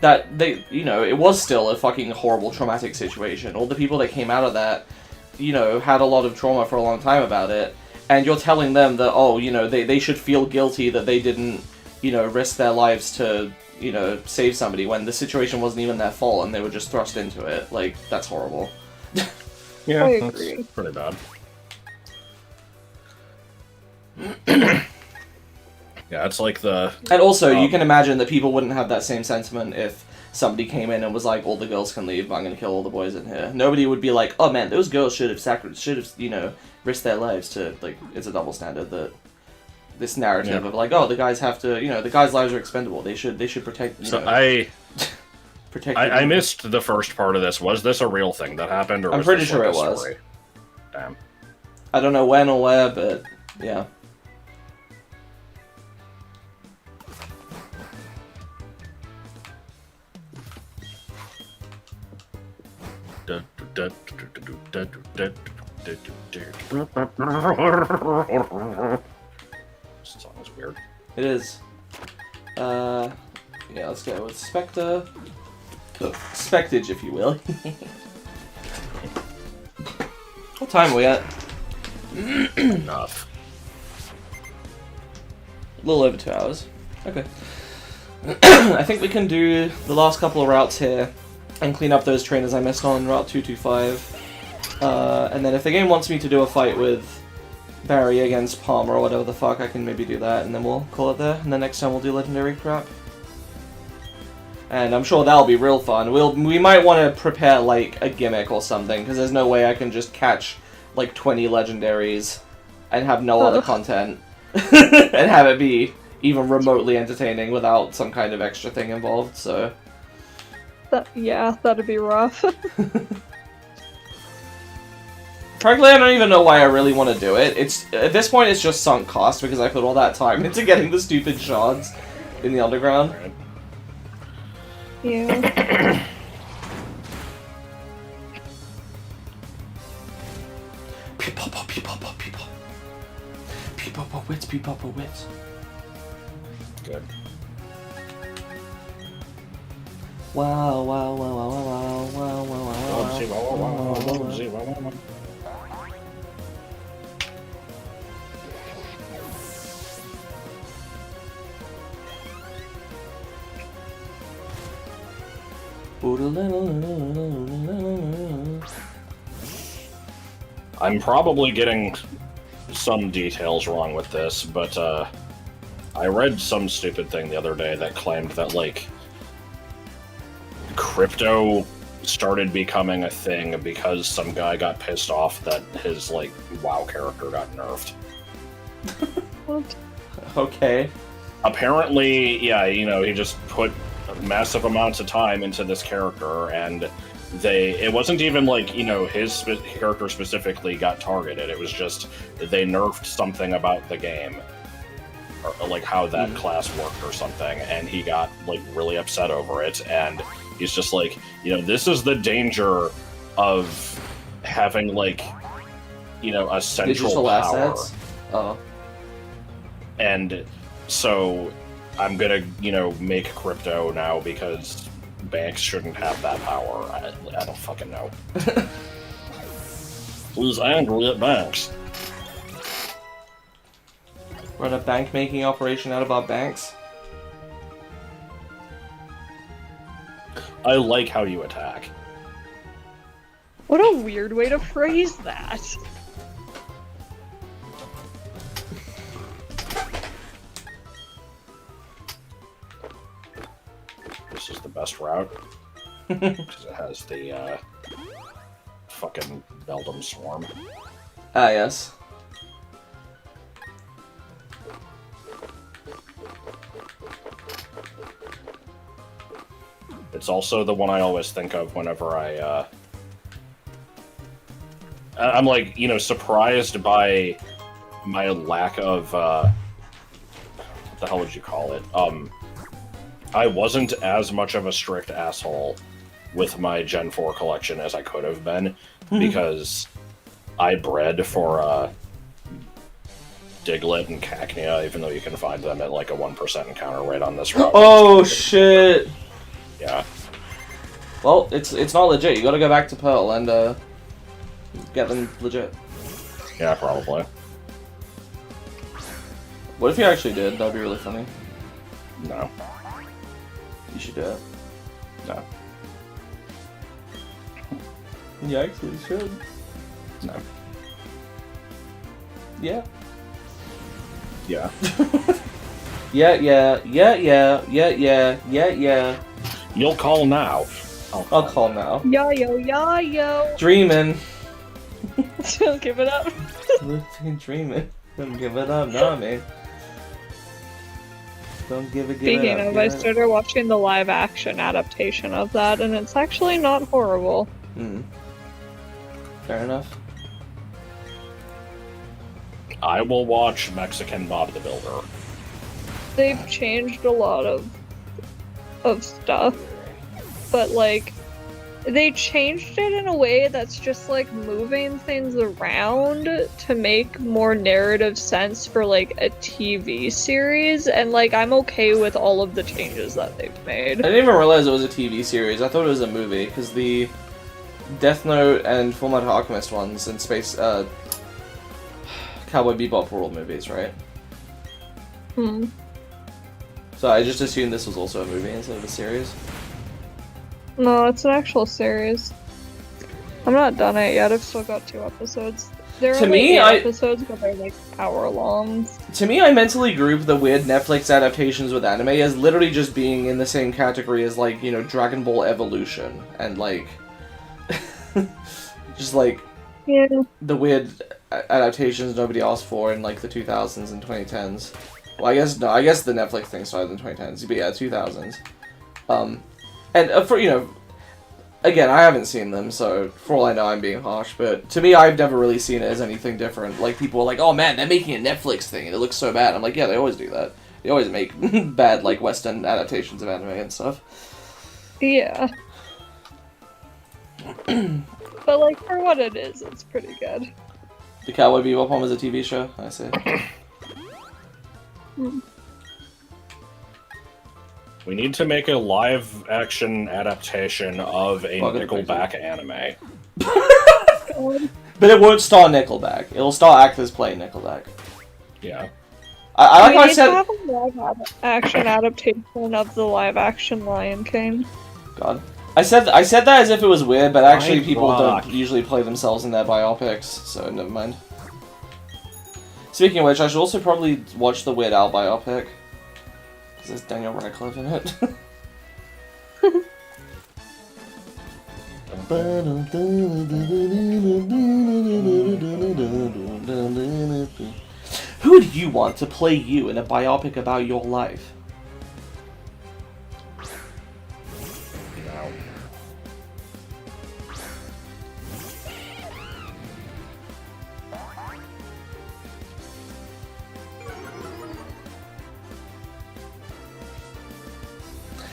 that they, you know, it was still a fucking horrible, traumatic situation. All the people that came out of that, you know, had a lot of trauma for a long time about it, and you're telling them that, oh, you know, they should feel guilty that they didn't, you know, risk their lives to, you know, save somebody when the situation wasn't even their fault and they were just thrust into it. Like, that's horrible. Yeah, I that's agree. pretty bad. Yeah, it's like the... And also, you can imagine that people wouldn't have that same sentiment if somebody came in and was like, all the girls can leave, I'm gonna kill all the boys in here. Nobody would be like, oh man, those girls should have, you know, risked their lives to, like, it's a double standard that this narrative of like, oh, the guys have to, you know, the guys' lives are expendable. They should protect. You know, protect. I missed the first part of this. Was this a real thing that happened, or I'm was pretty this sure like it a was. story? Damn. I don't know when or where, but yeah. This song is weird. It is. Yeah, let's go with Spectre. Spectage, if you will. What time are we at? Enough. A little over 2 hours. Okay. I think we can do the last couple of routes here and clean up those trainers I missed on Route 225. And then if the game wants me to do a fight with Barry against Palmer or whatever the fuck, I can maybe do that, and then we'll call it there. And then next time we'll do legendary crap. And I'm sure that'll be real fun. We might want to prepare, like, a gimmick or something, because there's no way I can just catch, like, 20 legendaries and have no other content. And have it be even remotely entertaining without some kind of extra thing involved, so... Yeah, that'd be rough. Frankly, I don't even know why I really want to do it. At this point, it's just sunk cost, because I put all that time into getting the stupid shards in the underground. Yeah. People, wits, people, wits. Good. Wow, wow, wow, wow, wow, wow, wow, wow, wow, wow. I'm probably getting some details wrong with this, but I read some stupid thing the other day that claimed that, like, crypto started becoming a thing because some guy got pissed off that his, like, WoW character got nerfed. What? Okay. Apparently, yeah, you know, he just put massive amounts of time into this character, and it wasn't even like, you know, his character specifically got targeted. It was just they nerfed something about the game, or like how that class worked or something, and he got, like, really upset over it. And he's just like, you know, this is the danger of having, like, you know, a central digital power. Assets. Oh. And so I'm gonna, you know, make crypto now because banks shouldn't have that power. I don't fucking know. Who's angry at banks? Run a bank making operation out of our banks. I like how you attack. What a weird way to phrase that. This is the best route. Because it has the, fucking Beldum Swarm. Ah, yes. It's also the one I always think of whenever I'm like, you know, surprised by my lack of, what the hell would you call it? I wasn't as much of a strict asshole with my Gen 4 collection as I could have been, because I bred for, Diglett and Cacnea, even though you can find them at like a 1% encounter rate on this route. Oh shit! Yeah. Well, it's not legit. You gotta go back to Pearl and get them legit. Yeah, probably. What if you actually did? That'd be really funny. No. You should do it. No. You actually should. No. Yeah. Yeah. Yeah. You'll call now. I'll call now. Yo. Dreaming. Don't give it up. Living dreaming. Don't give it up, nah, man. Don't give it Speaking up. of, I started watching the live action adaptation of that, and it's actually not horrible. Fair enough. I will watch Mexican Bob the Builder. They've changed a lot of stuff, but like they changed it in a way that's just like moving things around to make more narrative sense for like a TV series, and like I'm okay with all of the changes that they've made. I didn't even realize it was a TV series. I thought it was a movie, because the Death Note and Fullmetal Alchemist ones and Space Cowboy Bebop were all movies, right? So I just assumed this was also a movie instead of a series. No, it's an actual series. I'm not done it yet. I've still got 2 episodes. There are only 8 episodes, but they're like hour-long. To me, I mentally group the weird Netflix adaptations with anime as literally just being in the same category as, like, you know, Dragon Ball Evolution and, like, just, like, the weird adaptations nobody asked for in, like, the 2000s and 2010s. Well, I guess the Netflix thing started in the 2010s, but yeah, 2000s. And for, you know, again, I haven't seen them, so for all I know, I'm being harsh, but to me, I've never really seen it as anything different. Like, people are like, oh man, they're making a Netflix thing, and it looks so bad. I'm like, yeah, they always do that. They always make bad, like, Western adaptations of anime and stuff. Yeah. But, like, for what it is, it's pretty good. The Cowboy Bebop one was a TV show, I see. We need to make a live-action adaptation of a Nickelback anime. But it won't star Nickelback. It'll star actors playing Nickelback. Yeah. I like how I We said... need to have a live-action adaptation of the live-action Lion King. God. I said that as if it was weird, but actually people fuck. don't usually play themselves in their biopics, so never mind. Speaking of which, I should also probably watch the Weird Al biopic. Because there's Daniel Radcliffe in it. Who do you want to play you in a biopic about your life? No.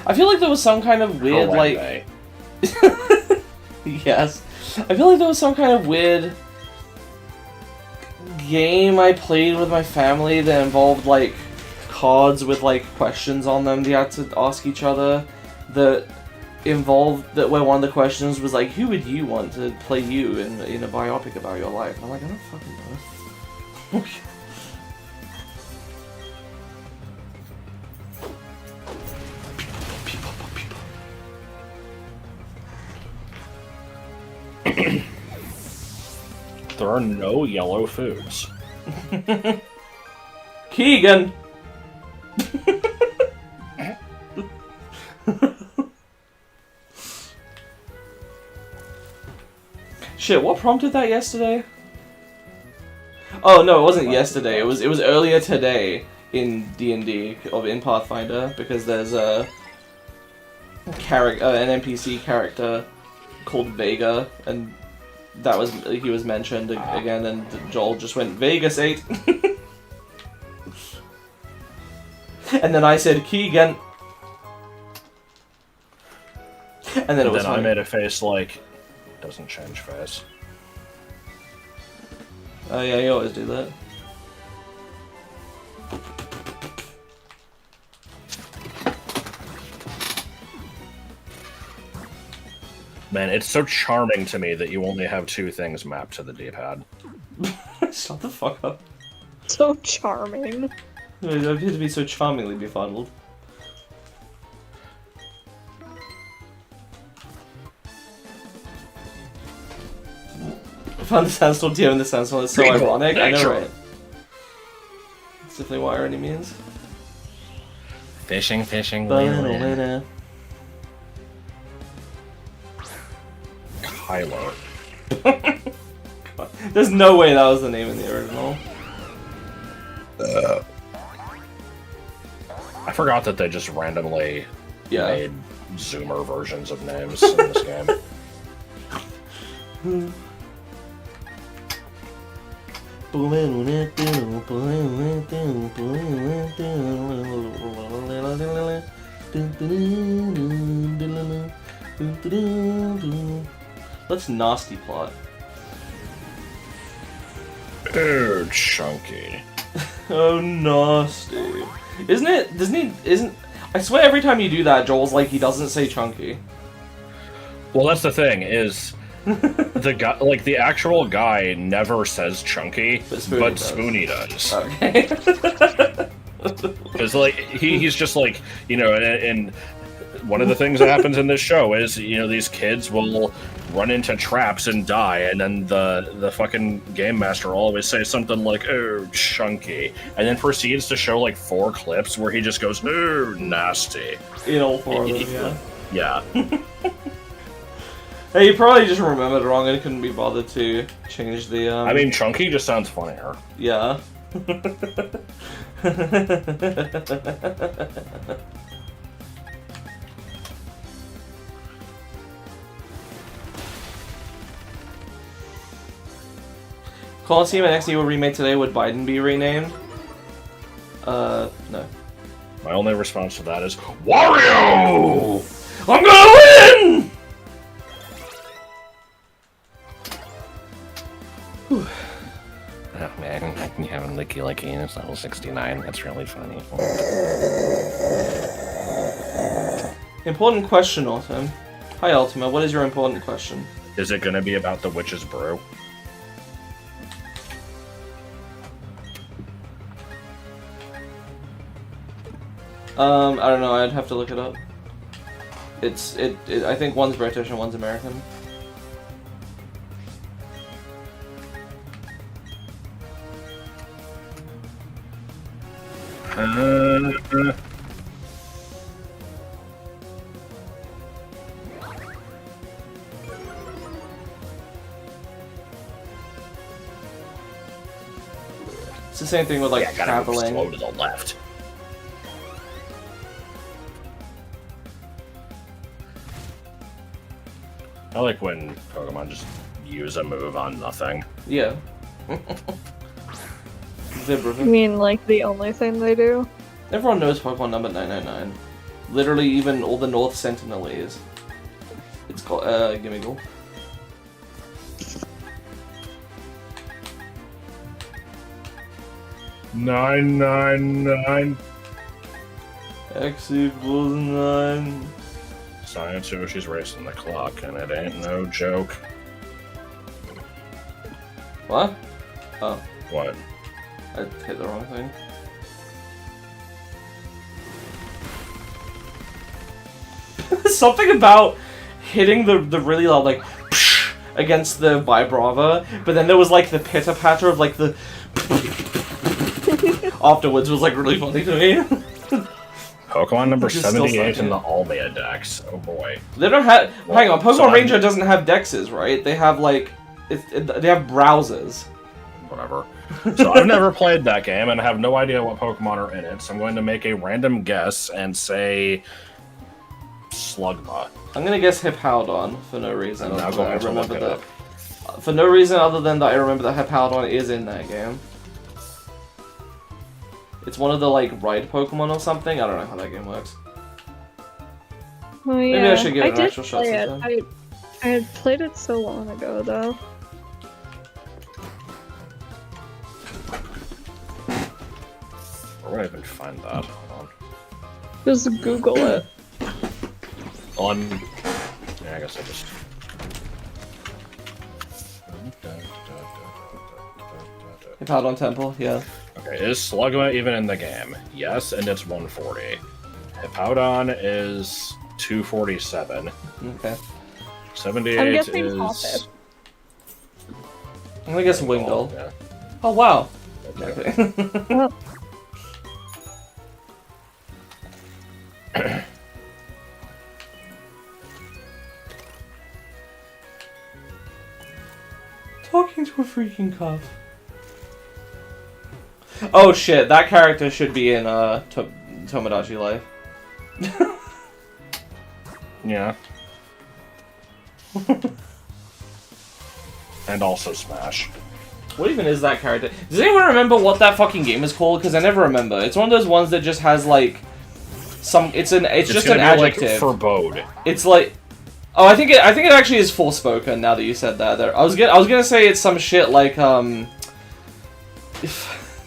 I feel like there was some kind of weird, like... Yes. I feel like there was some kind of weird game I played with my family that involved, like, cards with, like, questions on them you had to ask each other that involved that where one of the questions was like, who would you want to play you in a biopic about your life? And I'm like, I don't fucking know. There are no yellow foods. Keegan! Shit, what prompted that yesterday? Oh no, it wasn't yesterday. It was earlier today in D&D in Pathfinder, because there's a character, an NPC character called Vega, and he was mentioned again, and Joel just went Vegas 8. And then I said Keegan. And then it was I made a face like, doesn't change face. Oh yeah, you always do that. Man, it's so charming to me that you only have 2 things mapped to the D-pad. Shut the fuck up. So charming. I appear to be so charmingly befuddled. I found the sandstorm TM in the sandstorm. It's so ironic. I know, right? That's definitely what irony means. Fishing. Kylo. There's no way that was the name in the original. I forgot that they just randomly made Zoomer versions of names in this game. Let's nasty plot. Oh, chunky. Oh, nasty. Isn't it? I swear every time you do that, Joel's like, he doesn't say chunky. Well, that's the thing, is the guy, like the actual guy, never says chunky, but Spoony does. Okay. Because like he's just like, you know, and one of the things that happens in this show is, you know, these kids will run into traps and die, and then the fucking game master will always say something like, "Oh, chunky," and then proceeds to show like 4 clips where he just goes, "Oh, nasty." In all 4 of them, yeah. Hey, you probably just remembered wrong and couldn't be bothered to change the, I mean, chunky just sounds funnier. Yeah. Coliseum and XD were remade today. Would Biden be renamed? No. My only response to that is, Wario! I'm gonna win! Oh man, I can have a licky licky and it's level 69. That's really funny. Important question, Autumn. Hi, Ultima. What is your important question? Is it gonna be about the witch's brew? I don't know. I'd have to look it up. I think one's British and one's American. It's the same thing with like traveling. Slow to the left. I like when Pokemon just use a move on nothing. Yeah. You mean like the only thing they do? Everyone knows Pokemon number 999. Literally, even all the North Sentinelese. It's called Gimmiggle. Nine. X equals 9. Science Sushi's racing the clock, and it ain't no joke. What? Oh, What? I hit the wrong thing. Something about hitting the really loud, like, against the vibrava, but then there was, like, the pitter-patter of, like, the afterwards was, like, really funny to me. Pokemon number Just still 78 in sucking. the Almia Dex. Oh boy. They don't have... Well, hang on, Pokemon so I'm- Ranger doesn't have dexes, right? They have, like... they have browsers. Whatever. So I've never played that game and have no idea what Pokemon are in it, so I'm going to make a random guess and say... Slugma. I'm gonna guess Hippowdon for no reason. I'm now other than going to look it up. For no reason other than that I remember that Hippowdon is in that game. It's one of the, like, ride Pokemon or something? I don't know how that game works. Oh, yeah. Maybe I should give it an did actual shot play it. sometime. I had played it so long ago, though. Where would I even find that? Hold on. Just Google it. Yeah, I guess I just... Hippowdon Temple, yeah. Okay, is Slugma even in the game? Yes, and it's 140. Hippowdon is 247. Okay. 78 I'm guessing is... Hoppip. I'm gonna guess Wingull. Yeah. Oh, wow. Okay. Okay. Talking to a freaking cuff. Oh shit, that character should be in Tomodachi Life. Yeah. And also Smash. What even is that character? Does anyone remember what that fucking game is called? Because I never remember. It's one of those ones that just has like some. It's just an gonna be adjective. Like forebode. It's like. Oh, I think it actually is Forspoken. Now that you said that, there. I was gonna say it's some shit like I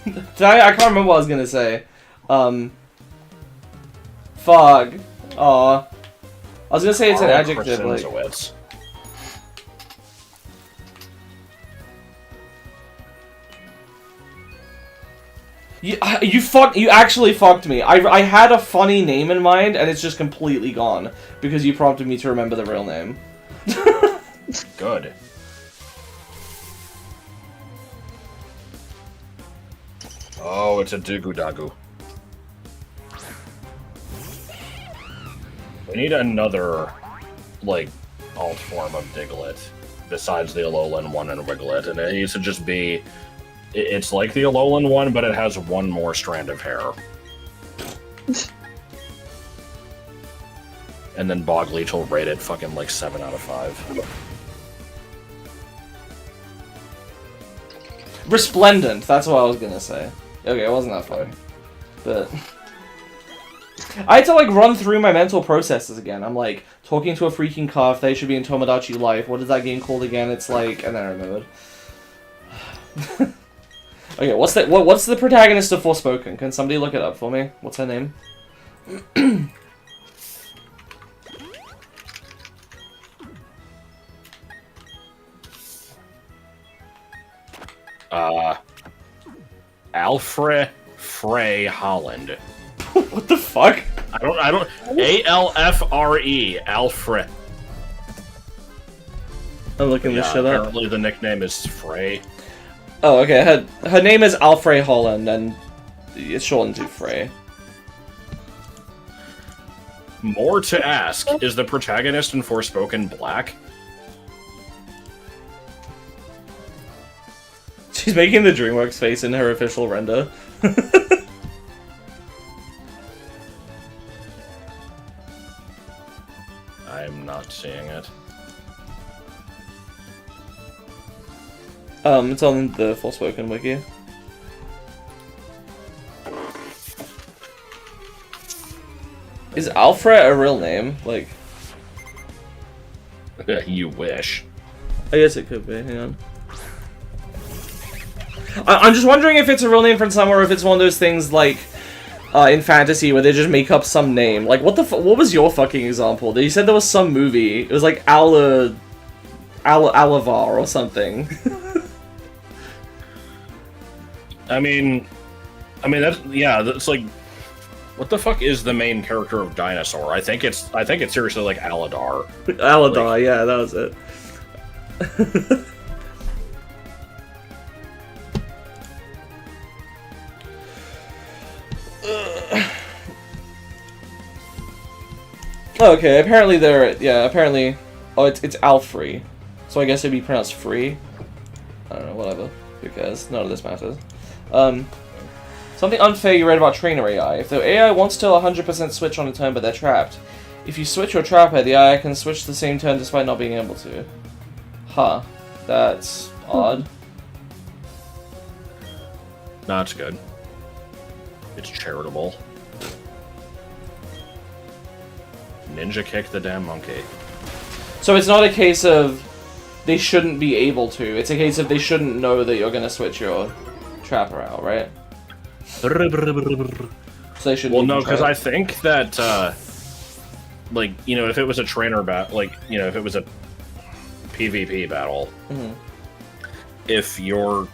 can't remember what I was gonna say. Fog. Aw. I was gonna say it's an Carl adjective like. Krasinowitz. You actually fucked me. I had a funny name in mind, and it's just completely gone because you prompted me to remember the real name. Good. Oh, it's a Dugu-Dagu. We need another, like, alt form of Diglett besides the Alolan one and Wiglet, and it needs to just be... It's like the Alolan one, but it has one more strand of hair. And then Bogleech will rate it fucking like 7 out of 5. Resplendent, that's what I was gonna say. Okay, it wasn't that funny. But... I had to, like, run through my mental processes again. I'm like, talking to a freaking calf, they should be in Tomodachi Life. What is that game called again? It's like... And then I remembered. Okay, what's the protagonist of Forspoken? Can somebody look it up for me? What's her name? Alfred Frey Holland. What the fuck? I don't A-L-F-R-E, Alfred. I'm looking this Yeah, shit up. apparently the nickname is Frey. Oh, okay. Her name is Alfred Holland, and it's shortened to Frey. More to ask, is the protagonist in Forspoken black? She's making the DreamWorks face in her official render. I'm not seeing it. It's on the Forspoken wiki. Is Alfred a real name? Like, You wish. I guess it could be. Hang on. I'm just wondering if it's a real name from somewhere, or if it's one of those things like in fantasy where they just make up some name. Like, what was your fucking example? You said there was some movie. It was like Alavar or something. I mean, that's like, what the fuck is the main character of Dinosaur? I think it's seriously like Aladar. Aladar, Like, yeah, that was it. Okay, apparently apparently, oh, it's Alfree, so I guess it'd be pronounced free. I don't know, whatever, who cares, none of this matters. Something unfair you read about trainer AI. If the AI wants to 100% switch on a turn but they're trapped, if you switch your trapper, the AI can switch the same turn despite not being able to. Huh, that's odd. That's good. It's charitable. Ninja kick the damn monkey. So it's not a case of they shouldn't be able to, it's a case of they shouldn't know that you're gonna switch your trapper out, right? So they should. Well, no, because I think that, like, you know, if it was a trainer battle, like, you know, if it was a PvP battle, if you're,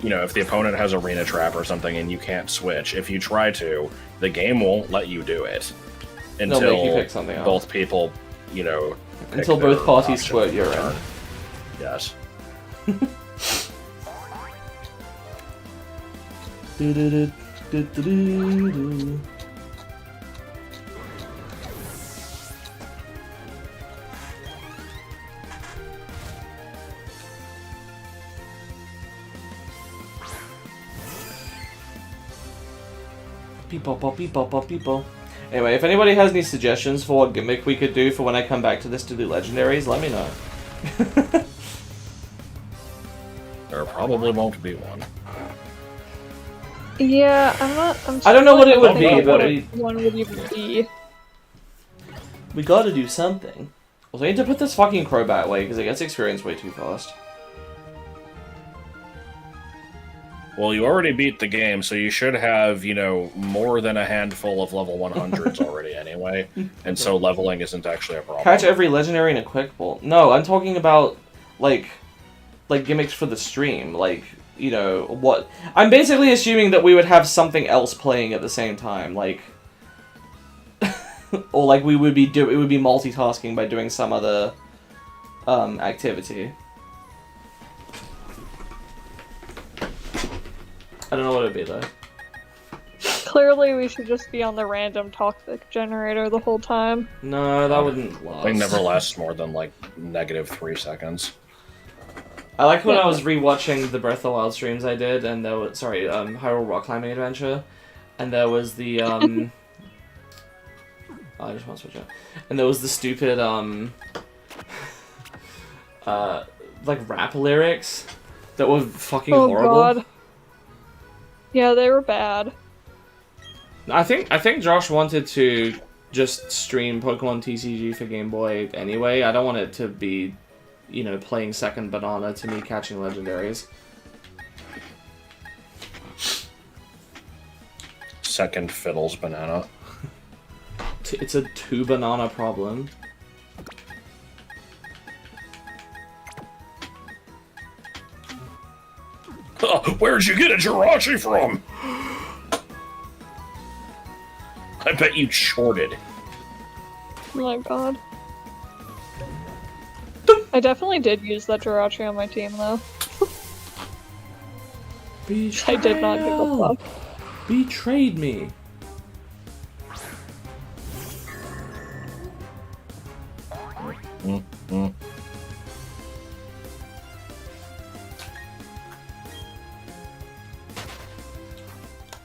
you know, if the opponent has arena trap or something and you can't switch, if you try to, the game won't let you do it until they'll make you pick something else. Both people, you know, until both parties squirt urine. Yes. People. Anyway, if anybody has any suggestions for what gimmick we could do for when I come back to this to do legendaries, let me know. There probably won't be one. Yeah, I don't know what it would be, but one would even be. We gotta do something. Also, I need to put this fucking crowbat away because it gets experience way too fast. Well, you already beat the game, so you should have, you know, more than a handful of level 100s already anyway, and so leveling isn't actually a problem. Catch every legendary in a quick bolt. No, I'm talking about, like gimmicks for the stream, like, you know, what... I'm basically assuming that we would have something else playing at the same time, like... or, like, it would be multitasking by doing some other, activity. I don't know what it'd be, though. Clearly, we should just be on the random toxic generator the whole time. No, that wouldn't last. It never lasts more than, like, -3 seconds. I like when I was rewatching the Breath of the Wild streams I did, and there was, Hyrule Rock Climbing Adventure, and there was the, oh, I just want to switch up. And there was the stupid, like, rap lyrics that were fucking horrible. God. Yeah, they were bad. I think Josh wanted to just stream Pokemon TCG for Game Boy anyway. I don't want it to be, you know, playing second banana to me catching legendaries. Second fiddles banana. It's a 2 banana problem. Where'd you get a Jirachi from? I bet you shorted. Oh my god. I definitely did use that Jirachi on my team, though. I did not give a fuck. Betrayed me.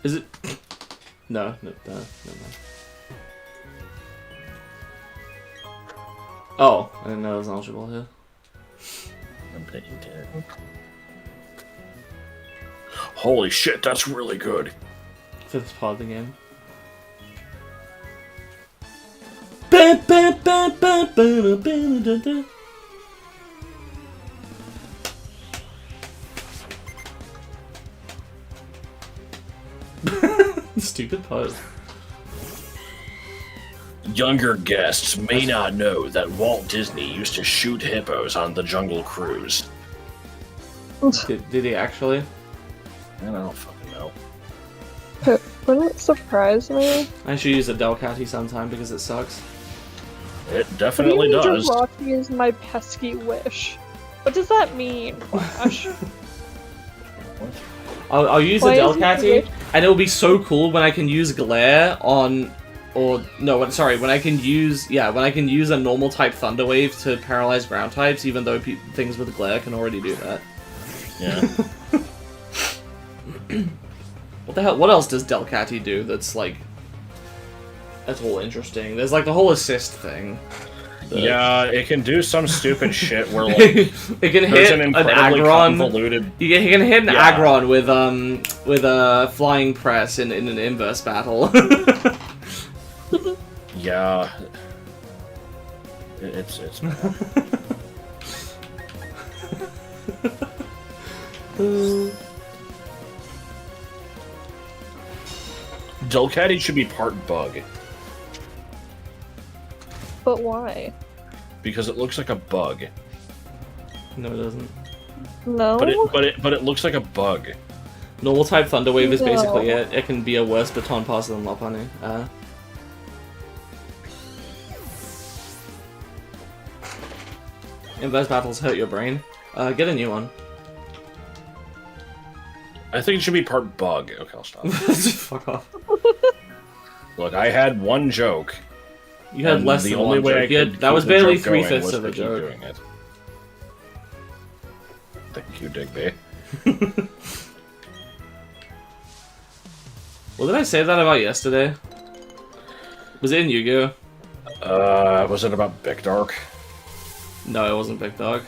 Is it? No, never mind. Oh, I didn't know it was eligible here. I bet you did. Holy shit, that's really good. For this part of the game. Stupid pose. Younger guests may not know that Walt Disney used to shoot hippos on the Jungle Cruise. Did he actually? I don't fucking know. Wouldn't it surprise me? I should use a Delcatty sometime because it sucks. It definitely does. Rocky is my pesky wish. What does that mean, Flash? I'll use Why a is it Delcatty, wish? and it'll be so cool when I can use Glare on, when I can use a normal type Thunder Wave to paralyze ground types, even though things with Glare can already do that. Yeah. What the hell? What else does Delcatty do that's like that's all interesting? There's like the whole assist thing. Yeah, it can do some stupid shit where like it can there's hit an an incredibly Aggron. convoluted. You can hit an Yeah. Aggron with a flying press in an inverse battle. Yeah. It's Delcatty should be part bug But why? because it looks like a bug. No, it doesn't. No. But it looks like a bug. Normal type Thunder Wave is No. basically it. It can be a worse baton passer than Lopunny. Inverse battles hurt your brain. Get a new one. I think it should be part bug. Okay, I'll stop. Fuck off. Look, I had one joke. You had and less the than only one way I joke. You could had- that keep was the barely joke going 3/5 was of to a keep joke. doing it. Thank you, Digby. Well, did I say that about yesterday? Was it in Yu-Gi-Oh? Was it about Bikdip? No, it wasn't Big Dog.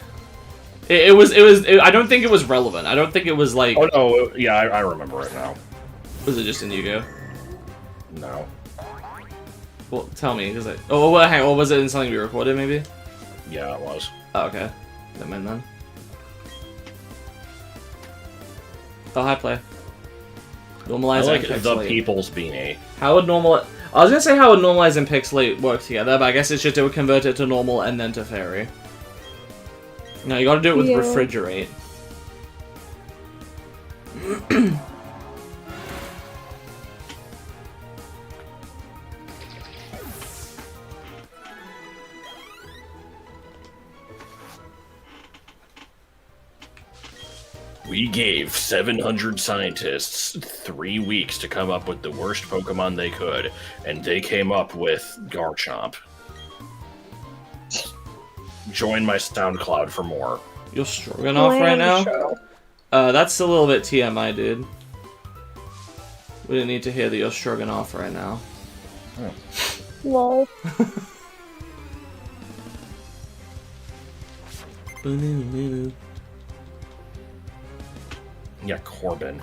It was. I don't think it was relevant. I don't think it was like. Oh no, yeah, I remember it now. Was it just in Yu-Gi-Oh? No. Well, tell me, because oh, well, hang on. Was it in something we recorded, maybe? Yeah, it was. Oh, okay. Never mind then. Oh, hi, play. Normalize I like and the pixelate. People's Beanie. How would normal? I was gonna say how would normalize and pixelate work together, but I guess it's just it would convert it to normal and then to fairy. No, you gotta do it with Yeah. refrigerate. We gave 700 scientists 3 weeks to come up with the worst Pokemon they could, and they came up with Garchomp. Join my SoundCloud for more. You're Stroganoff right now? Show. That's a little bit TMI, dude. We didn't need to hear that you're Stroganoff right now. Lol. Yeah, Corbin.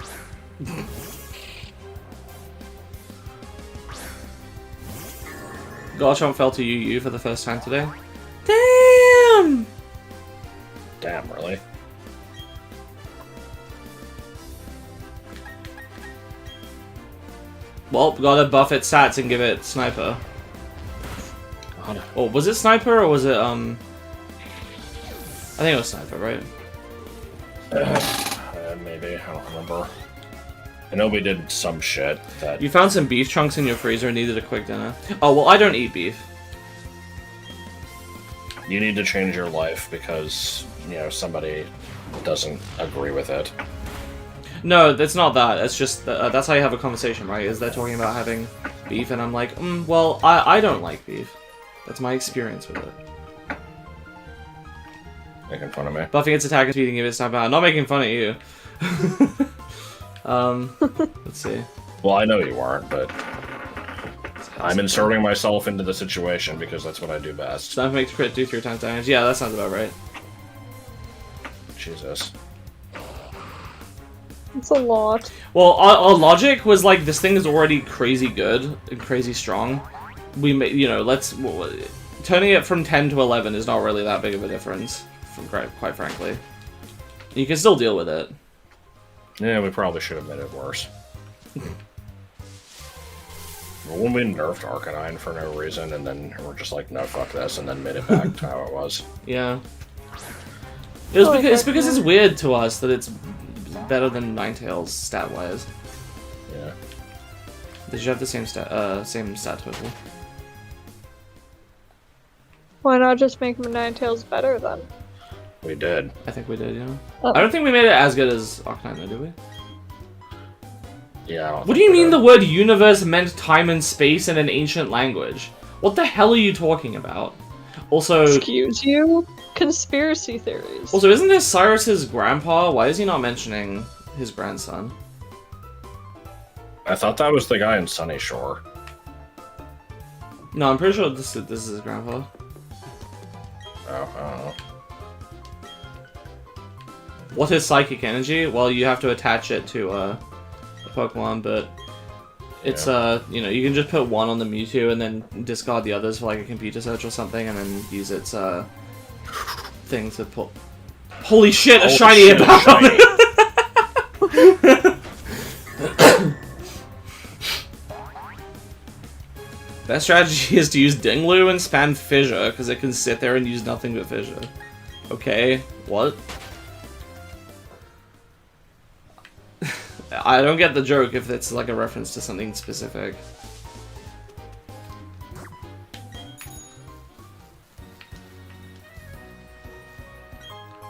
Garchomp fell to UU for the first time today. Damn! Damn, really? Well, gotta buff its stats and give it Sniper. God. Oh, was it Sniper or was it, I think it was Sniper, right? Maybe, I don't remember. I know we did some shit that... You found some beef chunks in your freezer and needed a quick dinner. Oh, well, I don't eat beef. You need to change your life because, you know, somebody doesn't agree with it. No, it's not that. It's just, that's how you have a conversation, right? Is they're talking about having beef, and I'm like, well, I don't like beef. That's my experience with it. Making fun of me. Buffing its attack and speeding if it's not bad. I'm not making fun of you. Let's see. Well, I know you aren't, but I'm inserting myself into the situation because that's what I do best. Sniper makes crit do 3 times damage. Yeah, that sounds about right. Jesus. It's a lot. Well, our logic was like, this thing is already crazy good and crazy strong. We may, you know, turning it from 10 to 11 is not really that big of a difference, quite frankly. You can still deal with it. Yeah, we probably should have made it worse. When we nerfed Arcanine for no reason, and then we're just like, no, fuck this, and then made it back to how it was. Yeah. It's because it's weird to us that it's better than Ninetales stat-wise. Yeah. They should have the same stat total. Why not just make Ninetales better then? We did. I think we did, yeah. Oh. I don't think we made it as good as Arcanine, though, did we? Yeah, I don't What do think you we mean did. the word universe meant time and space in an ancient language? What the hell are you talking about? Also, Excuse you? Conspiracy theories. isn't this Cyrus's grandpa? Why is he not mentioning his grandson? I thought that was the guy in Sunny Shore. No, I'm pretty sure this is his grandpa. Oh, I don't know. What is psychic energy? Well, you have to attach it to a Pokemon, but it's you know, you can just put one on the Mewtwo and then discard the others for like a computer search or something, and then use its thing to pull. Holy shit! A shiny shit, a about. shiny. Best strategy is to use Dinglu and spam Fissure, because it can sit there and use nothing but Fissure. Okay, what? I don't get the joke if it's like a reference to something specific.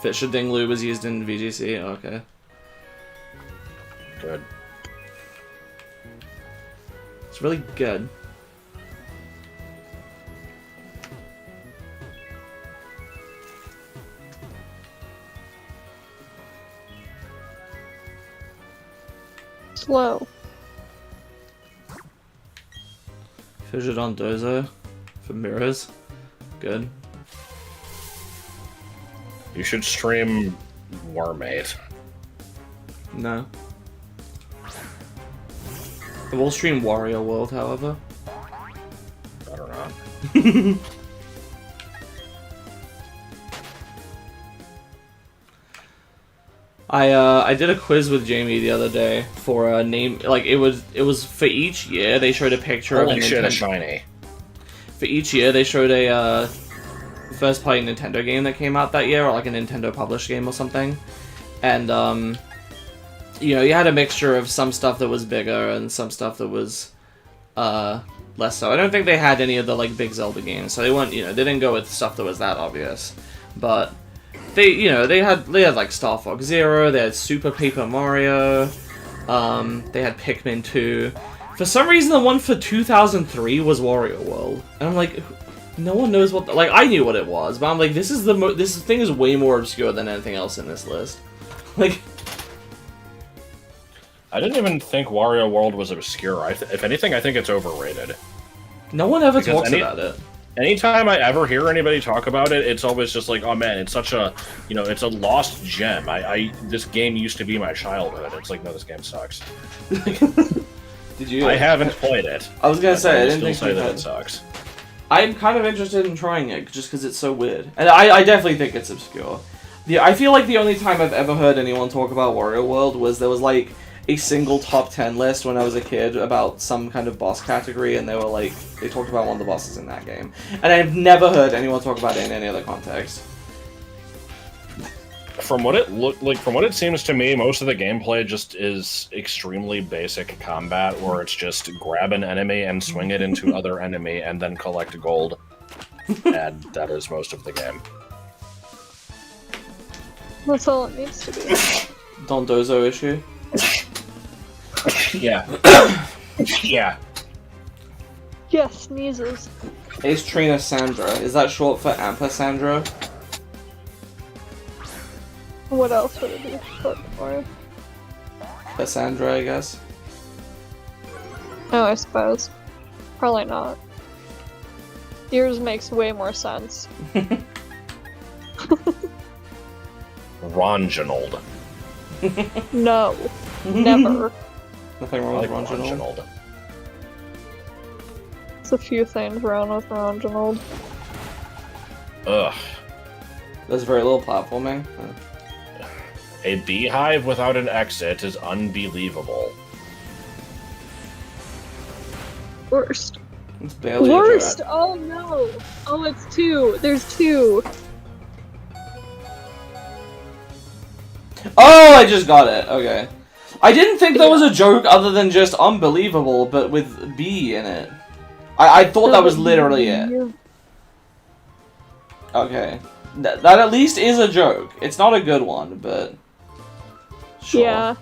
Fissure Dinglu was used in VGC, okay. Good. It's really good. Slow. Fissure on Dozo for mirrors. Good. You should stream Warmate. No. I will stream Wario World, however. Better not. I did a quiz with Jamie the other day for a name, like it was for each year they showed a picture Holy of a shit, a Nintendo. shiny. For each year they showed a first party Nintendo game that came out that year, or like a Nintendo published game or something. And you know, you had a mixture of some stuff that was bigger and some stuff that was less so. I don't think they had any of the like big Zelda games, so they weren't, you know, they didn't go with stuff that was that obvious. But they, you know, they had like Star Fox Zero, they had Super Paper Mario, they had Pikmin 2. For some reason, the one for 2003 was Wario World, and I'm like, no one knows what. Like, I knew what it was, but I'm like, this thing is way more obscure than anything else in this list. Like, I didn't even think Wario World was obscure. If anything, I think it's overrated. no one ever Because talks about it. Anytime I ever hear anybody talk about it, it's always just like, oh man, it's such a, you know, it's a lost gem. This game used to be my childhood. It's like, no, this game sucks. Did you? I haven't played it. I was gonna say, I will didn't think still you say that had. it sucks. I'm kind of interested in trying it, just because it's so weird. And I definitely think it's obscure. I feel like the only time I've ever heard anyone talk about Wario World was there was like a single top 10 list when I was a kid about some kind of boss category, and they were like, they talked about one of the bosses in that game. And I've never heard anyone talk about it in any other context. From what it seems to me, most of the gameplay just is extremely basic combat, where it's just grab an enemy and swing it into other enemy and then collect gold. And that is most of the game. That's all it needs to be. Don Dozo issue. Yeah. Yeah. Yes, sneezes. Ace Trainer Sandra. Is that short for Ampa Sandra? What else would it be short for? Cassandra, I guess. Oh, I suppose. Probably not. Yours makes way more sense. Ronginald. No. Never. Nothing I wrong with like Ronginald. Ronginald. There's a few things wrong with Ronginald. Ugh. There's very little platforming. A beehive without an exit is unbelievable. Worst. It's barely Worst! Oh no! Oh, it's 2. There's 2. Oh, I just got it. Okay. I didn't think that was a joke other than just unbelievable, but with B in it. I thought that was literally it. Okay. That at least is a joke. It's not a good one, but... Sure. Yeah.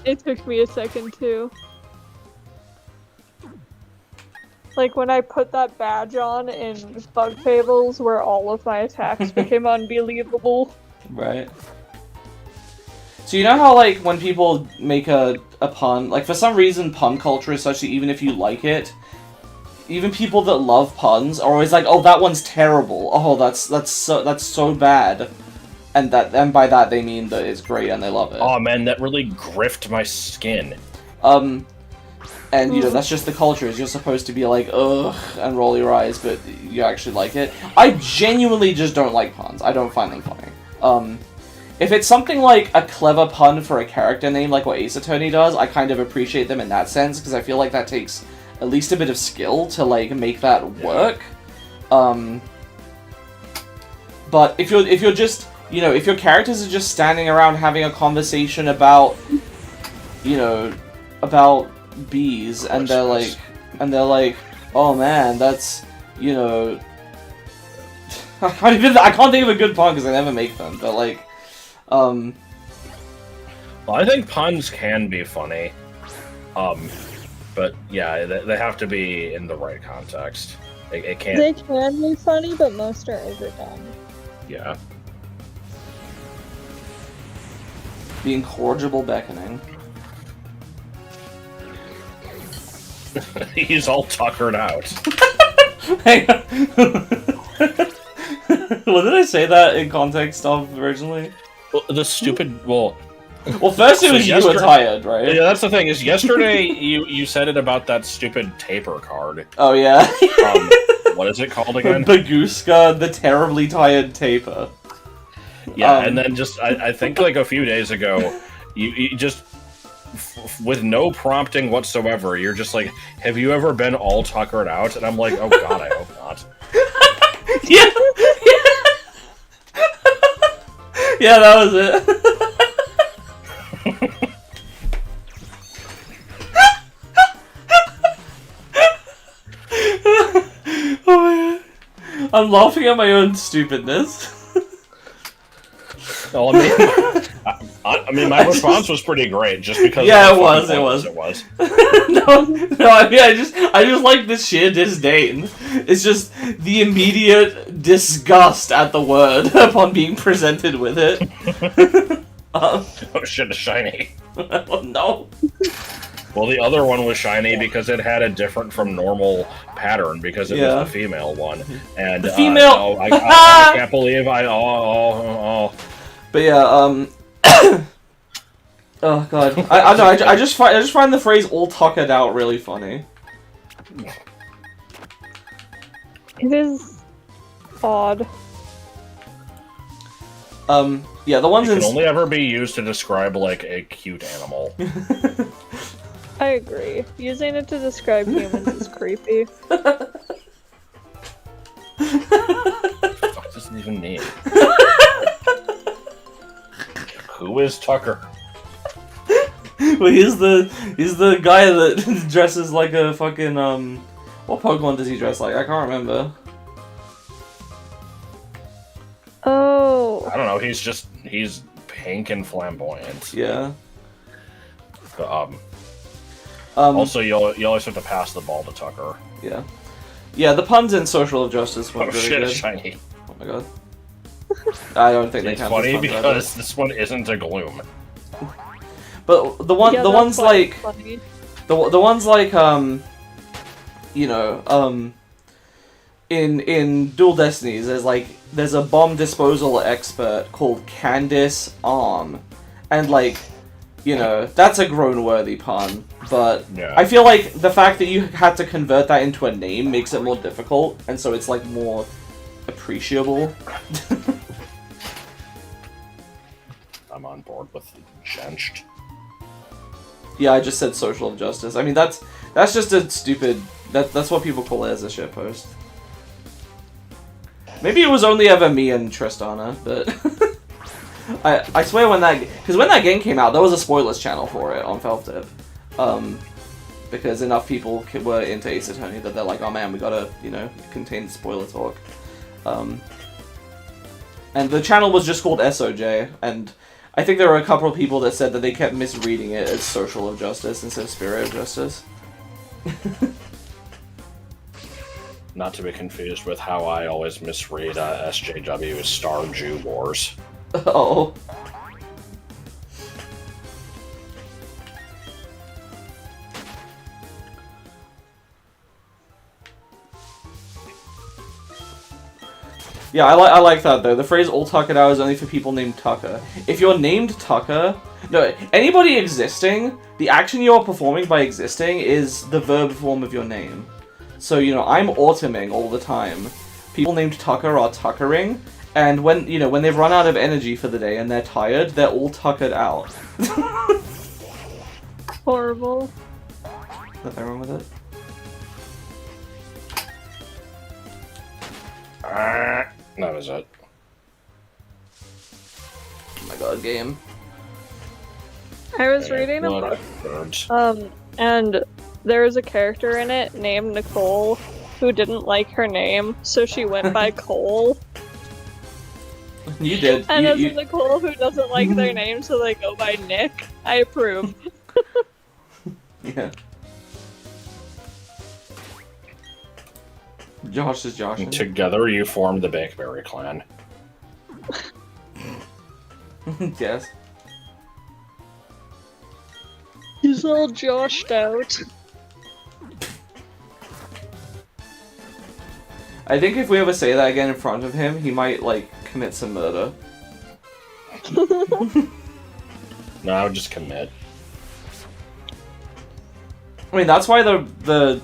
It took me a second, too. Like, when I put that badge on in Bug Fables, where all of my attacks became unbelievable. Right. So you know how, like, when people make a pun, like, for some reason, pun culture is such that even if you like it, even people that love puns are always like, oh, that one's terrible. Oh, that's so bad. And by that they mean that it's great and they love it. Oh man, that really griffed my skin. And, you know, that's just the culture, is you're supposed to be like, ugh, and roll your eyes, but you actually like it. I genuinely just don't like puns. I don't find them funny. If it's something like a clever pun for a character name, like what Ace Attorney does, I kind of appreciate them in that sense, because I feel like that takes at least a bit of skill to, like, make that work. But if you're just, you know, if your characters are just standing around having a conversation about, you know, about bees, and they're like, oh man, that's, you know, I can't think of a good pun because I never make them, but like, well, I think puns can be funny, but yeah, they have to be in the right context. It can't. They can be funny, but most are overdone. Yeah. The incorrigible beckoning. He's all tuckered out. Hang on. Well, did I say that in context of originally? Well, the stupid. Well, first it was you were tired, right? Yeah, that's the thing. Is yesterday you said it about that stupid taper card. Oh yeah. What is it called again? Baguska, the terribly tired taper. Yeah, and then just I think like a few days ago, you just with no prompting whatsoever, you're just like, have you ever been all tuckered out? And I'm like, oh god, I hope not. Yeah. Yeah, that was it. Oh man. I'm laughing at my own stupidness. Well, I mean, my response was pretty great, just because. Yeah, of it was. No, I mean, I just like this sheer disdain. It's just the immediate disgust at the word upon being presented with it. Oh shit, it's shiny. Oh, no. Well, the other one was shiny because it had a different from normal pattern because it was the female one, and the female. I can't believe But yeah, oh god, I don't know. I just find the phrase "all tuckered out" really funny. It is odd. Yeah, the ones it can only ever be used to describe like a cute animal. I agree. Using it to describe humans is creepy. What does it even mean? Who is Tucker? Well, he's the guy that dresses like a fucking what Pokemon does he dress like? I can't remember. Oh. I don't know. He's pink and flamboyant. Yeah. But, also, you always have to pass the ball to Tucker. Yeah. Yeah, the puns in Social of Justice were really shit, good. It's shiny. Oh my god. I don't think they It's count funny as puns because this one isn't a Gloom. But the ones like funny. the ones like you know in Dual Destinies there's a bomb disposal expert called Candice Arm, and like, you know, that's a groan-worthy pun, but Yeah. I feel like the fact that you had to convert that into a name makes it more difficult, and so it's like more appreciable. I'm on board with Genched. Yeah, I just said Social of Justice. I mean, that's just a stupid That's what people call it as a shitpost. Maybe it was only ever me and Tristana, but I swear when that game came out, there was a spoilers channel for it on Felftip. Because enough people were into Ace Attorney that they're like, oh man, we gotta, contain spoiler talk. And the channel was just called SOJ, and I think there were a couple of people that said that they kept misreading it as Social of Justice instead of Spirit of Justice. Not to be confused with how I always misread SJW as Star Jew Wars. Oh. Yeah, I like that though. The phrase "all Tuckered out" is only for people named Tucker. If you're named Tucker, no, anybody existing, the action you are performing by existing is the verb form of your name. So, I'm autumning all the time. People named Tucker are tuckering, and when they've run out of energy for the day and they're tired, they're all tuckered out. Horrible. Nothing wrong with it? That was it. Oh my god, game. I was reading a book, and there was a character in it named Nicole who didn't like her name, so she went by Cole. You did. And there's a Nicole who doesn't like their name, so they go by Nick. I approve. Yeah. Josh is Josh. Together you formed the Bakeberry clan. Yes. He's all joshed out. I think if we ever say that again in front of him, he might, commit some murder. No, I would just commit. I mean, that's why the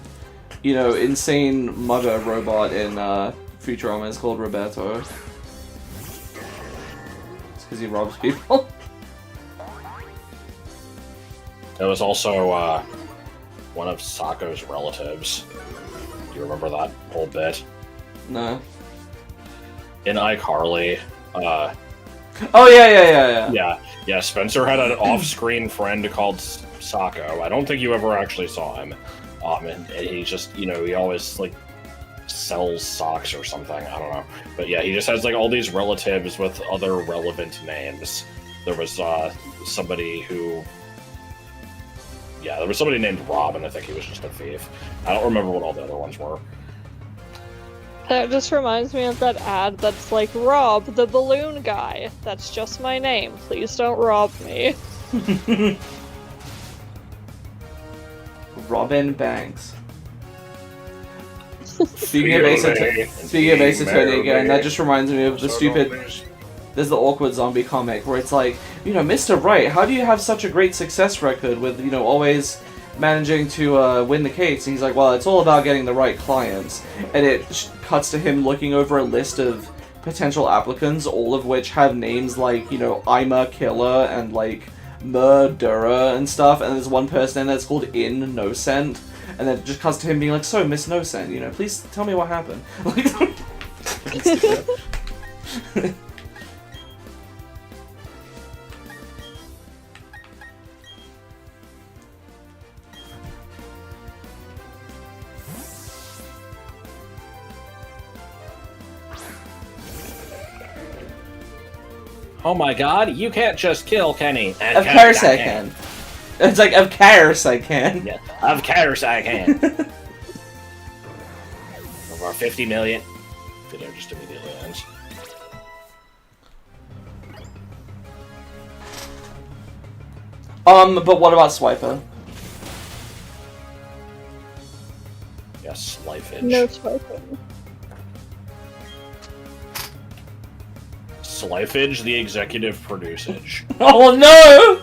insane mugger robot in Futurama is called Roberto. It's because he robs people. There was also one of Sako's relatives. Do you remember that whole bit? No. In iCarly, Oh, yeah. Yeah, Spencer had an off-screen friend called Sako. I don't think you ever actually saw him. And he just, he always, sells socks or something. I don't know. But yeah, he just has, all these relatives with other relevant names. There was, somebody who... Yeah, there was somebody named Rob, and I think he was just a thief. I don't remember what all the other ones were. That just reminds me of that ad that's like, Rob, the balloon guy. That's just my name. Please don't rob me. Robin Banks. Speaking of Ace Attorney again, that just reminds me of the stupid... There's the awkward zombie comic where it's like, Mr. Wright, how do you have such a great success record with, always managing to win the case? And he's like, well, it's all about getting the right clients. And it cuts to him looking over a list of potential applicants, all of which have names like, I'm a killer and murderer and stuff. And there's one person in there that's called Innocent. And then it just cuts to him being like, so, Miss Innocent, please tell me what happened. Oh my god, you can't just kill Kenny. Of course I can. It's like, of course I can. Yeah, of course I can. Over 50 million. Video just immediately ends. But what about Swiper? Yes, Lifeage. No swiping. Sliffage, the executive producage. Oh no!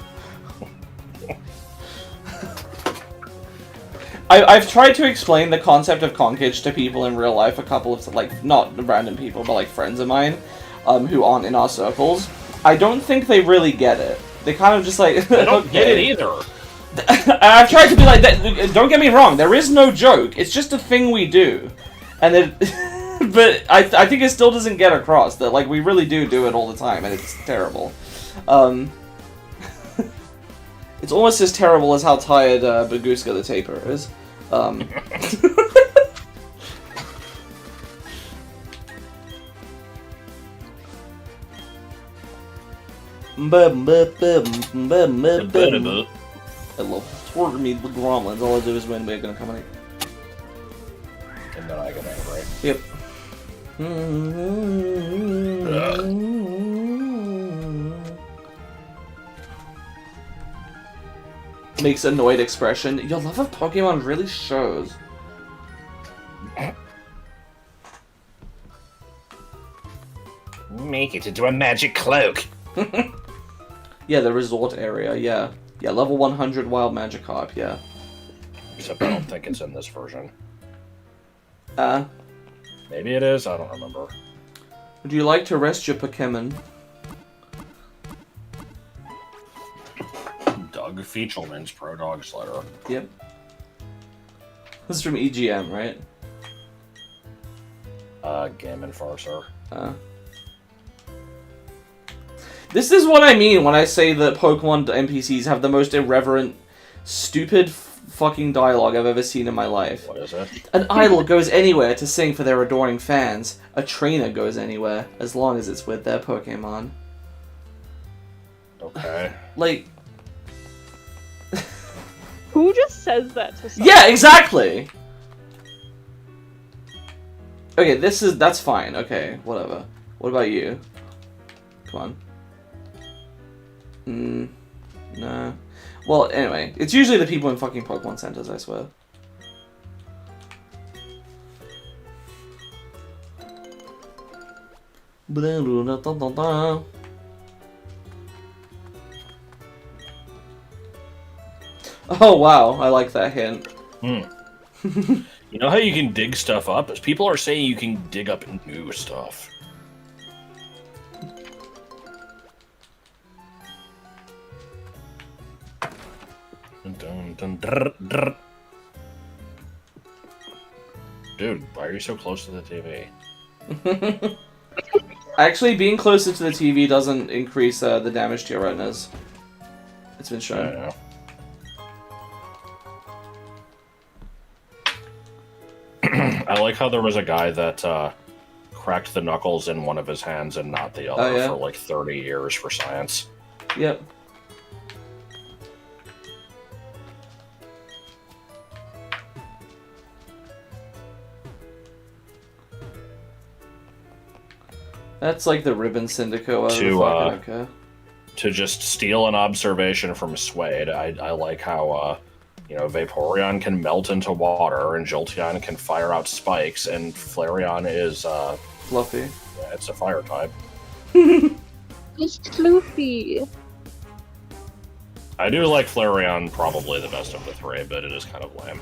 I've tried to explain the concept of conkage to people in real life, a couple of, not random people, but, friends of mine, who aren't in our circles. I don't think they really get it. They kind of just, I don't get it either. I've tried to be like that. Don't get me wrong. There is no joke. It's just a thing we do, and then, but I think it still doesn't get across that like we really do it all the time, and it's terrible. It's almost as terrible as how tired Baguska the Taper is. Hello. Toward me, the gremlins. All I do is win big and accommodate. And then I get angry. Yep. Makes annoyed expression. Your love of Pokemon really shows. Make it into a magic cloak. Yeah, the resort area, yeah. Yeah, level 100 Wild Magikarp, yeah. Except I don't think it's in this version. Maybe it is, I don't remember. Would you like to rest your Pokemon? Doug Feachelman's Pro Dog Slider. Yep. This is from EGM, right? Game Enforcer. This is what I mean when I say that Pokemon NPCs have the most irreverent, stupid fucking dialogue I've ever seen in my life. What is it? An idol goes anywhere to sing for their adoring fans. A trainer goes anywhere, as long as it's with their Pokemon. Okay. Like... Who just says that to someone? Yeah, exactly! Okay, that's fine. Okay, whatever. What about you? Come on. Nah. Well, anyway, it's usually the people in fucking Pokemon centers, I swear. Oh wow, I like that hint. You know how you can dig stuff up? As people are saying you can dig up new stuff. Dun, dun, drr, drr. Dude, why are you so close to the TV? Actually, being closer to the TV doesn't increase the damage to your retinas. It's been shown. I know. I like how there was a guy that cracked the knuckles in one of his hands and not the other for like 30 years for science. Yep. That's like the Ribbon Syndicate. To just steal an observation from Suede, I like how, you know, Vaporeon can melt into water, and Jolteon can fire out spikes, and Flareon is, fluffy. Yeah, it's a fire type. It's floofy. I do like Flareon probably the best of the three, but it is kind of lame.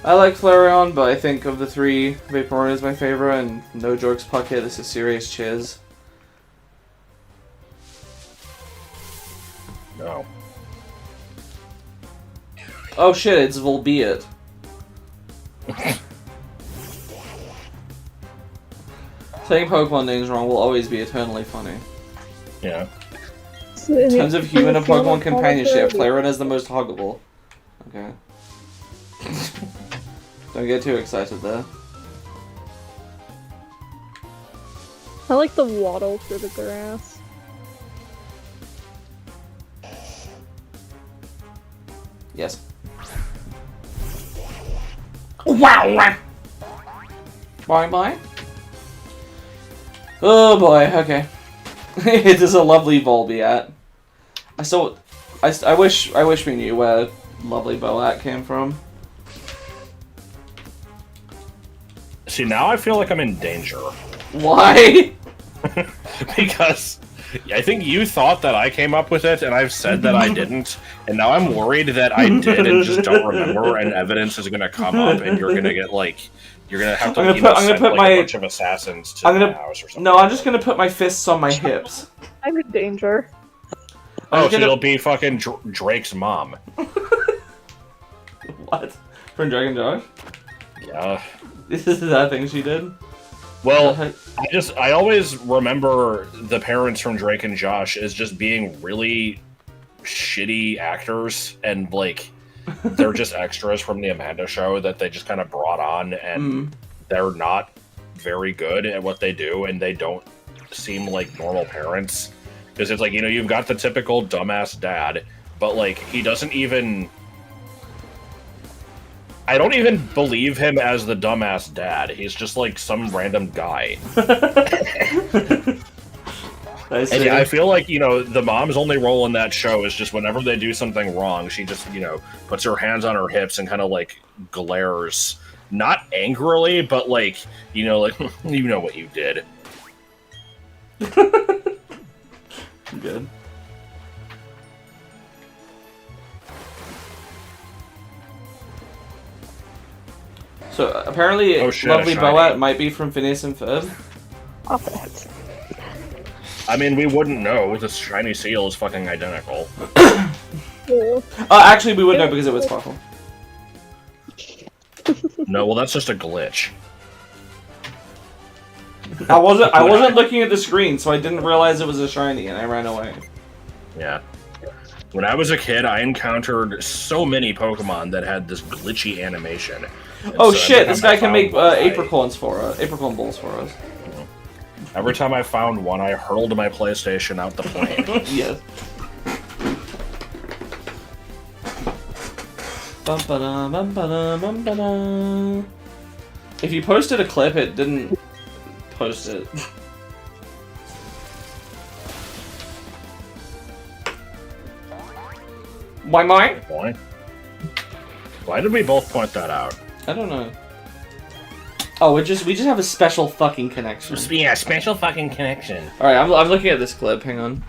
I like Flareon, but I think of the three, Vaporeon is my favorite, and no jokes, Puckett, this is serious chiz. No. Oh shit, it's Volbeat. Saying Pokemon names wrong will always be eternally funny. Yeah. In terms of human and Pokemon companionship, Flareon is the most huggable. Okay. Don't get too excited there. I like the waddle through the grass. Yes. Wow! Bye bye. Oh boy, okay. It is a lovely Volbeat. I wish we knew where lovely Boat came from. See, now I feel like I'm in danger. Why? Because I think you thought that I came up with it, and I've said that I didn't, and now I'm worried that I did and just don't remember, and evidence is going to come up, and you're going to get, like, you're going to have to I'm gonna put a bunch of assassins to the house or something. No, I'm just going to put my fists on my hips. I'm in danger. Oh, so you'll be fucking Drake's mom. What? From Dragon Josh? Yeah. This is that thing she did? Well, I always remember the parents from Drake and Josh as just being really shitty actors, and like they're just extras from the Amanda Show that they just kind of brought on, and they're not very good at what they do, and they don't seem like normal parents. Because it's like, you know, you've got the typical dumbass dad, but like he doesn't even... I don't even believe him as the dumbass dad. He's just like some random guy. And I feel like, you know, the mom's only role in that show is just whenever they do something wrong, she just, you know, puts her hands on her hips and kind of like glares. Not angrily, but like, you know, like, you know what you did. Good. So apparently, Lovely Boat might be from Phineas and Ferb. I mean, we wouldn't know. The shiny seal is fucking identical. Actually, we would know because it would sparkle. No, well, that's just a glitch. I wasn't looking at the screen, so I didn't realize it was a shiny, and I ran away. Yeah. When I was a kid, I encountered so many Pokemon that had this glitchy animation. And oh so shit! This guy can make apricorns for us, apricot balls for us. Every time I found one, I hurled my PlayStation out the plane. Yes. If you posted a clip, it didn't post it. Why? Why did we both point that out? I don't know. Oh, we just have a special fucking connection. Yeah, special fucking connection. All right, I'm looking at this clip. Hang on.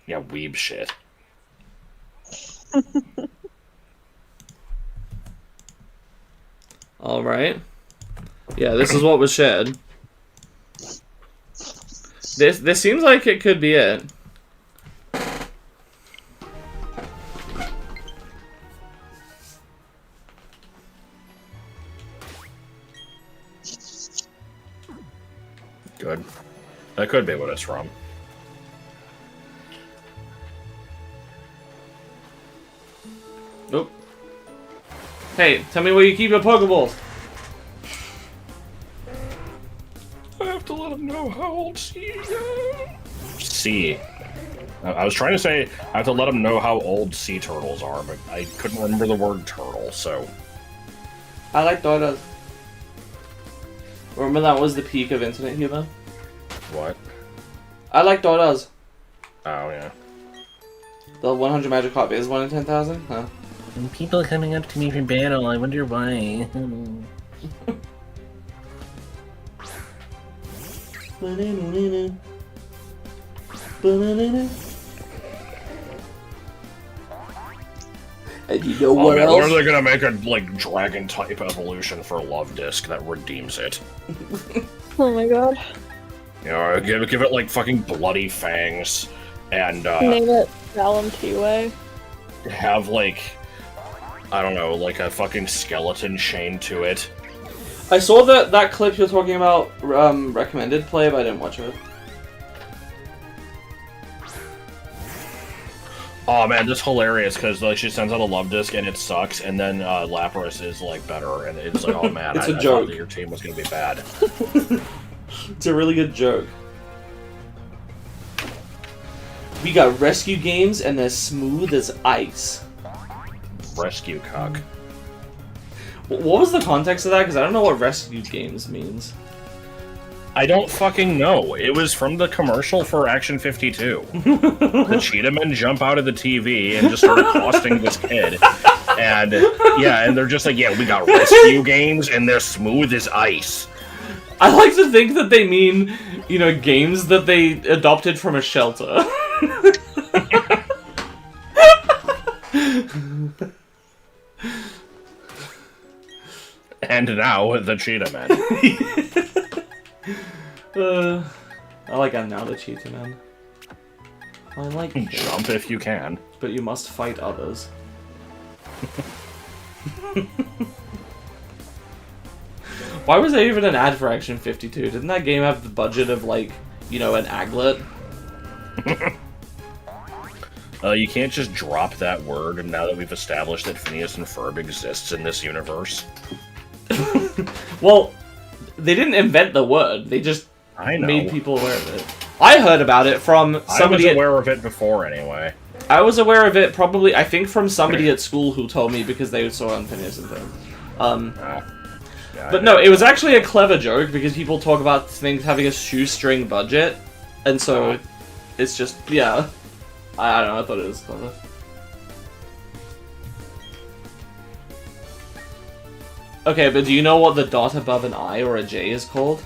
Yeah, weeb shit. All right. Yeah, this is what was shared. This seems like it could be it. Good. That could be what it's from. Oop. Hey, tell me where you keep your Pokeballs. I have to let him know how old C is. C. I was trying to say I have to let him know how old sea turtles are, but I couldn't remember the word turtle, so... I like Dodos. Remember that was the peak of internet humor? What? I like Dodos. Oh, yeah. The 100 magic copy is 1 in 10,000? Huh. And people coming up to me for battle, I wonder why. And you know what else? When are they gonna make a like dragon type evolution for Love Disc that redeems it? Oh my god. You know, give it like fucking bloody fangs and name it Valentiway. Have like, I don't know, like a fucking skeleton chained to it. I saw that clip you're talking about recommended play, but I didn't watch it. Oh man, this is hilarious because like she sends out a Love Disc and it sucks, and then Lapras is like better, and it's like, oh man, it's I a joke. thought that your team was gonna be bad. It's a really good joke. We got rescue games, and they're smooth as ice. Rescue cock. What was the context of that? Because I don't know what rescue games means. I don't fucking know. It was from the commercial for Action 52. The cheetah men jump out of the TV and just start accosting this kid. And, yeah, and they're just like, yeah, we got rescue games, and they're smooth as ice. I like to think that they mean, you know, games that they adopted from a shelter. And now, the Cheetah Man. I like I'm now the Cheetah Man. I like Jump if you can. but you must fight others. Why was there even an ad for Action 52? Didn't that game have the budget of, like, you know, an aglet? You can't just drop that word now that we've established that Phineas and Ferb exists in this universe. Well, they didn't invent the word. They just I know. made people aware of it. I heard about it from somebody. I was aware of it before, anyway. I was aware of it probably, I think, from somebody at school who told me because they saw it on Phineas and Ferb. Yeah, But no, it was actually a clever joke because people talk about things having a shoestring budget, and so it's just, yeah. I don't know, I thought it was clever. Okay, but do you know what the dot above an I or a J is called?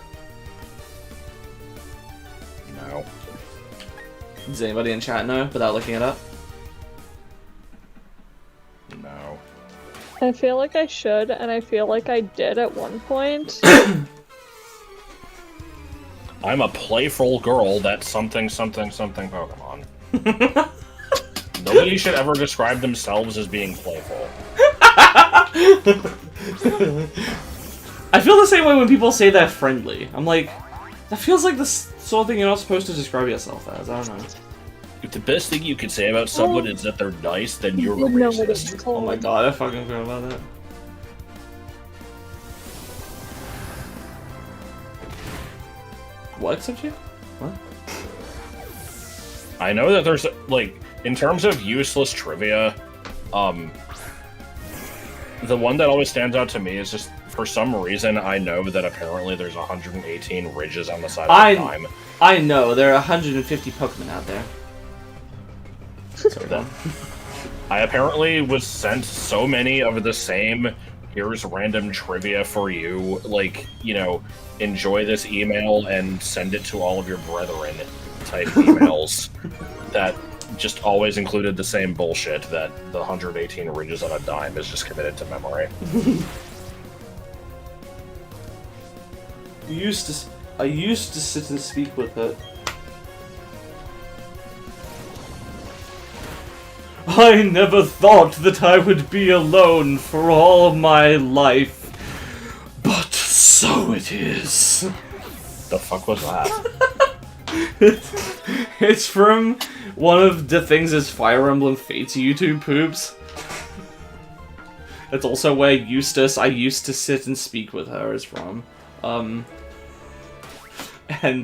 No. Does anybody in chat know without looking it up? No. I feel like I should, and I feel like I did at one point. I'm a playful girl that's something something something Pokemon. Nobody should ever describe themselves as being playful. I feel the same way when people say they're friendly. I'm like, that feels like the sort of thing you're not supposed to describe yourself as. I don't know. If the best thing you could say about someone is that they're nice, then you're a You know what it's racist. called. Oh my god, I fucking forgot about that. What except you? What? I know that there's, like, in terms of useless trivia, the one that always stands out to me is just, for some reason, I know that apparently there's 118 ridges on the side of the dime. I know, there are 150 Pokemon out there. So I apparently was sent so many of the same, here's random trivia for you, like, you know, enjoy this email and send it to all of your brethren type emails that just always included the same bullshit that the 118 ridges on a dime is just committed to memory. I used to sit and speak with it. I never thought that I would be alone for all my life, but so it is. The fuck was that? It's from one of the things as Fire Emblem Fates YouTube poops. It's also where Eustace, I used to sit and speak with her, is from. And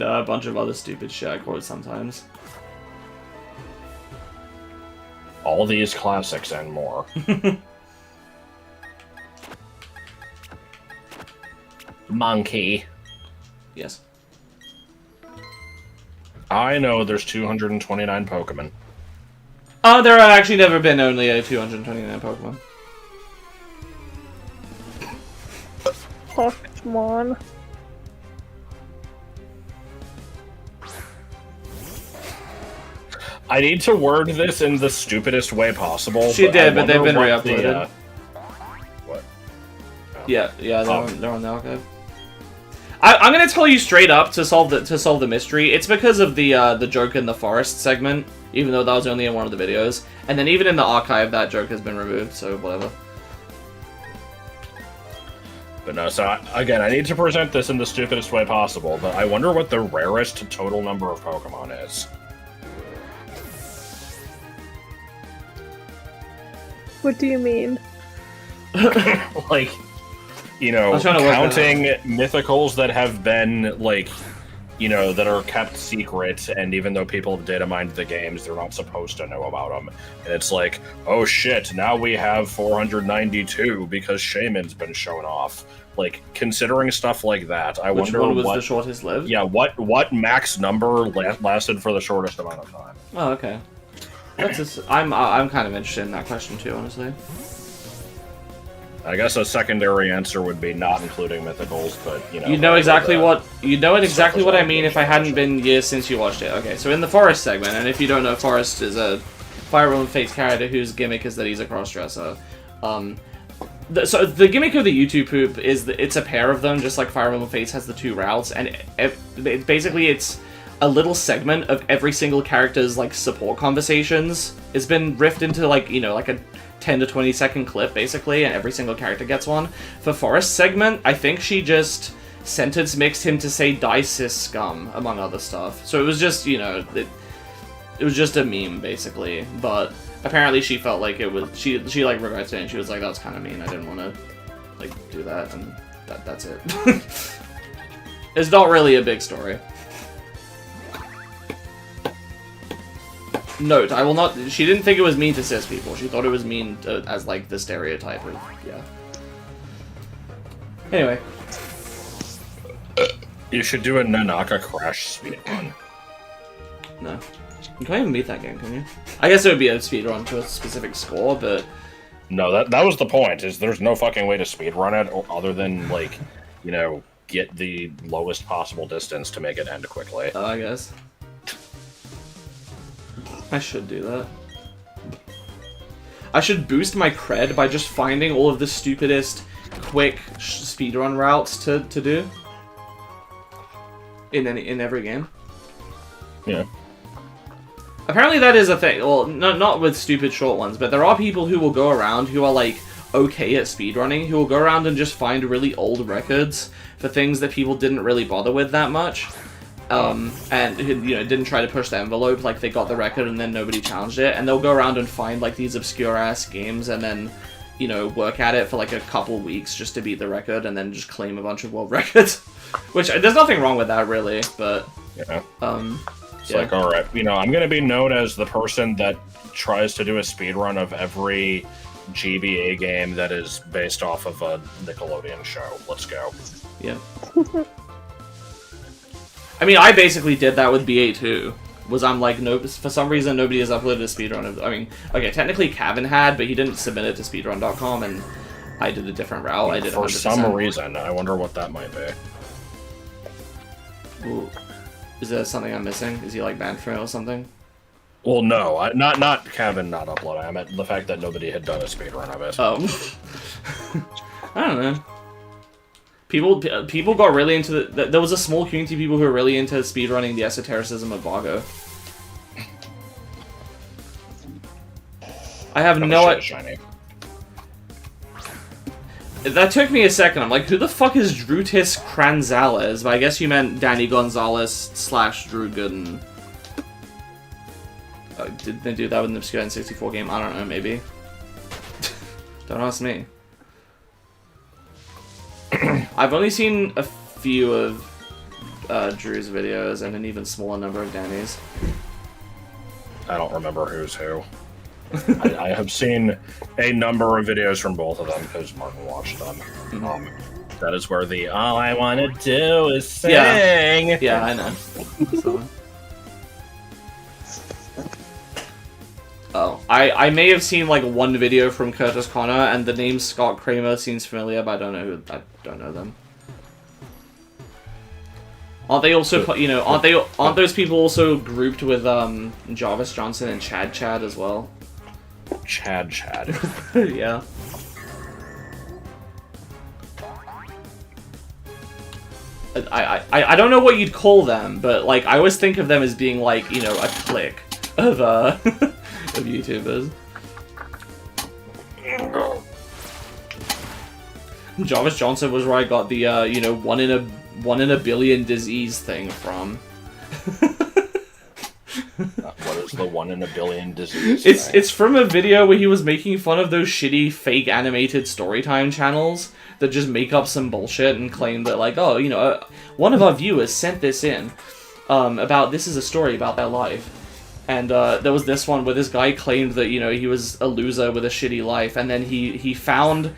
a bunch of other stupid shit I quote sometimes. All these classics and more. Monkey. Yes. I know there's 229 Pokemon. There have actually never been only 229 Pokemon. Pokémon. I need to word this in the stupidest way possible. She did, but they've wonder been what re-uploaded. What? Yeah, they're on the archive. I'm gonna tell you straight up to solve the mystery. It's because of the joke in the forest segment, even though that was only in one of the videos. And then even in the archive, that joke has been removed. So whatever. But no, so again, I need to present this in the stupidest way possible. But I wonder what the rarest total number of Pokemon is. What do you mean? Like, you know, counting mythicals that have been, like, you know, that are kept secret, and even though people have data mined the games, they're not supposed to know about them. And it's like, oh shit, now we have 492 because Shaman's been shown off. Like, considering stuff like that, I wonder which one was the shortest lived? Yeah, what max number lasted for the shortest amount of time? Oh, okay. That's I'm kind of interested in that question too, honestly. I guess a secondary answer would be not including mythicals, but You know exactly what I like mean if I hadn't been years since you watched it. Okay, so in the Forest segment, and if you don't know, Forest is a Fire Emblem Fates character whose gimmick is that he's a crossdresser. So the gimmick of the YouTube poop is that it's a pair of them, just like Fire Emblem Fates has the 2 routes, and basically it's a little segment of every single character's like support conversations. It's been riffed into like, you know, like a 10 to 20 second clip basically, and every single character gets one. For Forest segment, I think she just sentence mixed him to say "die cis scum" among other stuff. So it was just, you know, it was just a meme basically, but apparently she felt like it was she like regrets it, and she was like, that's kind of mean, I didn't want to like do that, and that's it. It's not really a big story. Note, I will not... She didn't think it was mean to cis people. She thought it was mean as, like, the stereotype of... Yeah. Anyway. You should do a Nanaka Crash speedrun. No. You can't even beat that game, can you? I guess it would be a speedrun to a specific score, but... No, that was the point, is there's no fucking way to speedrun it other than, like, you know, get the lowest possible distance to make it end quickly. Oh, I guess. I should do that. I should boost my cred by just finding all of the stupidest, quick speedrun routes to do. In every game. Yeah. Apparently that is a thing. Well, not with stupid short ones, but there are people who will go around who are, like, okay at speedrunning, who will go around and just find really old records for things that people didn't really bother with that much. And, you know, didn't try to push the envelope, like, they got the record and then nobody challenged it, and they'll go around and find, like, these obscure-ass games and then, you know, work at it for, like, a couple weeks just to beat the record and then just claim a bunch of world records. Which, there's nothing wrong with that, really, but... Yeah. It's yeah. like, alright, you know, I'm gonna be known as the person that tries to do a speedrun of every GBA game that is based off of a Nickelodeon show. Let's go. Yeah. I mean, I basically did that with BA too. I'm like, no, for some reason nobody has uploaded a speedrun of... I mean, okay, technically Kevin had, but he didn't submit it to speedrun.com, and I did a different route. I did 100%. For some reason. I wonder what that might be. Ooh. Is there something I'm missing? Is he, like, banned from it or something? Well, no. Not Kevin not uploading. I meant the fact that nobody had done a speedrun of it. Oh. I don't know. People got really into the... There was a small community of people who were really into speedrunning the esotericism of Bago. I have no idea. That took me a second. I'm like, who the fuck is Drutis Cranzales? But I guess you meant Danny Gonzalez / Drew Gooden. Did they do that with an obscure N64 game? I don't know, maybe. Don't ask me. I've only seen a few of Drew's videos and an even smaller number of Danny's. I don't remember who's who. I have seen a number of videos from both of them because Martin watched them. Mm-hmm. That is where the all I want to do is sing. Yeah, I know. So. Oh, I may have seen like one video from Curtis Connor, and the name Scott Kramer seems familiar, but I don't know them. Aren't they also, you know, aren't those people also grouped with Jarvis Johnson and Chad as well? Chad. Yeah. I don't know what you'd call them, but like I always think of them as being like, you know, a clique of of YouTubers. Jarvis Johnson was where I got the you know, one in a billion disease thing from. What is the 1 in a billion disease? It's from a video where he was making fun of those shitty fake animated storytime channels that just make up some bullshit and claim that like, oh, you know, one of our viewers sent this in about this is a story about their life. And there was this one where this guy claimed that, you know, he was a loser with a shitty life, and then he found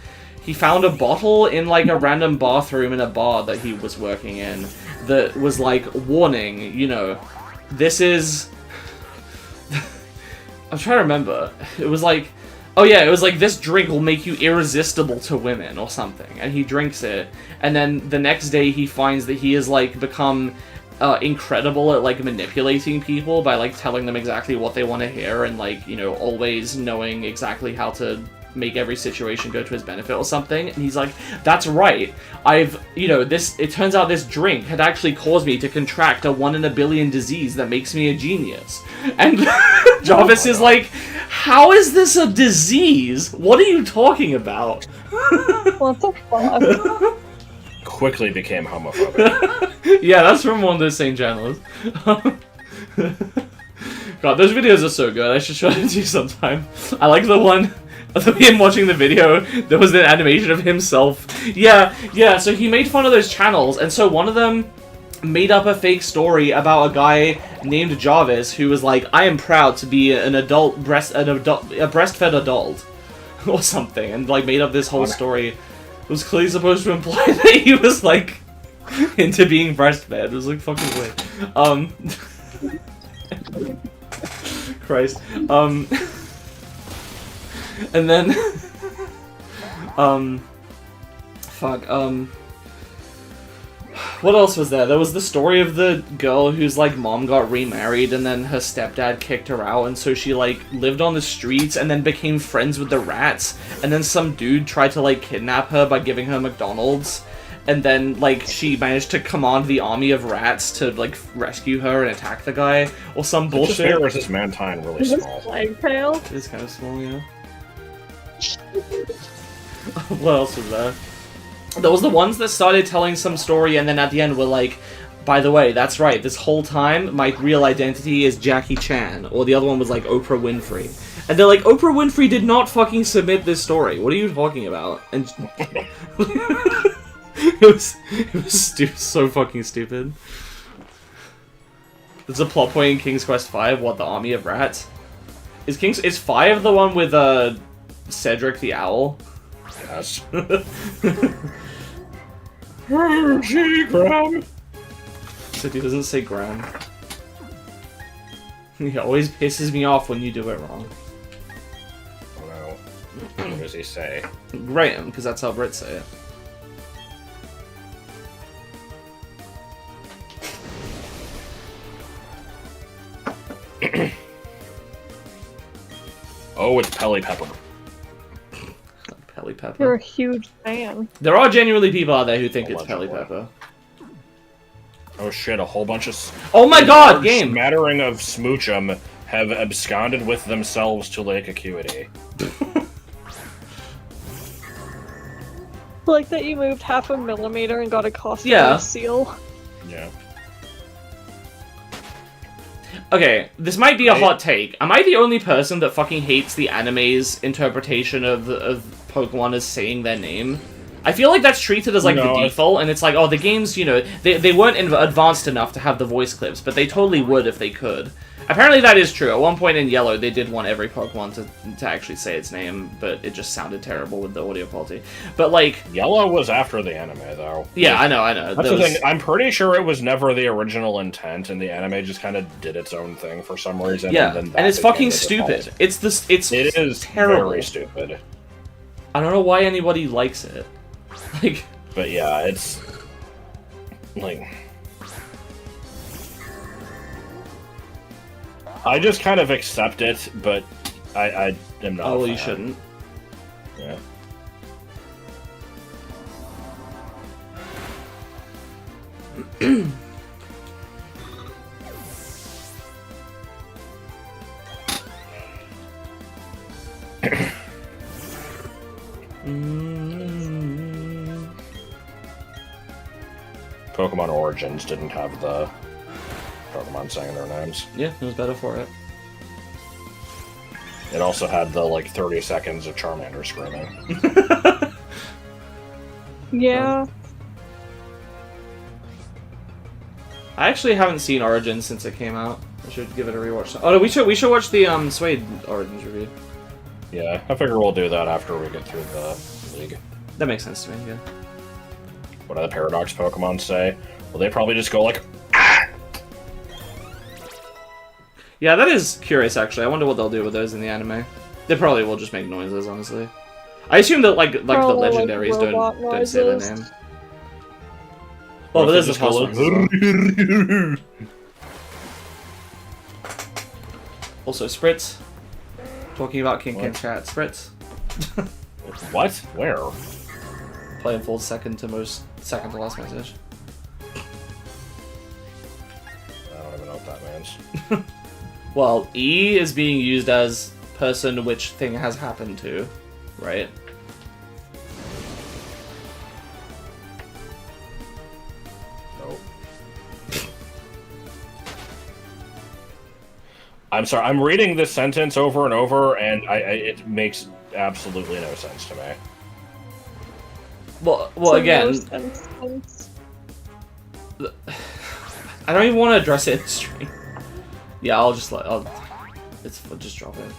a bottle in like a random bathroom in a bar that he was working in that was like, warning, you know, this is... I'm trying to remember. It was like, Oh yeah, it was like, this drink will make you irresistible to women or something, and he drinks it, and then the next day he finds that he has like become incredible at like manipulating people by like telling them exactly what they want to hear and like, you know, always knowing exactly how to make every situation go to his benefit or something. And he's like, that's right, it turns out this drink had actually caused me to contract a 1 in a billion disease that makes me a genius. And Jarvis is like, how is this a disease? What are you talking about? What the fuck? Quickly became homophobic. Yeah, that's from one of those same channels. God, those videos are so good. I should show them to you sometime. I like the one of him watching the video. There was an animation of himself. Yeah, so he made fun of those channels, and so one of them made up a fake story about a guy named Jarvis who was like, I am proud to be a breastfed adult, or something, and like made up this whole story. It was clearly supposed to imply that he was like into being breastfed. It was like fucking weird. Christ. And then what else was there? There was the story of the girl whose like mom got remarried and then her stepdad kicked her out, and so she like lived on the streets and then became friends with the rats, and then some dude tried to like kidnap her by giving her McDonald's, and then like she managed to command the army of rats to like rescue her and attack the guy or some bullshit. Or is this Mantine really Is this small? Plague Tale? It's kind of small, yeah. What else was there? There was the ones that started telling some story and then at the end were like, by the way, that's right, this whole time my real identity is Jackie Chan. Or the other one was like Oprah Winfrey. And they're like, Oprah Winfrey did not fucking submit this story. What are you talking about? And it was so fucking stupid. There's a plot point in King's Quest V, what, the Army of Rats? Is 5 the one with Cedric the Owl? Yes. Graham. Except he doesn't say Graham. He always pisses me off when you do it wrong. Oh no. What does he say? Graham, because that's how Brits say it. Oh, it's Pelly Pepper. Pelly Pepper. You're a huge fan. There are genuinely people out there who think it's Allegedly. Pelly Pepper. Oh shit, a whole bunch of... Oh my god, large game! smattering of Smoochum have absconded with themselves to Lake Acuity. Like that you moved 0.5 millimeter and got a costume Yeah. seal. Yeah. Okay, this might be a hot take. Am I the only person that fucking hates the anime's interpretation of Pokemon as saying their name? I feel like that's treated as like the default, and it's like, oh, the games, you know, they weren't advanced enough to have the voice clips, but they totally would if they could. Apparently that is true. At one point in Yellow, they did want every Pokemon to actually say its name, but it just sounded terrible with the audio quality. But like... Yellow was after the anime, though. Yeah, I know. That's the thing. I'm pretty sure it was never the original intent, and the anime just kind of did its own thing for some reason. Yeah, and it's fucking stupid. It is terrible. Very stupid. I don't know why anybody likes it. Like... But yeah, it's... like... I just kind of accept it, but I am not. Oh, well, a you fan. shouldn't. Yeah. Pokemon Origins didn't have the Pokemon saying their names. Yeah, it was better for it. It also had the, like, 30 seconds of Charmander screaming. Yeah. I actually haven't seen Origins since it came out. I should give it a rewatch. Oh no, we should watch the Suede Origins review. Yeah, I figure we'll do that after we get through the league. That makes sense to me, yeah. What do the Paradox Pokemon say? Well, they probably just go like, Yeah, that is curious, actually. I wonder what they'll do with those in the anime. They probably will just make noises, honestly. I assume that like the Probably, like, legendaries robot don't say their noises. name. Well, but there's the Just go first one. like, Also, Spritz. Talking about King Ken chat. Spritz. What? Where? Playing full second to last message. I don't even know what that means. Well, E is being used as person which thing has happened to, right? Nope. I'm sorry. I'm reading this sentence over and over, and it makes absolutely no sense to me. Well, So again, no sense. I don't even want to address it in stream. Yeah, I'll just I'll just drop it.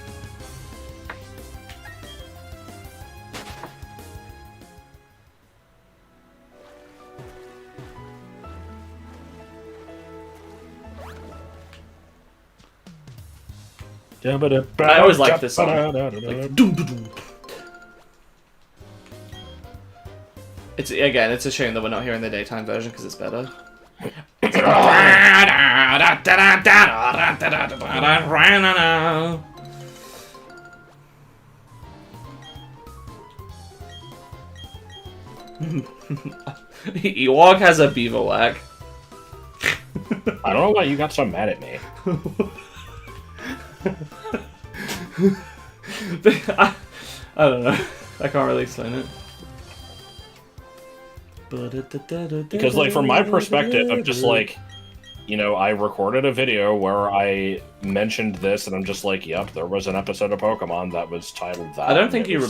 I always like this song. Like, doom, doom, doom. It's a shame that we're not hearing the daytime version because it's better. Ewok has a beaver whack. I don't know why you got so mad at me. I don't know. I can't really explain it. Because, like, from my perspective, I'm just like, you know, I recorded a video where I mentioned this, and I'm just like, yep, there was an episode of Pokemon that was titled that. I don't think you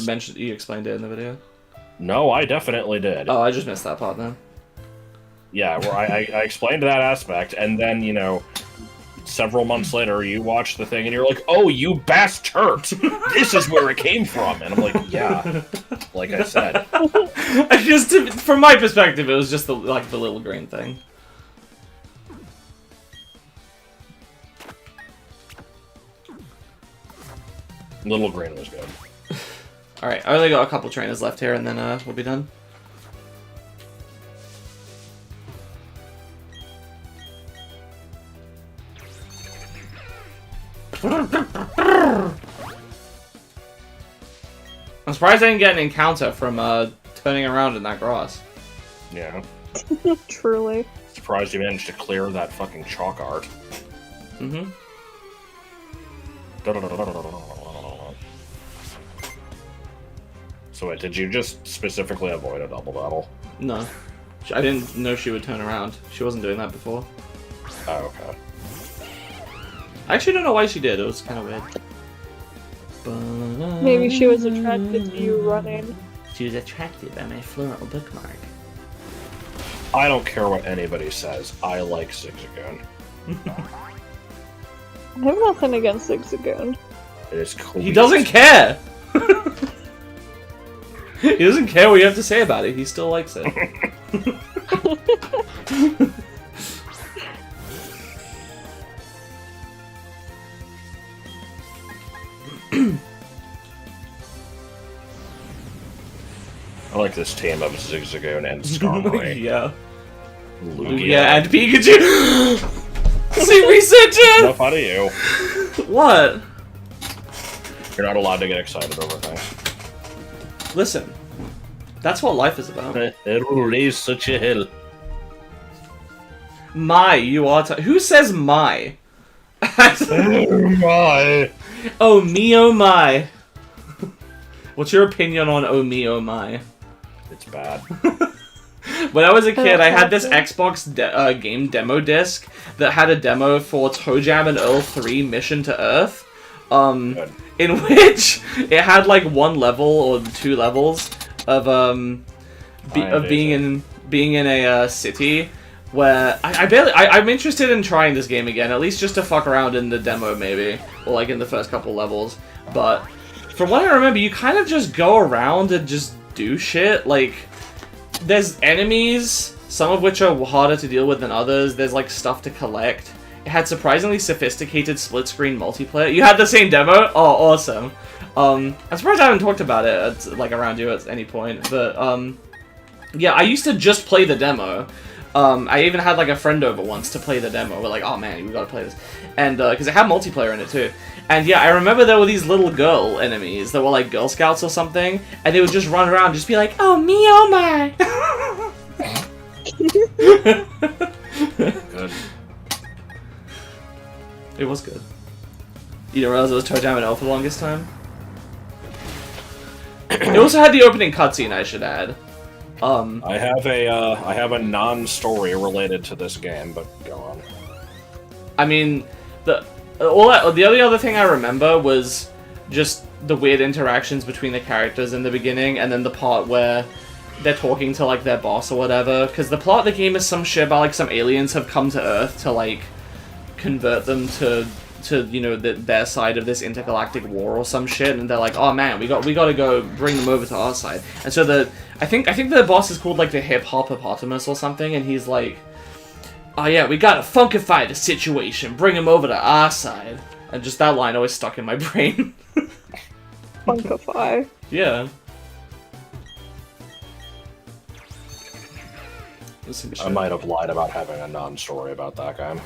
explained it in the video. No, I definitely did. Oh, I just missed that part then. Yeah, where I explained that aspect, and then, you know, several months later, you watch the thing, and you're like, oh, you bastard! This is where it came from! And I'm like, yeah, like I said. From my perspective, it was just the little green thing. Little Green was good. Alright, I only got a couple trainers left here, and then we'll be done. I'm surprised I didn't get an encounter from turning around in that grass. Yeah. Truly. Surprised you managed to clear that fucking chalk art. Mm-hmm. So wait, did you just specifically avoid a double battle? No. I didn't know she would turn around. She wasn't doing that before. Oh, okay. I actually don't know why she did. It was kind of weird. Maybe she was attracted to you running. She was attracted by my floral bookmark. I don't care what anybody says. I like Zigzagoon. I have nothing against Zigzagoon. It is cool. He doesn't care! He doesn't care what you have to say about it. He still likes it. I like this team of Zigzagoon and Skarmory. Yeah. Lugia. And Pikachu! See, researcher! Enough out of you. What? You're not allowed to get excited over things. Listen. That's what life is about. It'll raise such a hill. You are... Who says my? Oh my! Oh me, oh my. What's your opinion on oh me, oh my? It's bad. When I was a kid, I had this Xbox game demo disc that had a demo for Toe Jam and Earl 3 Mission to Earth, in which it had like one level or two levels of being in a city where I'm interested in trying this game again, at least just to fuck around in the demo maybe, or like in the first couple levels. But from what I remember, you kind of just go around and just do shit. Like, there's enemies, some of which are harder to deal with than others. There's like stuff to collect. It had surprisingly sophisticated split-screen multiplayer. You had the same demo? Oh, awesome. I'm surprised I haven't talked about it at, like around you at any point, but yeah, I used to just play the demo. I even had like a friend over once to play the demo. We're like, oh man, we gotta play this, and because it had multiplayer in it too. And yeah, I remember there were these little girl enemies that were like Girl Scouts or something, and they would just run around, and just be like, oh me, oh my. Good. It was good. You didn't realize it was Toe Jam and L for the longest time? It also had the opening cutscene, I should add. I have a non-story related to this game, but go on. I mean, the only other thing I remember was just the weird interactions between the characters in the beginning, and then the part where they're talking to like their boss or whatever. Because the plot of the game is some shit about like some aliens have come to Earth to like convert them to you know their side of this intergalactic war or some shit, and they're like, oh man, we got to go bring them over to our side. And so I think the boss is called like the Hip Hoppopotamus or something, and he's like, oh yeah, we gotta funkify the situation, bring him over to our side. And just that line always stuck in my brain. Funkify. Yeah. I might have lied about having a non-story about that game.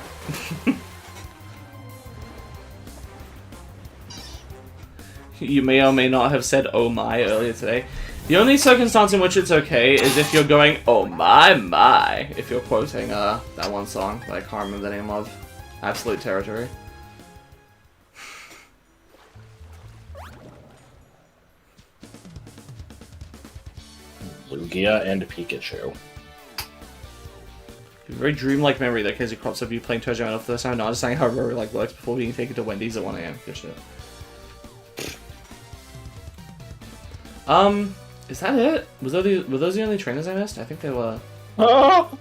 You may or may not have said "oh my" earlier today. The only circumstance in which it's okay is if you're going "oh my," if you're quoting that one song that I can't remember the name of. Absolute Territory. Lugia and Pikachu. Very dreamlike memory that Casey crops up you playing Toe Jam for the first time, not understanding how Rory like works before being taken to Wendy's at 1 AM. Good shit. Is that it? Were those the only trainers I missed? I think they were. Oh!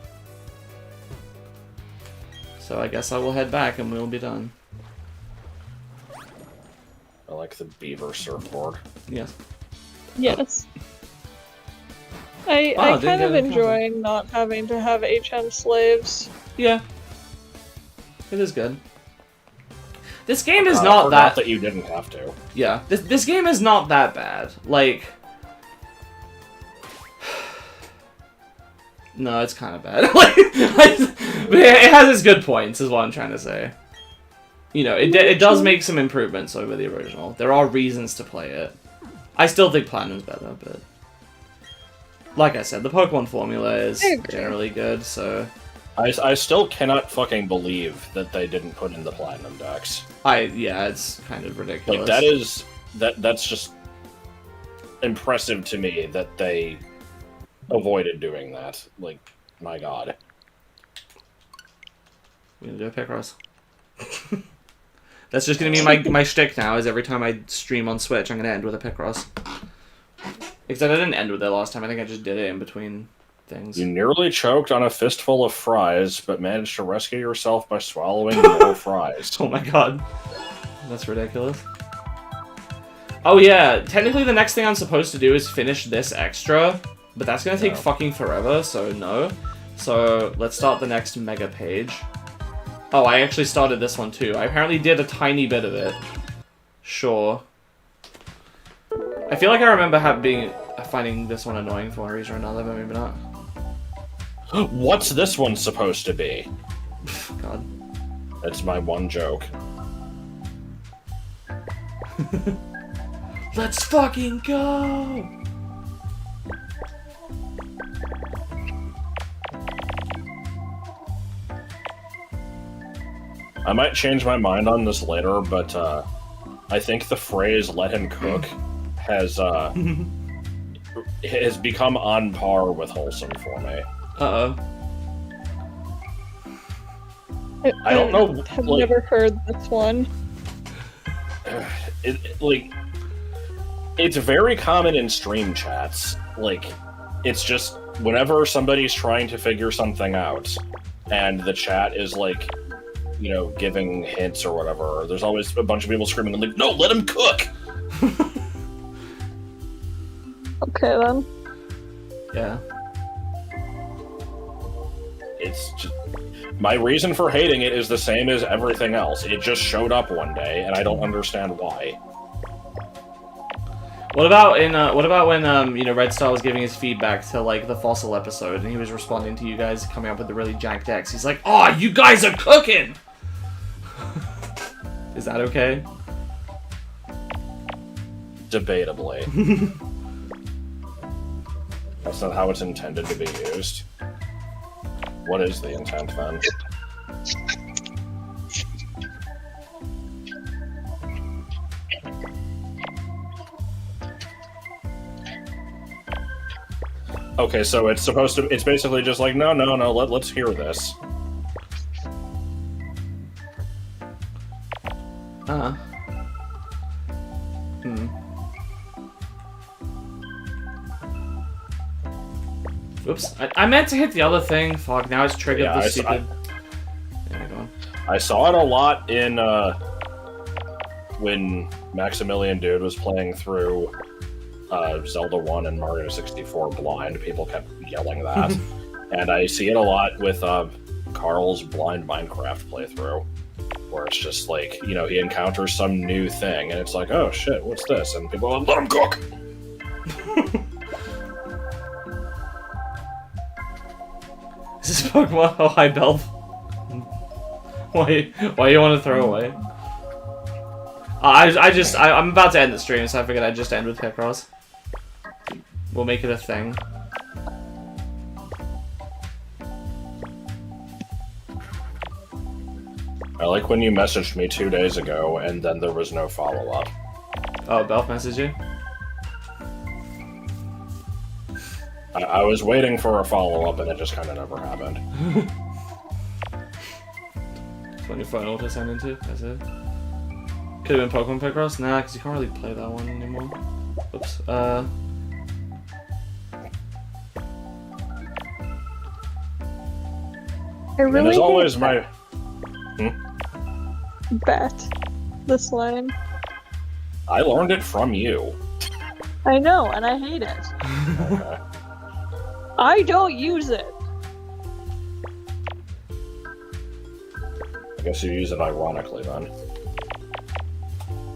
So I guess I will head back and we'll be done. I like the beaver surfboard. Yes. Yes. I kind of enjoy not having to have HM slaves. Yeah. It is good. This game is not that you didn't have to. Yeah. This game is not that bad. Like... No, it's kind of bad. Like, it has its good points, is what I'm trying to say. You know, it does make some improvements over the original. There are reasons to play it. I still think Platinum's better, but... Like I said, the Pokemon formula is generally good, so... I still cannot fucking believe that they didn't put in the Platinum decks. Yeah, it's kind of ridiculous. Like, that's just impressive to me that they avoided doing that. Like, my god. We're gonna do a Picross. That's just gonna be my shtick now, is every time I stream on Switch, I'm gonna end with a Picross. Except I didn't end with it last time, I think I just did it in between things. You nearly choked on a fistful of fries, but managed to rescue yourself by swallowing more fries. Oh my god. That's ridiculous. Oh yeah, technically the next thing I'm supposed to do is finish this extra, but that's gonna take fucking forever, so no. So, let's start the next mega page. Oh, I actually started this one too. I apparently did a tiny bit of it. Sure. I feel like I remember finding this one annoying for one reason or another, but maybe not. What's this one supposed to be? God. That's my one joke. Let's fucking go! I might change my mind on this later, but I think the phrase "let him cook" has become on par with wholesome for me. Uh-oh. I don't know. I've never heard this one. It's very common in stream chats. Like, it's just whenever somebody's trying to figure something out, and the chat is like, you know, giving hints or whatever, there's always a bunch of people screaming like, "No, let him cook!" Okay, then. Yeah. It's just... My reason for hating it is the same as everything else. It just showed up one day, and I don't understand why. What about when you know, Red Star was giving his feedback to like the fossil episode, and he was responding to you guys coming up with the really jank decks? He's like, "Oh, you guys are cooking." Is that okay? Debatably. That's not how it's intended to be used. What is the intent then? Okay, so it's supposed to. It's basically just like, no. Let's hear this. Oops. I meant to hit the other thing. Fuck, now it's triggered Yeah, the stupid... There we go. I saw it a lot in, when Maximilian Dude was playing through, Zelda 1 and Mario 64 blind. People kept yelling that. And I see it a lot with, Carl's blind Minecraft playthrough. Where it's just like, you know, he encounters some new thing, and it's like, oh shit, what's this? And people are like, let him cook! Is this Pokemon? Oh, hi, Belf. Why you want to throw away? I'm about to end the stream, so I figured I'd just end with Picross. We'll make it a thing. I like when you messaged me 2 days ago, and then there was no follow-up. Oh, Belf messaged you? I was waiting for a follow-up, and it just kind of never happened. That's when your phone auto sent into? That's it? Could have been Pokemon Picross? Nah, because you can't really play that one anymore. Oops. I And really as always, hate my... bet this line. I learned it from you. I know, and I hate it. Okay. I don't use it. I guess you use it ironically, then.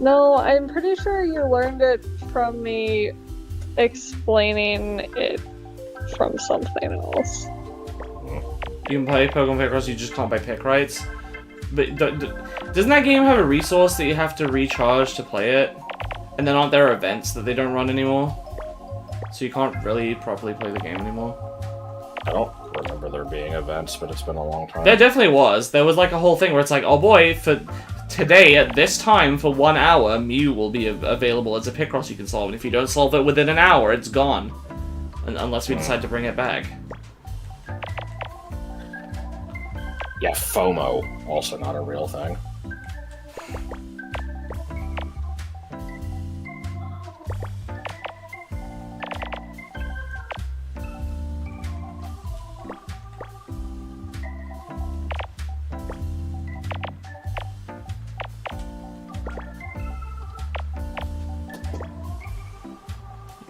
No, I'm pretty sure you learned it from me explaining it from something else. You can play Pokemon Picross, you just can't buy pick rights. But doesn't that game have a resource that you have to recharge to play it? And then aren't there events that they don't run anymore? So you can't really properly play the game anymore. I don't remember there being events, but it's been a long time. There definitely was. There was like a whole thing where it's like, oh boy, for today at this time for 1 hour, Mew will be available as a Picross you can solve. And if you don't solve it within an hour, it's gone. Unless we decide to bring it back. Yeah, FOMO. Also not a real thing.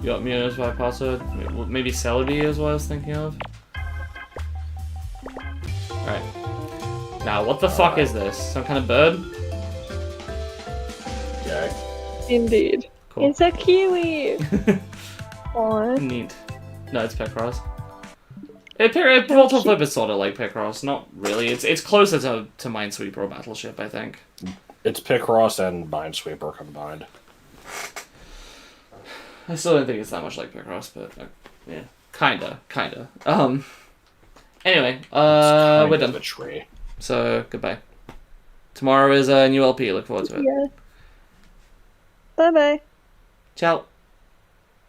You got Mew as my password? Maybe Celebi is what I was thinking of. Alright. Now, what the fuck is this? Some kind of bird? Okay. Indeed. Cool. It's a kiwi! Aw. Neat. No, it's Picross. Volta Flip is sort of like Picross. Not really. It's closer to Minesweeper or Battleship, I think. It's Picross and Minesweeper combined. I still don't think it's that much like Picross, but yeah, kinda. Anyway, we're done. The tree. So goodbye. Tomorrow is a new LP. Look forward to it. Yeah. Bye bye. Ciao.